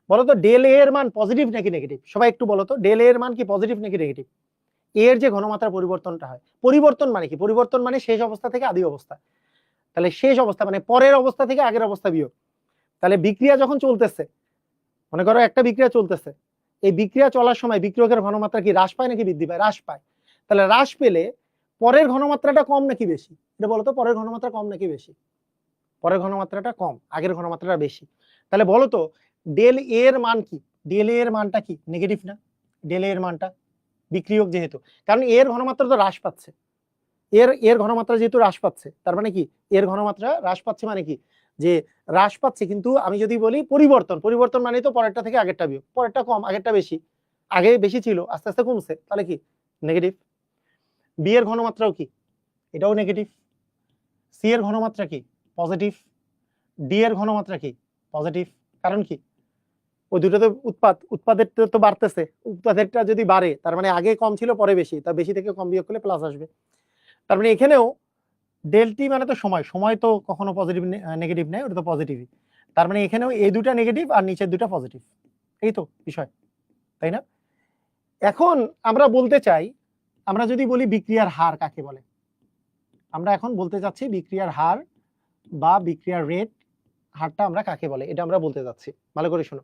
বলো তো ডেল এ এর মান পজিটিভ নাকি নেগেটিভ? সবাই একটু বলো তো ডেল এ এর মান কি পজিটিভ নাকি নেগেটিভ? এর যে ঘনমাত্রা পরিবর্তনটা হয়, পরিবর্তন মানে কি? পরিবর্তন মানে শেষ অবস্থা থেকে আদি অবস্থা। তাহলে শেষ অবস্থা মানে পরের অবস্থা থেকে আগের অবস্থা বিয়োগ। তাহলে বিক্রিয়া যখন চলতেছে, মনে করো একটা বিক্রিয়া চলতেছে, এই বিক্রিয়া চলার সময় বিক্রিয়কের ঘনমাত্রা কি হ্রাস পায় নাকি বৃদ্ধি পায়? হ্রাস পায়। তাহলে হ্রাস পেলে পরের ঘনমাত্রাটা কম নাকি বেশি? এটা বলো তো, পরের ঘনমাত্রা কম নাকি বেশি? পরের ঘনমাত্রাটা কম, আগের ঘনমাত্রাটা বেশি। তাহলে বলো তো ডেল এর মান কি? ডেল এর মানটা কি? নেগেটিভ না? ডেল এর মানটা বিক্রিয়ক যেহেতু, কারণ এর ঘনমাত্রা তো হ্রাস পাচ্ছে, এর ঘনমাত্রা যেহেতু হ্রাস পাচ্ছে, তার মানে কি এর ঘনমাত্রা হ্রাস পাচ্ছে মানে কি যে হ্রাস পাচ্ছে। কিন্তু আমি যদি বলি পরিবর্তন, পরিবর্তন মানে তো পরেরটা থেকে আগেরটা বিয়োগ, পরেরটা কম আগেরটা বেশি, আগে বেশি ছিল আস্তে আস্তে কমছে, তাহলে কি নেগেটিভ। বি এর ঘনমাত্রাও কি? এটাও নেগেটিভ। সি এর ঘনমাত্রা কি? পজিটিভ। ডি এর ঘনমাত্রা কি? পজিটিভ। কারণ কি ওই দুটো তো উৎপাদের তো বাড়তেছে, উৎপাদেরটা যদি বাড়ে তার মানে আগে কম ছিল পরে বেশি, তার বেশি থেকে কম বিয়োগ করলে প্লাস আসবে। তার মানে এখানেও ডেল টি মানে তো সময়, সময় তো কখনো পজিটিভ নেগেটিভ নেই, ওটা তো পজিটিভই। তার মানে এখানেও এই দুটা নেগেটিভ আর নিচের দুটা পজিটিভ, এই তো বিষয়, তাই না? এখন আমরা বলতে চাই, আমরা যদি বলি বিক্রিয়ার হার কাকে বলে, আমরা এখন বলতে চাচ্ছি বিক্রিয়ার হার বা বিক্রিয়ার রেট, হারটা আমরা কাকে বলে এটা আমরা বলতে যাচ্ছি, ভালো করে শোনো।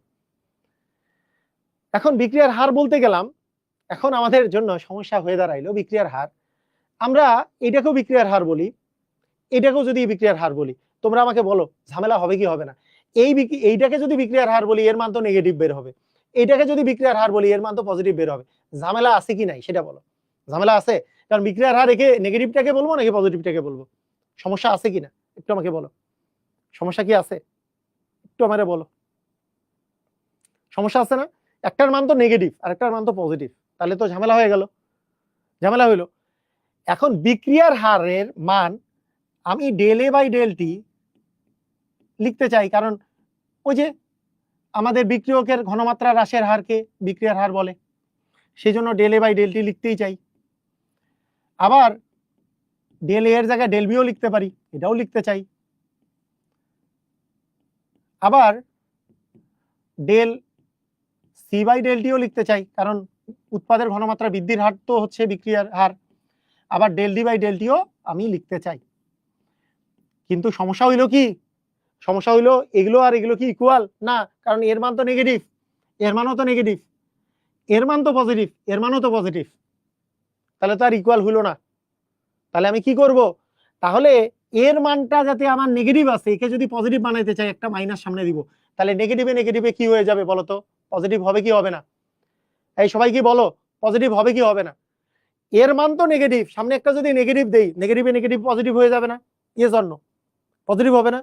এখন বিক্রিয়ার হার বলতে গেলাম, এখন আমাদের জন্য সমস্যা হয়ে দাঁড়াইলো বিক্রিয়ার হার। আমরা এটাকেও বিক্রিয়ার হার বলি, এটাকেও যদি বিক্রিয়ার হার বলি, তোমরা আমাকে বলো ঝামেলা হবে কি হবে না? এইটাকে যদি বিক্রিয়ার হার বলি এর মান তো নেগেটিভ বের হবে, এইটাকে যদি বিক্রিয়ার হার বলি এর মান তো পজিটিভ বের হবে। ঝামেলা আছে কি নাই সেটা বলো। ঝামেলা আছে, কারণ বিক্রিয়ার হার একে নেগেটিভটাকে বলবো নাকি পজিটিভটাকে বলবো? সমস্যা আছে কিনা একটু আমাকে বলো, সমস্যা কি আছে একটু আমারে বলো। সমস্যা আছে না? একটার মান তো নেগেটিভ আর একটার মান তো পজিটিভ, তাহলে তো ঝামেলা হয়ে গেল, ঝামেলা হইলো। এখন বিক্রিয়ার হারের মান আমি del A by del T লিখতে চাই, কারণ ওই যে আমাদের বিক্রিয়কের ঘনমাত্রা হ্রাসের হারকে বিক্রিয়ার হার বলে, সেই জন্য del A by del T লিখতেই চাই। আবার ডেল এ এর জায়গায় ডেল বিও লিখতে পারি, এটাও লিখতে চাই। আবার ডেল সি বাই ডেল টিও লিখতে চাই, কারণ উৎপাদের ঘনমাত্রা বৃদ্ধির হার তো হচ্ছে বিক্রিয়ার হার। আবার ডেল ডি বাই ডেল টিও আমি লিখতে চাই। কিন্তু সমস্যা হইলো কি, সমস্যা হইলো এগুলো আর এগুলো কি ইকুয়াল না, কারণ এর মান তো নেগেটিভ, এর মানও তো নেগেটিভ, এর মান তো পজিটিভ, এর মানও তো পজিটিভ, তাহলে তো আর ইকুয়াল হইলো না। তাহলে আমি কি করব? তাহলে এর মানটা যাতে আমার নেগেটিভ আছে, একে যদি পজিটিভ বানাইতে চাই একটা মাইনাস সামনে দিব, তাহলে নেগেটিভে নেগেটিভে কি হয়ে যাবে বলো তো? পজিটিভ হবে কি হবে না? এই সবাই কি বলো, পজিটিভ হবে কি হবে না? এর মান তো নেগেটিভ, সামনে একটা যদি নেগেটিভ দেই, নেগেটিভে নেগেটিভ পজিটিভ হয়ে যাবে না? Yes or no? পজিটিভ হবে না?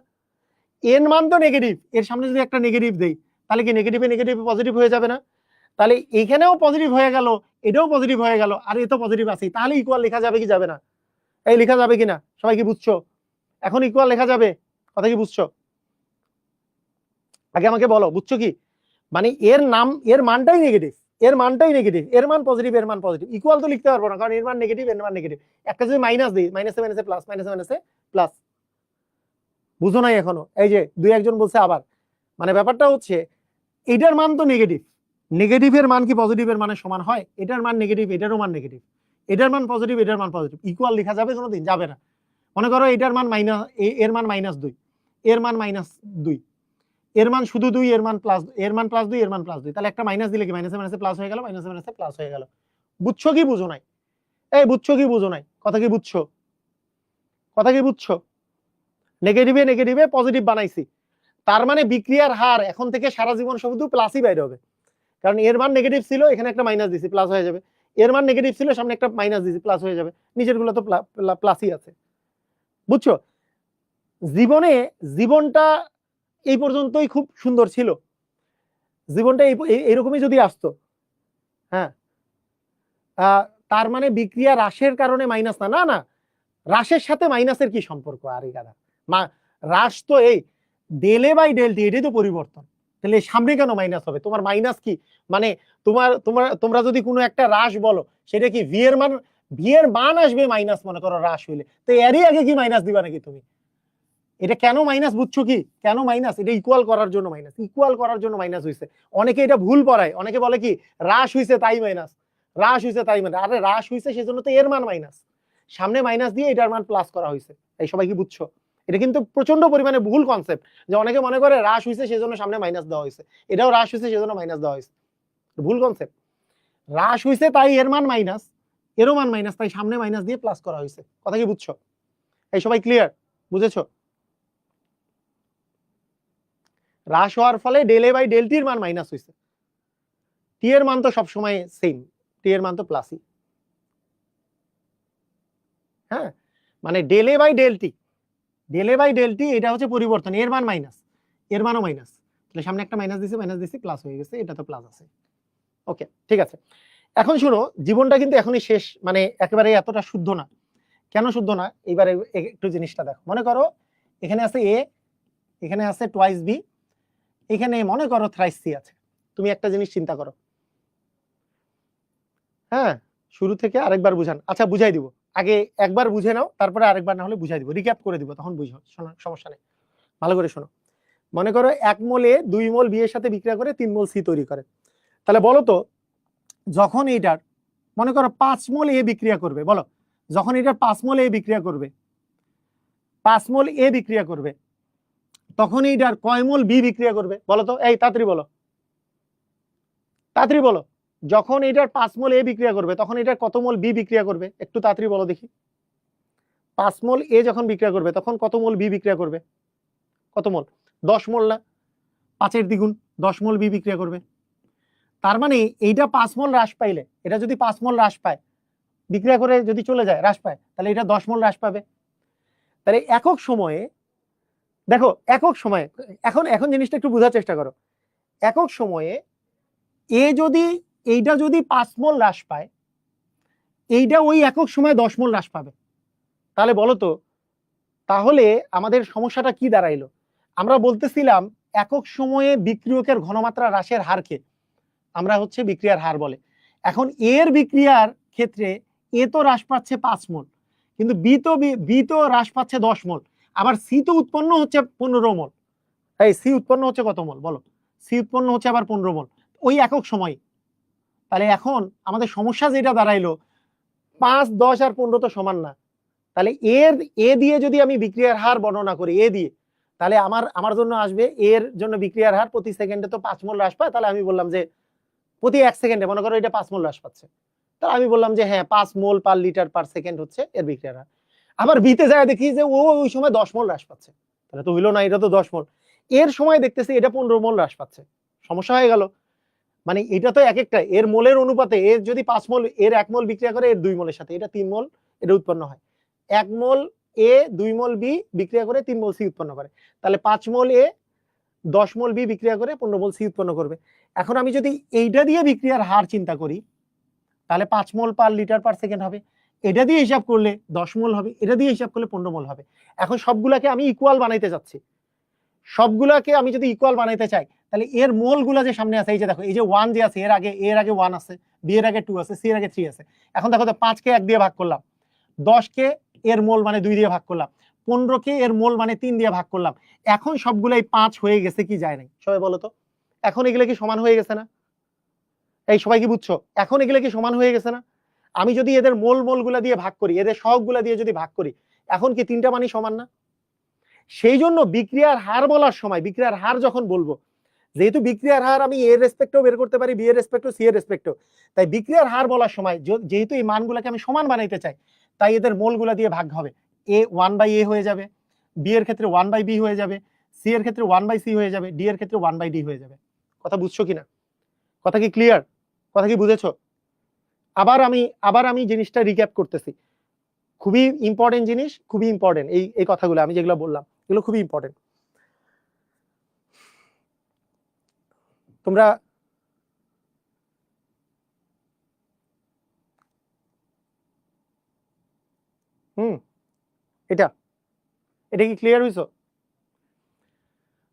এর মান তো নেগেটিভ, এর সামনে যদি একটা নেগেটিভ দেই, তাহলে কি নেগেটিভে নেগেটিভ পজিটিভ হয়ে যাবে না? তাহলে এখানেও পজিটিভ হয়ে গেল, এটাও পজিটিভ হয়ে গেল, আর এ তো পজিটিভ আছে, তাহলে ইকুয়াল লেখা যাবে কি যাবে না? এই লেখা যাবে কিনা সবাই কি বুঝছো? এখন ইকুয়াল লেখা যাবে, কথা কি বুঝছো? আগে আমাকে বলো বুঝছো কি? মানে এর নাম, এর মানটাই নেগেটিভ, এর মানটাই নেগেটিভ, এর মান পজিটিভ, এর মান পজিটিভ, ইকুয়াল তো লিখতে পারবো না, কারণ এর মান নেগেটিভ, এর মান নেগেটিভ। একটা যদি মাইনাস দিই, মাইনাসে মাইনাসে প্লাস, মাইনাসে মাইনাসে প্লাস। বুঝো নাই এখনো? এই যে দুই একজন বলছে আবার, মানে ব্যাপারটা হচ্ছে এটার মান তো নেগেটিভ, নেগেটিভের মান কি পজিটিভের মানের সমান হয়? এটার মান নেগেটিভ, এটারও মান নেগেটিভ, এটার মান পজিটিভ, এটার মান পজিটিভ, ইকুয়াল লেখা যাবে কোনোদিন? যাবে না। মনে করো এটার মান মাইনাস, এর মান -2, এর মান -2, এর মান শুধু 2, এর মান প্লাস, এর মান +2, এর মান +2, তাহলে একটা মাইনাস দিলে কি মাইনাসে মাইনাসে প্লাস হয়ে গেল, মাইনাসে মাইনাসে প্লাস হয়ে গেল। বুঝছো কি বুঝো নাই? এই বুঝছো কি বুঝো নাই? কথা কি বুঝছো? কথা কি বুঝছো? নেগেটিভে নেগেটিভে পজিটিভ বানাইছি, তার মানে বিক্রিয়ার হার এখন থেকে সারা জীবন শুধু প্লাসই বাইরে হবে, কারণ এর মান নেগেটিভ ছিল, এখানে একটা মাইনাস দিছি, প্লাস হয়ে যাবে। এর মান নেগেটিভ ছিল, সামনে একটা মাইনাস দিছি, প্লাস হয়ে যাবে। নিচের গুলো তো প্লাসই আছে। বুঝছো? জীবনে, জীবনটা এই পর্যন্তই খুব সুন্দর ছিল, জীবনটা এইরকমই যদি আসতো, হ্যাঁ তার মানে বিক্রিয়া হ্রাসের কারণে মাইনাস না, না না, হ্রাসের সাথে মাইনাসের কি সম্পর্ক? আরে গাদা, হ্রাস তো এই del A by del T, এটাই তো পরিবর্তন। তাহলে সামনে কেন মাইনাস হবে? তোমার মাইনাস কি মানে? তোমরা যদি কোনো একটা হ্রাস বলো, সেটা কি ভি এর মান আসবে মাইনাস, মনে করো হ্রাস হইলে, তো এরই আগে কি মাইনাস দিবা নাকি তুমি? এটা কেন মাইনাস বুঝছো কি? কেন মাইনাস? এটা ইকুয়াল করার জন্য মাইনাস, ইকুয়াল করার জন্য মাইনাস হয়েছে। অনেকে এটা ভুল পড়ায়, অনেকে বলে কি হ্রাস হয়েছে তাই মাইনাস, হ্রাস হয়েছে তাই মাইনাস। আরে হ্রাস হয়েছে সেজন্য তো এর মান মাইনাস, সামনে মাইনাস দিয়ে এটার মান প্লাস করা হয়েছে। এই সবাই কি বুঝছো? এটা কিন্তু প্রচন্ড পরিমাণে ভুল কনসেপ্ট, যে অনেকে মনে করে হ্রাস হয়েছে সেজন্য সামনে মাইনাস দেওয়া হয়েছে, এটাও হ্রাস হয়েছে সেজন্য মাইনাস দেওয়া হয়েছে। ভুল কনসেপ্ট। হ্রাস হয়েছে তাই এর মান মাইনাস, এরও মান মাইনাস, তাই সামনে মাইনাস দিয়ে প্লাস করা হয়েছে। কথা কি বুঝছো? এই সবাই ক্লিয়ার? বুঝেছো? হ্রাস হওয়ার ফলে ডেল এ বাই ডেল টির মান মাইনাস হয়েছে, টি এর মান তো সবসময় সেম, টি এর মান তো প্লাসই। হ্যাঁ, মানে del A by del T, del A by del T এটা হচ্ছে পরিবর্তন, এর মান মাইনাস, এর মানও মাইনাস, তাহলে সামনে একটা মাইনাস দিছি প্লাস হয়ে গেছে, এটা তো প্লাস আছে। ওকে, ঠিক আছে। এখন শুনো, জীবনটা কিন্তু এখনই শেষ, মানে একেবারে এতটা শুদ্ধ না। কেন শুদ্ধ না? এইবারে একটু জিনিসটা দেখো। মনে করো এখানে আছে এ, এখানে আছে টুয়াইস বি, এখানে মনে করো থ্রাইস সি আছে। তুমি একটা জিনিস চিন্তা করো, হ্যাঁ, শুরু থেকে আরেকবার বুঝান। আচ্ছা বুঝাই দিব, আগে একবার বুঝে নাও, তারপরে আরেকবার না হলে বুঝাই দিব, রিক্যাপ করে দিব, তখন বুঝো, সমস্যা নেই। ভালো করে শোনো। মনে করো 1 মোল এ 2 মোল বি এর সাথে বিক্রিয়া করে 3 মোল সি তৈরি করে। তাহলে বলো তো, যখন এইটার মনে করো 5 মোল এ বিক্রিয়া করবে, বলো যখন এটার 5 মোল এ বিক্রিয়া করবে, 5 মোল এ বিক্রিয়া করবে, তখন এইটার কয় মোল বি বিক্রিয়া করবে? বলো তো, এই তাড়াতাড়ি বলো, তাড়াতাড়ি বলো। যখন এটার 5 মোল এ বিক্রিয়া করবে, তখন এটার কত মোল বি বিক্রিয়া করবে? একটু তাড়াতাড়ি বলো দেখি। 5 মোল এ যখন বিক্রিয়া করবে, তখন কত মোল বি বিক্রিয়া করবে? কত মোল? 10 মোল না? 5 এর দ্বিগুণ, 10 মোল বি বিক্রিয়া করবে। তার মানে এইটা 5 মোল হ্রাস পাইলে, এটা যদি 5 মোল হ্রাস পায়, বিক্রিয়া করে যদি চলে যায়, হ্রাস পায়, তাহলে এটা 10 মোল হ্রাস পাবে। তাহলে একক সময়ে, দেখো একক সময়ে, এখন এখন জিনিসটা একটু বোঝার চেষ্টা করো। একক সময়ে এ যদি, এইটা যদি 5 মোল হ্রাস পায়, এইটা ওই একক সময়ে 10 মোল হ্রাস পাবে। তাহলে বলো তো, তাহলে আমাদের সমস্যাটা কি দাঁড়াইলো? আমরা বলতেছিলাম একক সময়ে বিক্রিয়কের ঘনমাত্রা হ্রাসের হারকে আমরা হচ্ছে বিক্রিয়ার হার বলে। এখন এর বিক্রিয়ার ক্ষেত্রে এ তো হ্রাস পাচ্ছে 5 মোল, কিন্তু বি তো হ্রাস পাচ্ছে 10 মোল, আবার সি তো উৎপন্ন হচ্ছে 15 মোল। এই সি উৎপন্ন হচ্ছে কত মোল বলো? সি উৎপন্ন হচ্ছে আবার 15 মোল ওই একক সময়। তাহলে এখন আমাদের সমস্যা যেটা দাঁড়াইলো, 5, 10 আর 15 তো সমান না। তাহলে এ দিয়ে যদি আমি বিক্রিয়ার হার বর্ণনা করি, এ দিয়ে, তাহলে আমার জন্য আসবে এর জন্য বিক্রিয়ার হার প্রতি সেকেন্ডে তো 5 মোল হ্রাস পায়। তাহলে আমি বললাম যে প্রতি 1 সেকেন্ডে মনে করো এটা 5 মোল হ্রাস পাচ্ছে, তাহলে আমি বললাম যে হ্যাঁ 5 মোল পার লিটার পার সেকেন্ড হচ্ছে এর বিক্রিয়ার হার। আবার বিতে যায় দেখি যে ও ওই সময় 10 মোল হ্রাস পাচ্ছে, তাহলে তো হইলো না, এটা তো 10 মোল। এর সময় দেখতেছি এটা 15 মোল হ্রাস পাচ্ছে, সমস্যা হয়ে গেল। মানে এটা তো এক একটা এর মোলের অনুপাতে, এর যদি 5 মোল, এর 1 মোল বিক্রিয়া করে এর 2 মোলের সাথে, এটা 3 মোল এটা উৎপন্ন হয়। 1 মোল এ 2 মোল বি বিক্রিয়া করে 3 মোল সি উৎপন্ন করে। তাহলে 5 মোল এ 10 মোল বি বিক্রিয়া করে 15 মোল সি উৎপন্ন করবে। এখন আমি যদি এইটা দিয়ে বিক্রিয়ার হার চিন্তা করি, তাহলে 5 মোল পার লিটার পার সেকেন্ড হবে। এটা দিয়ে হিসাব করলে 10 মোল হবে, এটা দিয়ে হিসাব করলে 15 মোল হবে। এখন সবগুলাকে আমি ইকুয়াল বানাইতে যাচ্ছি। সবগুলাকে আমি যদি ইকুয়াল বানাইতে চাই, তাহলে এর মোল গুলা যে সামনে আছে, এই যে দেখো, এই যে 1 যে আছে, এর আগে 1 আছে, বি এর আগে 2 আছে, সি এর আগে 3 আছে। এখন দেখো তো 5 কে 1 দিয়ে ভাগ করলাম, 10 কে এর মোল মানে 2 দিয়ে ভাগ করলাম, 15 কে এর মোল মানে 3 দিয়ে ভাগ করলাম। এখন সবগুলাই 5 হয়ে গেছে কি যায় নাই? সবাই বলো তো, এখন এগুলো কি সমান হয়ে গেছে না? এই সবাই কি বুঝছো? এখন এগুলো কি সমান হয়ে গেছে না? আমি যদি এদের মোল গুলা দিয়ে ভাগ করি, এদের সহগগুলা দিয়ে যদি ভাগ করি, এখন কি তিনটা মানই সমান না? সেই জন্য বিক্রিয়ার হার বলার সময়, বিক্রিয়ার হার যখন বলবো, যেহেতু বিক্রিয়ার হার আমি এর রেসপেক্টেও বের করতে পারি, বি এর রেসপেক্টেও, সি এর রেসপেক্টেও, তাই বিক্রিয়ার হার বলার সময় যেহেতু এই মানগুলোকে আমি সমান বানাইতে চাই, তাই এদের মোলগুলা দিয়ে ভাগ হবে। এ 1/a হয়ে যাবে, বি এর ক্ষেত্রে 1/b হয়ে যাবে, সি এর ক্ষেত্রে 1/c হয়ে যাবে, ডি এর ক্ষেত্রে 1/d হয়ে যাবে। কথা বুঝছো কিনা? কথা কি ক্লিয়ার? কথা কি বুঝেছো? আবার আমি জিনিসটা রিক্যাপ করতেছি, খুবই ইম্পর্টেন্ট জিনিস, খুবই ইম্পর্টেন্ট এই কথাগুলো আমি যেগুলো বললাম, এগুলো খুবই ইম্পর্টেন্ট। তোমরা এটা এটা কি ক্লিয়ার হইছো?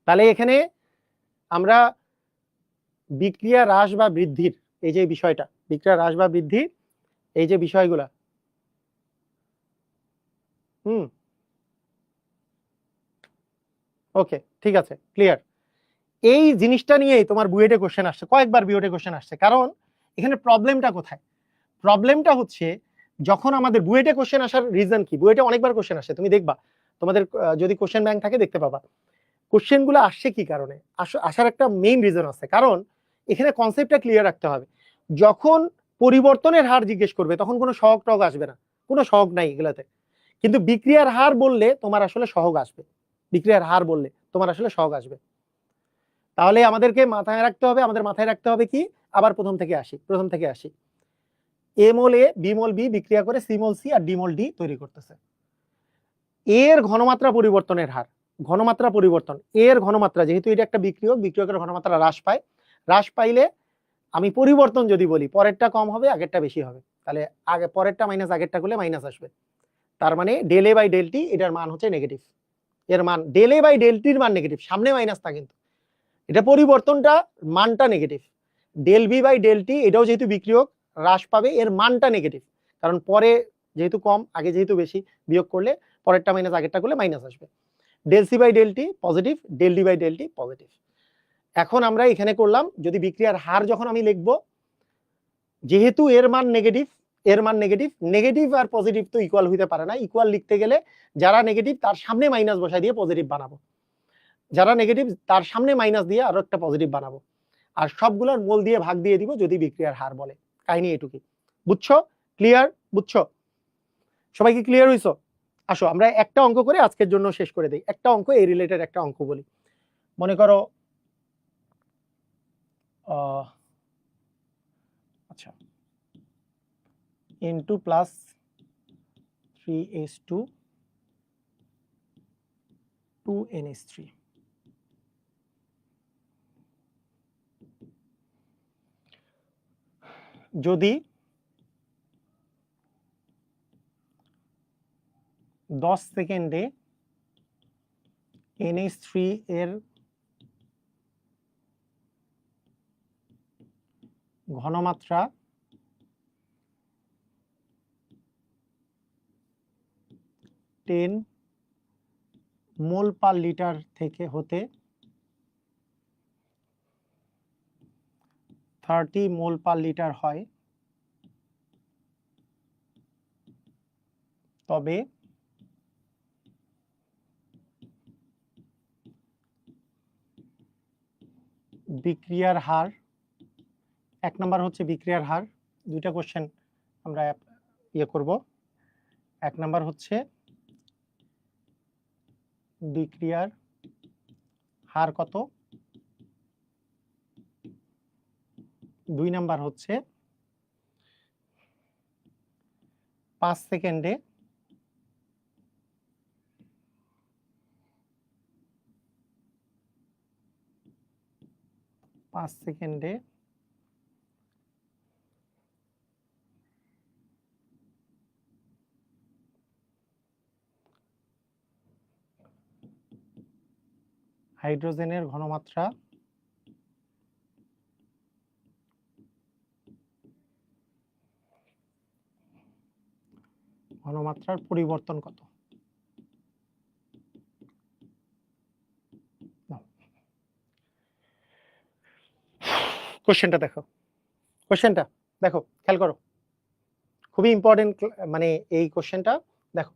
তাহলে এখানে আমরা বিক্রিয়া হ্রাস বা বৃদ্ধির এই যে বিষয়টা, বিক্রিয়া হ্রাস বা বৃদ্ধির এই যে বিষয়গুলা, ওকে ঠিক আছে, ক্লিয়ার। এই জিনিসটা নিয়েই তোমার বুয়েটে কোশ্চেন আসছে, কয়েকবার বুয়েটে কোশ্চেন আসছে। কারণ এখানে প্রবলেমটা কোথায়? প্রবলেমটা হচ্ছে যখন আমাদের বুয়েটে কোশ্চেন আসার রিজন কি, বুয়েটে অনেকবার কোশ্চেন আসে, তুমি দেখবা তোমাদের যদি কোশ্চেন ব্যাংক থাকে দেখতে পাবা কোশ্চেনগুলো আসছে কি কারণে। আসার একটা মেইন রিজন আছে, কারণ এখানে কনসেপ্টটা ক্লিয়ার রাখতে হবে। যখন পরিবর্তনের হার জিজ্ঞেস করবে তখন কোনো সহগ টহগ আসবে না, কোনো সহগ নাই এগুলাতে। কিন্তু বিক্রিয়ার হার বললে তোমার আসলে সহগ আসবে, বিক্রিয়ার হার বললে তোমার আসলে সহগ আসবে। তাহলে আমাদেরকে মাথায় রাখতে হবে, আমাদের মাথায় রাখতে হবে কি, আবার প্রথম থেকে আসি। এ মোল এ বি মোল বি বিক্রিয়া করে সি মোল সি আর ডি মোল ডি তৈরি করতেছে। এর ঘনমাত্রা পরিবর্তনের হার, ঘনমাত্রা পরিবর্তন, এর ঘনমাত্রা, যেহেতু এটা একটা বিক্রিয়ক, বিক্রিয়কের ঘনমাত্রা হ্রাস পায়, হ্রাস পাইলে আমি পরিবর্তন যদি বলি পরেরটা কম হবে আগেরটা বেশি হবে, তাহলে আগে পরেরটা মাইনাস আগেরটা করলে মাইনাস আসবে। তার মানে del A by del T এটার মান হচ্ছে নেগেটিভ, এর মান ডেল এ বাই ডেল টির মান নেগেটিভ, সামনে মাইনাস তা কিন্তু এটা পরিবর্তনটা মানটা negative. Del B by del T এটাও যেহেতু বিক্রিয়ক হ্রাস পাবে, এর মানটা নেগেটিভ, কারণ পরে যেহেতু কম আগে যেহেতু বেশি, বিয়োগ করলে পরেরটা মাইনাস আগেরটা করলে মাইনাস আসবে। Del C by del T positive, del D by del T positive. এখন আমরা এখানে করলাম যদি বিক্রিয়ার হার যখন আমি লিখবো, যেহেতু এর মান নেগেটিভ, এর মান নেগেটিভ, নেগেটিভ আর পজিটিভ তো ইকুয়াল হইতে পারে না। ইকুয়াল লিখতে গেলে যারা নেগেটিভ তার সামনে মাইনাস বসাই দিয়ে পজিটিভ বানাবো, যারা নেগেটিভ তার সামনে মাইনাস দিয়ে আরো একটা পজিটিভ বানাবো, আর সবগুলোর মোল দিয়ে ভাগ দিয়ে দিব যদি বিক্রিয়ার হার বলে। কাহিনী এটুকুই, বুঝছো? ক্লিয়ার? বুঝছো? সবাই কি ক্লিয়ার হইছো? আসো আমরা একটা অঙ্ক করে আজকের জন্য শেষ করে দেই। একটা অঙ্ক, এই রিলেটেড একটা অঙ্ক বলি। মনে করো আচ্ছা n2 প্লাস 3s2 2ns3, যদি 10 সেকেন্ডে NH3 এর ঘনমাত্রা 10 মোল পার লিটার থেকে হতে 30 মোল পার লিটার হয়, তবে বিক্রিয়ার হার, এক নম্বর হচ্ছে বিক্রিয়ার হার, দুইটা কোশ্চেন আমরা ইয়ে করব। এক নম্বর হচ্ছে বিক্রিয়ার হার কত, দুই নাম্বার হচ্ছে 5 সেকেন্ডে হাইড্রোজেনের ঘনমাত্রার পরিবর্তন কত। কোশ্চেনটা দেখো, কোশ্চেনটা দেখো, খেয়াল করো, খুবই ইম্পর্টেন্ট, মানে এই কোশ্চেনটা দেখো।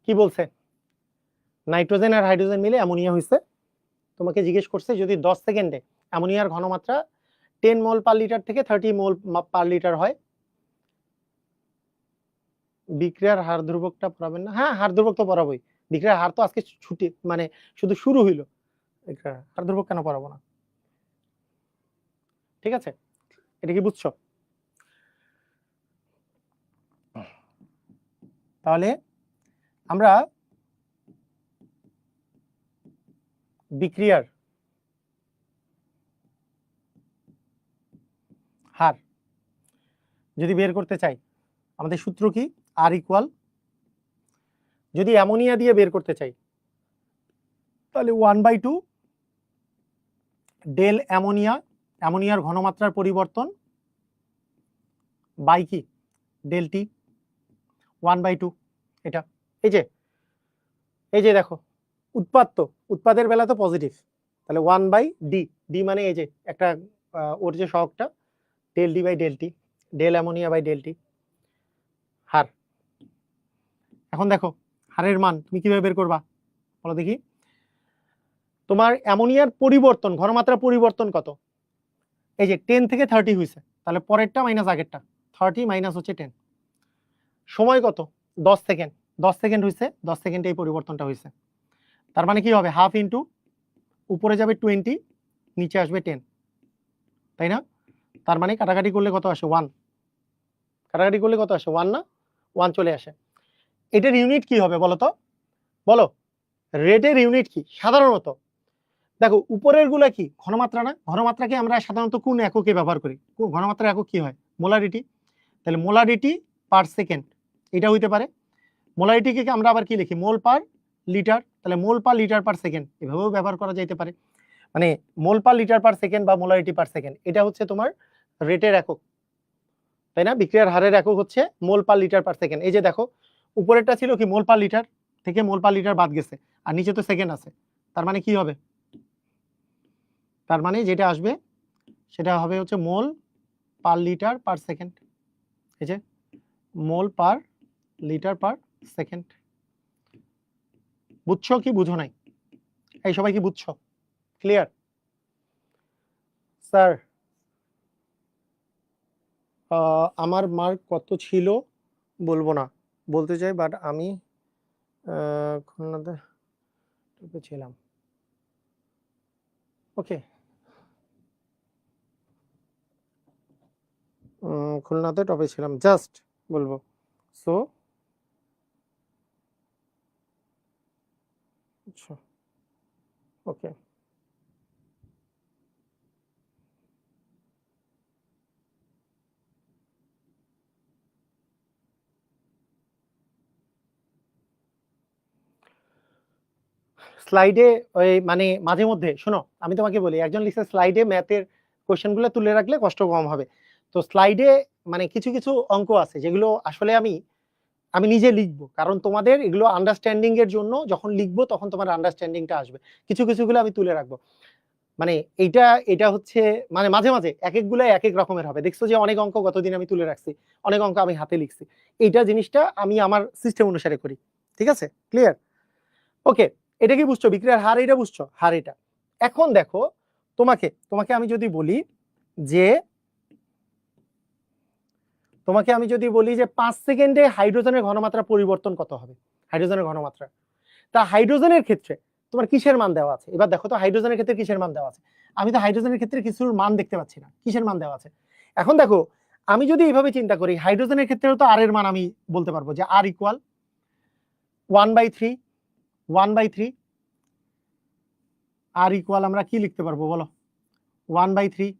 কি বলছে, নাইট্রোজেন আর হাইড্রোজেন মিলে অ্যামোনিয়া হয়েছে। তোমাকে জিজ্ঞেস করছে যদি 10 সেকেন্ডে অ্যামোনিয়ার ঘনমাত্রা 10 মোল পার লিটার থেকে 30 মোল পার লিটার হয়, বিক্রিয়ার হার ধ্রুবকটা পড়াবেন না? হ্যাঁ, হার ধ্রুবক তো পড়াবোই, বিক্রিয়ার হার তো আজকে ছুটি, মানে শুধু শুরু হইলো, হার ধ্রুবক কেন পড়াবো না? ঠিক আছে, এটা কি বুঝছো? তাহলে আমরা বিক্রিয়ার হার যদি বের করতে চাই আমাদের সূত্র কি আর ইকুয়াল, যদি অ্যামোনিয়া দিয়ে বের করতে চাই তাহলে 1/2 ডেল অ্যামোনিয়া, অ্যামোনিয়ার ঘনমাত্রার পরিবর্তন বাই কি ডেল টি 1/2 এটা। এই যে দেখো উৎপাদ, তো উৎপাদের বেলা তো পজিটিভ, তাহলে 1/d, ডি মানে এই যে একটা ওর যে সহগটা del D by del T, del ammonia by del T হার। এখন দেখো হারের মান তুমি কিভাবে বের করবা বলো দেখি। তোমার অ্যামোনিয়ার পরিবর্তন ঘনমাত্রা পরিবর্তন কত, এই যে 10 থেকে 30 হয়েছে, তাহলে পরেরটা মাইনাস আগেরটা, 30 মাইনাস হচ্ছে 10, সময় কত 10 সেকেন্ড, 10 সেকেন্ড হয়েছে, 10 সেকেন্ডে এই পরিবর্তনটা হয়েছে, তার মানে কি হবে হাফ ইন্টু উপরে যাবে 20 নিচে আসবে 10, তাই না? তার মানে কাটাকাটি করলে কত আসে 1, কাটাকাটি করলে কত আসে 1 না, 1 চলে আসে। এটার ইউনিট কি হবে বলো তো, বলো রেটের ইউনিট কি সাধারণত? দেখো উপরের গুলা কি ঘনমাত্রা না, ঘনমাত্রাকে আমরা সাধারণত কোন এককে ব্যবহার করি, ঘনমাত্রার একক কি হয় মোলারিটি, তাহলে মোলারিটি পার সেকেন্ড এটা হইতে পারে। মোলারিটিকে আমরা আবার কি লিখি মোল পার লিটার, তাহলে মোল পার লিটার পার সেকেন্ড এভাবেও ব্যবহার করা যেতে পারে, মানে মোল পার লিটার পার সেকেন্ড বা মোলারিটি পার সেকেন্ড এটা হচ্ছে তোমার রেটের একক, তাই না? বিক্রিয়ার হারের একক হচ্ছে মোল পার লিটার পার সেকেন্ড। এই যে দেখো উপরেরটা ছিল কি মোল পার লিটার, থেকে মোল পার লিটার বাদ গেছে আর নিচে তো সেকেন্ড আছে, তার মানে কি হবে, তার মানে যেটা আসবে সেটা হবে হচ্ছে মোল পার লিটার পার সেকেন্ড, এই যে মোল পার লিটার পার সেকেন্ড। বুঝছো কি বুঝো নাই? এই সবাই কি বুঝছো? ক্লিয়ার? স্যার আমার মার্ক কত ছিল বলবো না, বলতে চাই, বাট আমি খুলনাতে ছিলাম। ওকে, খুলনাতে টপে ছিলাম জাস্ট বলবো। সো আচ্ছা ওকে, স্লাইডে ওই মানে মাঝে মধ্যে শোনো আমি তোমাকে বলি, একজন লিখছে স্লাইডে ম্যাথের কোশ্চেনগুলো তুলে রাখলে কষ্ট কম হবে। তো স্লাইডে মানে কিছু কিছু অঙ্ক আছে যেগুলো আসলে আমি নিজে লিখবো, কারণ তোমাদের এগুলো আন্ডারস্ট্যান্ডিং এর জন্য যখন লিখবো তখন তোমার আন্ডারস্ট্যান্ডিংটা আসবে, কিছু কিছুগুলো আমি তুলে রাখবো। মানে এটা হচ্ছে মানে মাঝে মাঝে এক একগুলো এক এক রকমের হবে। দেখছো যে অনেক অঙ্ক গতদিন আমি তুলে রাখছি, অনেক অঙ্ক আমি হাতে লিখছি, এইটা জিনিসটা আমি আমার সিস্টেম অনুসারে করি। ঠিক আছে, ক্লিয়ার? ওকে, এটা কি বুঝছো বিক্রিয়ার হার, এটা বুঝছো হার এটা। এখন দেখো তোমাকে তোমাকে আমি যদি বলি যে 5 সেকেন্ডে হাইড্রোজেনের ঘনমাত্রা পরিবর্তন কত হবে, হাইড্রোজেনের ঘনমাত্রা, তা হাইড্রোজেনের ক্ষেত্রে তোমার কিসের মান দেওয়া আছে? এবার দেখো তো হাইড্রোজেনের ক্ষেত্রে কিসের মান দেওয়া আছে, আমি তো হাইড্রোজেনের ক্ষেত্রে কিছুর মান দেখতে পাচ্ছি না, কিসের মান দেওয়া আছে? এখন দেখো আমি যদি এইভাবে চিন্তা করি হাইড্রোজেনের ক্ষেত্রেও তো আর এর মান আমি বলতে পারবো যে আর ইকুয়াল 1/3 আর ইকুয়াল আমরা কি লিখতে পারবো বলো 1/3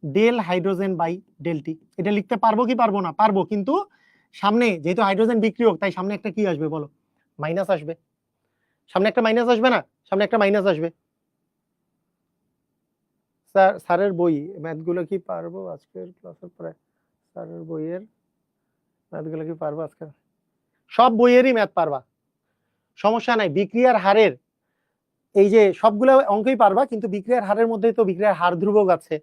del hydrogen by del T. এটা লিখতে পারবো কি পারবো না? পারবো, কিন্তু সামনে যেহেতু হাইড্রোজেন বিক্রিয়ক তাই সামনে একটা কি আসবে বলো, মাইনাস আসবে, সামনে একটা মাইনাস আসবে না, সামনে একটা মাইনাস আসবে। স্যার স্যারের বই ম্যাথগুলো কি পারবো আজকের ক্লাসের পরে? স্যারের বইয়ের ম্যাথগুলো কি পারবো আজকে? সব বইয়েরই ম্যাথ পারবা, সমস্যা নাই। বিক্রিয়ার হারের এই যে সবগুলো অঙ্কই পারবা, কিন্তু বিক্রিয়ার হারের মধ্যে তো বিক্রিয়ার হার ধ্রুবক আছে,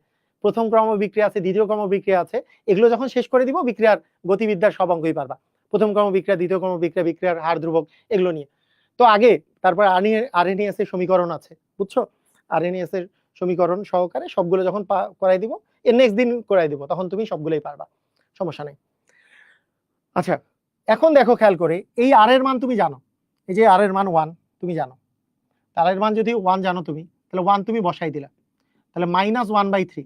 প্রথম ক্রম বিক্রিয়া আছে, দ্বিতীয় ক্রম বিক্রিয়া আছে, এগুলো যখন শেষ করে দিব বিক্রিয়ার গতিবিদ্যার সব অঙ্কই পারবা, প্রথম ক্রম বিক্রিয়া, দ্বিতীয় ক্রম বিক্রিয়া, বিক্রিয়ার হার ধ্রুবক এগুলো নিয়ে। তো আগে তারপর আরএনএএস এর সমীকরণ আছে, বুঝছো? আরএনএএস এর সমীকরণ সহকারে সবগুলো যখন করাই দিব, এর নেক্সট দিন করাই দিব, তখন তুমি সবগুলোই পারবা, সমস্যা নেই। আচ্ছা এখন দেখো খেয়াল করে, এই আর এর মান তুমি জানো, এই যে আর এর মান 1 তুমি জানো, তার এর মান যদি 1 জানো তুমি, তাহলে 1 তুমি বসাই দিলা, তাহলে -1/3।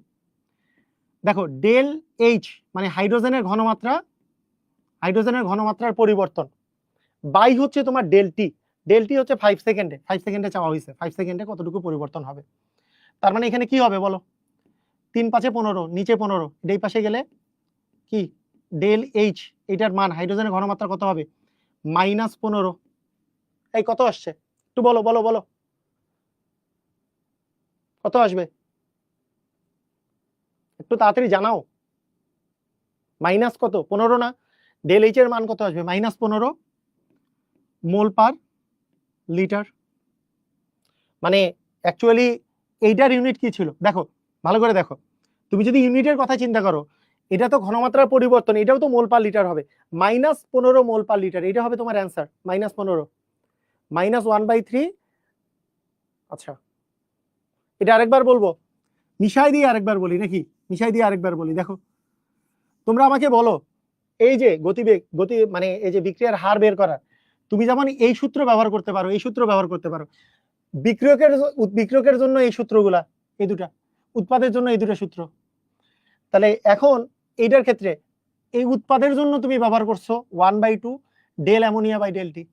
দেখো ডেল এইচ মানে হাইড্রোজেনের ঘনমাত্রার পরিবর্তন বাই হচ্ছে তোমার ডেল টি হচ্ছে 5 সেকেন্ডে চাওয়া হয়েছে, 5 সেকেন্ডে কতটুকু পরিবর্তন হবে, তার মানে এখানে কি হবে বলো, 3 5 15, নিচে 15, এই পাশে গেলে কি ডেল এইচ, এটার মান হাইড্রোজেনের ঘনমাত্রা কত হবে? -15। এই কত আসছে একটু বলো বলো বলো, কত আসবে একটু তাড়াতাড়ি জানাও। মাইনাস কত? 15 না? ডেল এইচ এর মান কত আসবে? -15 মোল পার লিটার। মানে অ্যাকচুয়ালি এইটার ইউনিট কি ছিল দেখো, ভালো করে দেখো। তুমি যদি ইউনিটের কথা চিন্তা করো, এটা তো ঘনমাত্রার পরিবর্তন, এটাও তো মোল পার লিটার হবে। -15 মোল পার লিটার, এটা হবে তোমার অ্যান্সার। -15 -1/3। আচ্ছা, এটা আরেকবার বলবো, মিশাই দিয়ে আরেকবার বলি নাকি? মিশাই দিয়ে আরেকবার বলি। দেখো তোমরা আমাকে বলো, এই যে গতিবেগ, গতি মানে এই যে বিক্রিয়ার হার বের করার, তুমি যেমন এই সূত্র ব্যবহার করতে পারো, এই সূত্র ব্যবহার করতে পারো। বিক্রিয়কের জন্য এই সূত্রগুলা, এই দুটা, উৎপাদের জন্য এই দুটো সূত্র। তাহলে এখন এইটার ক্ষেত্রে এই উৎপাদের জন্য তুমি ব্যবহার করছো 1/2 del ammonia by del T.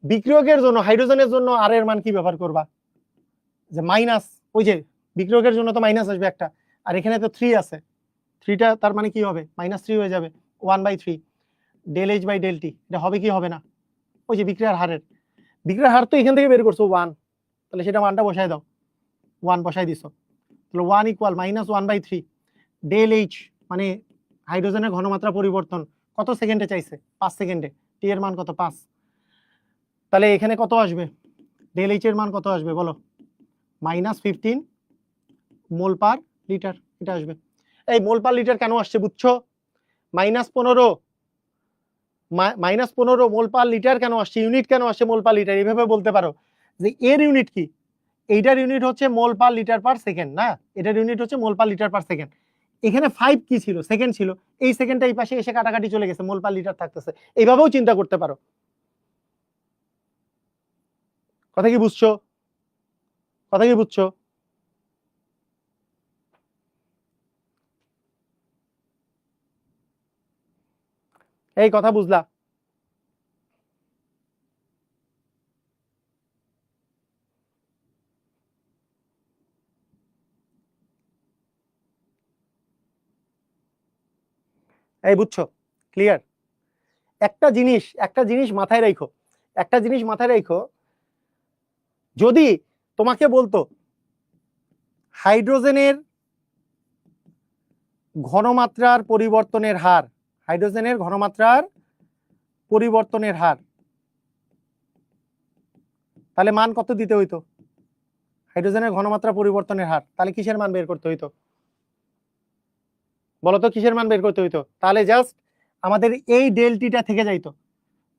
বিক্রিয়কের জন্য হাইড্রোজেনের জন্য আর এর মান কি ব্যবহার করবা? যে মাইনাস, ওই যে বিক্রিয়কের জন্য তো মাইনাস আসবে একটা, আর এখানে তো 3 আছে, 3টা তার মানে কি হবে? -3 হয়ে যাবে। 1/3 del H by del T, এটা হবে কি হবে না? ওই যে বিক্রিয়ার হার তো এখান থেকে বের করছো 1, তাহলে সেটা মানটা বসায় দাও, 1 বসাই দিছো। তাহলে 1 = -1/3 ডেল এইচ, মানে হাইড্রোজেনের ঘনমাত্রা পরিবর্তন কত সেকেন্ডে চাইছে? 5 সেকেন্ডে। টি এর মান কত? 5। তাহলে এখানে কত আসবে? ডেল এইচ এর মান কত আসবে বলো? -15 মোল পার লিটার, এটা আসবে। এই মোল পার লিটার কেন আসছে বুঝছো? -15 মোল পার লিটার কেন আসছে? ইউনিট কেন আসছে মোল পার লিটার? এইভাবে বলতে পারো যে এর ইউনিট কি? এইটার ইউনিট হচ্ছে মোল পার লিটার পার সেকেন্ড না, এটার ইউনিট হচ্ছে মোল পার লিটার পার সেকেন্ড। এখানে 5 কি ছিল? সেকেন্ড ছিল। এই সেকেন্ডটা এই পাশে এসে কাটাকাটি চলে গেছে, মোল পার লিটার থাকতেছে। এইভাবেও চিন্তা করতে পারো। কথা কি বুঝছো? কথা কি বুঝছো? এই কথা বুঝলা? এই বুঝছো? ক্লিয়ার? একটা জিনিস মাথায় রাখো, একটা জিনিস মাথায় রাখো, যদি তোমাকে বলতো হাইড্রোজেনের ঘনমাত্রার পরিবর্তনের হার, হাইড্রোজেনের ঘনমাত্রার পরিবর্তনের হার, তাহলে মান কত দিতে হইতো? হাইড্রোজেনের ঘনমাত্রা পরিবর্তনের হার, তাহলে কিসের মান বের করতে হইতো বলতো? কিসের মান বের করতে হইতো? তাহলে জাস্ট আমাদের এই ডেল টিটা থেকে যাইতো,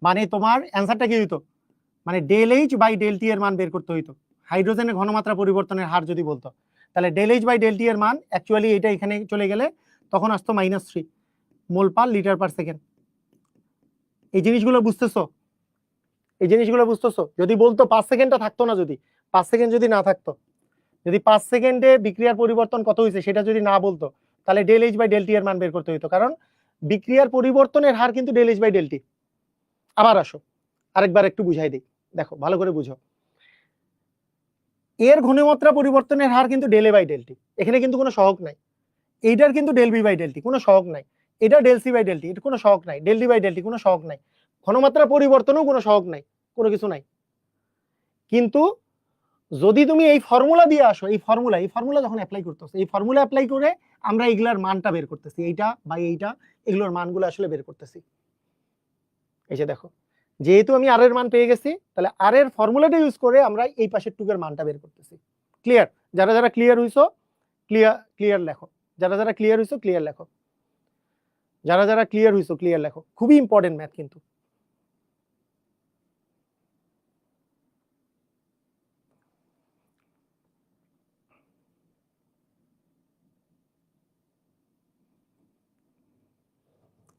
মানে তোমার অ্যান্সারটা কি হইতো? মানে del H by del T এর মান বের করতে হইতো হাইড্রোজেনের ঘনমাত্রা পরিবর্তনের হার যদি বলতো। তাহলে del H by del T এর মান অ্যাকচুয়ালি এটা এখানে চলে গেলে তখন আসতো -3 মোল পার লিটার পার সেকেন্ড। এই জিনিসগুলো বুঝতেছো? এই জিনিসগুলো বুঝতেছো? যদি বলতো 5 সেকেন্ডটা থাকতো না, যদি 5 সেকেন্ড যদি না থাকতো, যদি 5 সেকেন্ডে বিক্রিয়ার পরিবর্তন কত হয়েছে সেটা যদি না বলতো, তাহলে del H by del T এর মান বের করতে হইতো, কারণ বিক্রিয়ার পরিবর্তনের হার কিন্তু del H by del T. আবার আসো, আরেকবার একটু বুঝাই দিই, দেখো ভালো করে বুঝো। এর ঘনমাত্রা পরিবর্তনের হার কিন্তু del A by del T, এখানে কিন্তু কোনো সহগ নাই। এইটার কিন্তু del B by del T, কোনো সহগ নাই। এটা del C by del T, এটা কোনো সহগ নাই। Del D by del T, কোনো সহগ নাই। ঘনমাত্রা পরিবর্তনও কোনো সহগ নাই, কোনো কিছু নাই। কিন্তু যদি তুমি এই ফর্মুলা দিয়ে আসো, এই ফর্মুলা যখন অ্যাপ্লাই করতেছো, এই ফর্মুলা অ্যাপ্লাই করে আমরা এগুলার মানটা বের করতেছি, এইটা বা এইটা, এগুলোর মানগুলো আসলে বের করতেছি। এই যে দেখো, যেহেতু আমি আর এর মান পেয়ে গেছি, তাহলে আর এর ফর্মুলাটা ইউজ করে আমরা এই পাশের টুকের মানটা বের করতেছি। ক্লিয়ার? যারা যারা ক্লিয়ার হইছো ক্লিয়ার লেখো, যারা যারা ক্লিয়ার হইছো ক্লিয়ার লেখো, যারা যারা ক্লিয়ার হইছো ক্লিয়ার লেখো। খুবই ইম্পর্টেন্ট ম্যাথ কিন্তু।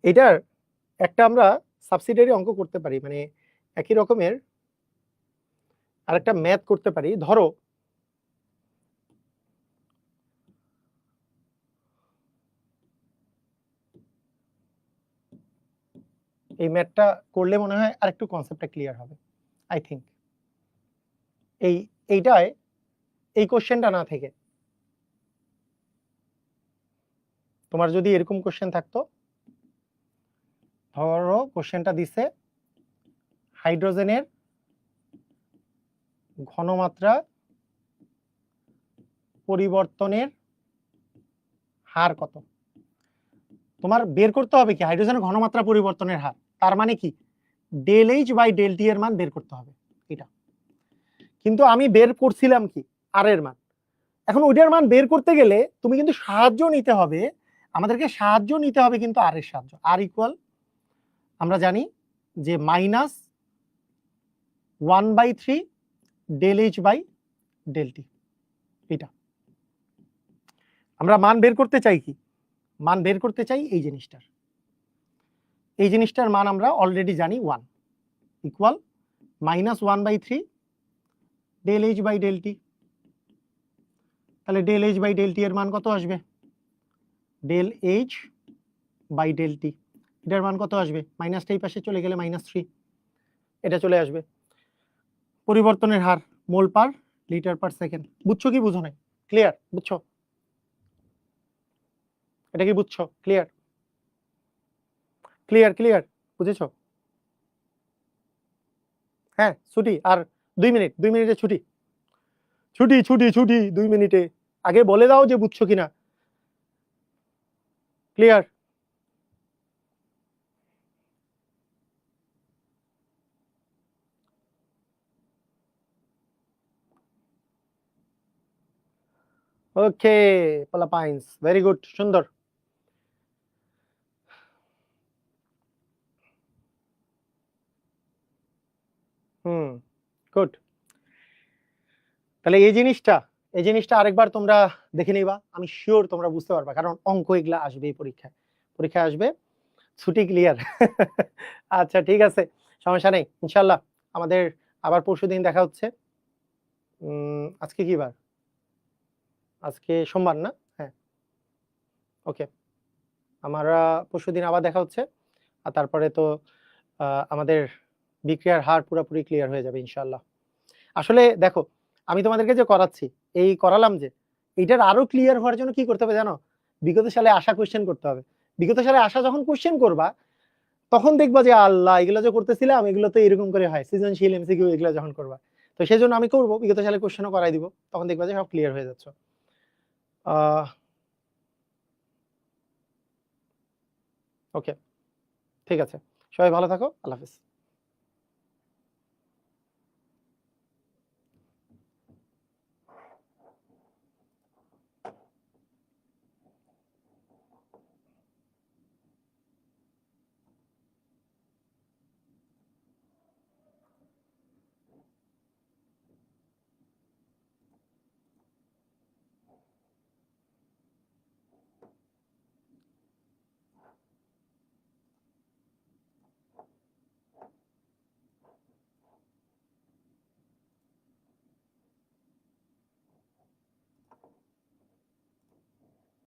এটার একটা আমরা সাবসিডিয়ারি অঙ্ক করতে পারি, মানে একই রকমের আরেকটা ম্যাথ করতে পারি। ধরো এই ম্যাথটা করলে মনে হয় আরেকটু কনসেপ্টটা ক্লিয়ার হবে, আই থিঙ্ক। এইটায় এই কোশ্চেনটা না থেকে তোমার যদি এরকম কোশ্চেন থাকতো, ধরো কোশ্চেনটা দিছে হাইড্রোজেনের ঘনমাত্রা পরিবর্তনের হার কত, তোমার বের করতে হবে কি হাইড্রোজেনের ঘনমাত্রা পরিবর্তনের হার, তার মানে কি del H by del T এর মান বের করতে হবে এটা। কিন্তু আমি বের করছিলাম কি আর এর মান, এখন ওইটার মান বের করতে গেলে তুমি কিন্তু সাহায্য নিতে হবে, আমাদেরকে সাহায্য নিতে হবে কিন্তু আর এর সাহায্য। আর ইকুয়াল আমরা জানি যে minus 1/3 del H by del T, এটা আমরা মান বের করতে চাই কি, মান বের করতে চাই এই জিনিসটার মান আমরা অলরেডি জানি 1 equal minus 1/3 del H by del T. তাহলে del H by del T এর মান কত আসবে, del H by del T এটার মান কত আসবে, মাইনাসটা এই পাশে চলে গেলে -3 এটা চলে আসবে। পরিবর্তনের হার মোল পার লিটার পার সেকেন্ড, বুঝছো কি বুঝো নাই, ক্লিয়ার বুঝছো, এটা কি বুঝছো, ক্লিয়ার ক্লিয়ার ক্লিয়ার বুঝেছো? হ্যাঁ ছুটি আর 2 মিনিট, 2 মিনিটে ছুটি, ছুটি ছুটি ছুটি 2 মিনিটে, আগে বলে দাও যে বুঝছো কিনা, ক্লিয়ার? ওকে পোলাপাইন্স, ভেরি গুড, সুন্দর। গুড। তাহলে এই জিনিসটা আরেকবার তোমরা দেখে নিবা, আমি শিওর তোমরা বুঝতে পারবা, কারণ অঙ্ক এগুলা আসবে এই পরীক্ষায় আসবে। ছুটি ক্লিয়ার আচ্ছা ঠিক আছে, সমস্যা নেই, ইনশাল্লাহ আমাদের আবার পরশুদিন দেখা হচ্ছে। আজকে কি বার, আজকে সোমবার না? হ্যাঁ ওকে, আমরা পরশুদিন আবার দেখা হচ্ছে, আর তারপরে তো আমাদের বিক্রিয়ার হার পুরোপুরি ক্লিয়ার হয়ে যাবে ইনশাল্লাহ। আসলে দেখো আমি তোমাদেরকে যে করাচ্ছি, এই করালাম যে এইটার আরো ক্লিয়ার হওয়ার জন্য কি করতে হবে জানো, বিগত সালে আসা কোশ্চেন করতে হবে। বিগত সালে আসা যখন কোশ্চেন করবা তখন দেখবা যে আল্লাহ এগুলো যে করতেছিলাম এগুলো তো এরকম করে হয়, সৃজনশীল এমসিকিউ এগুলো যখন করবা, তো সেই জন্য আমি করবো বিগত সালে কোশ্চেনও করাই দিব, তখন দেখবা যে সব ক্লিয়ার হয়ে যাচ্ছে। ওকে ঠিক আছে, সবাই ভালো থাকো, আল্লাহ হাফিজ।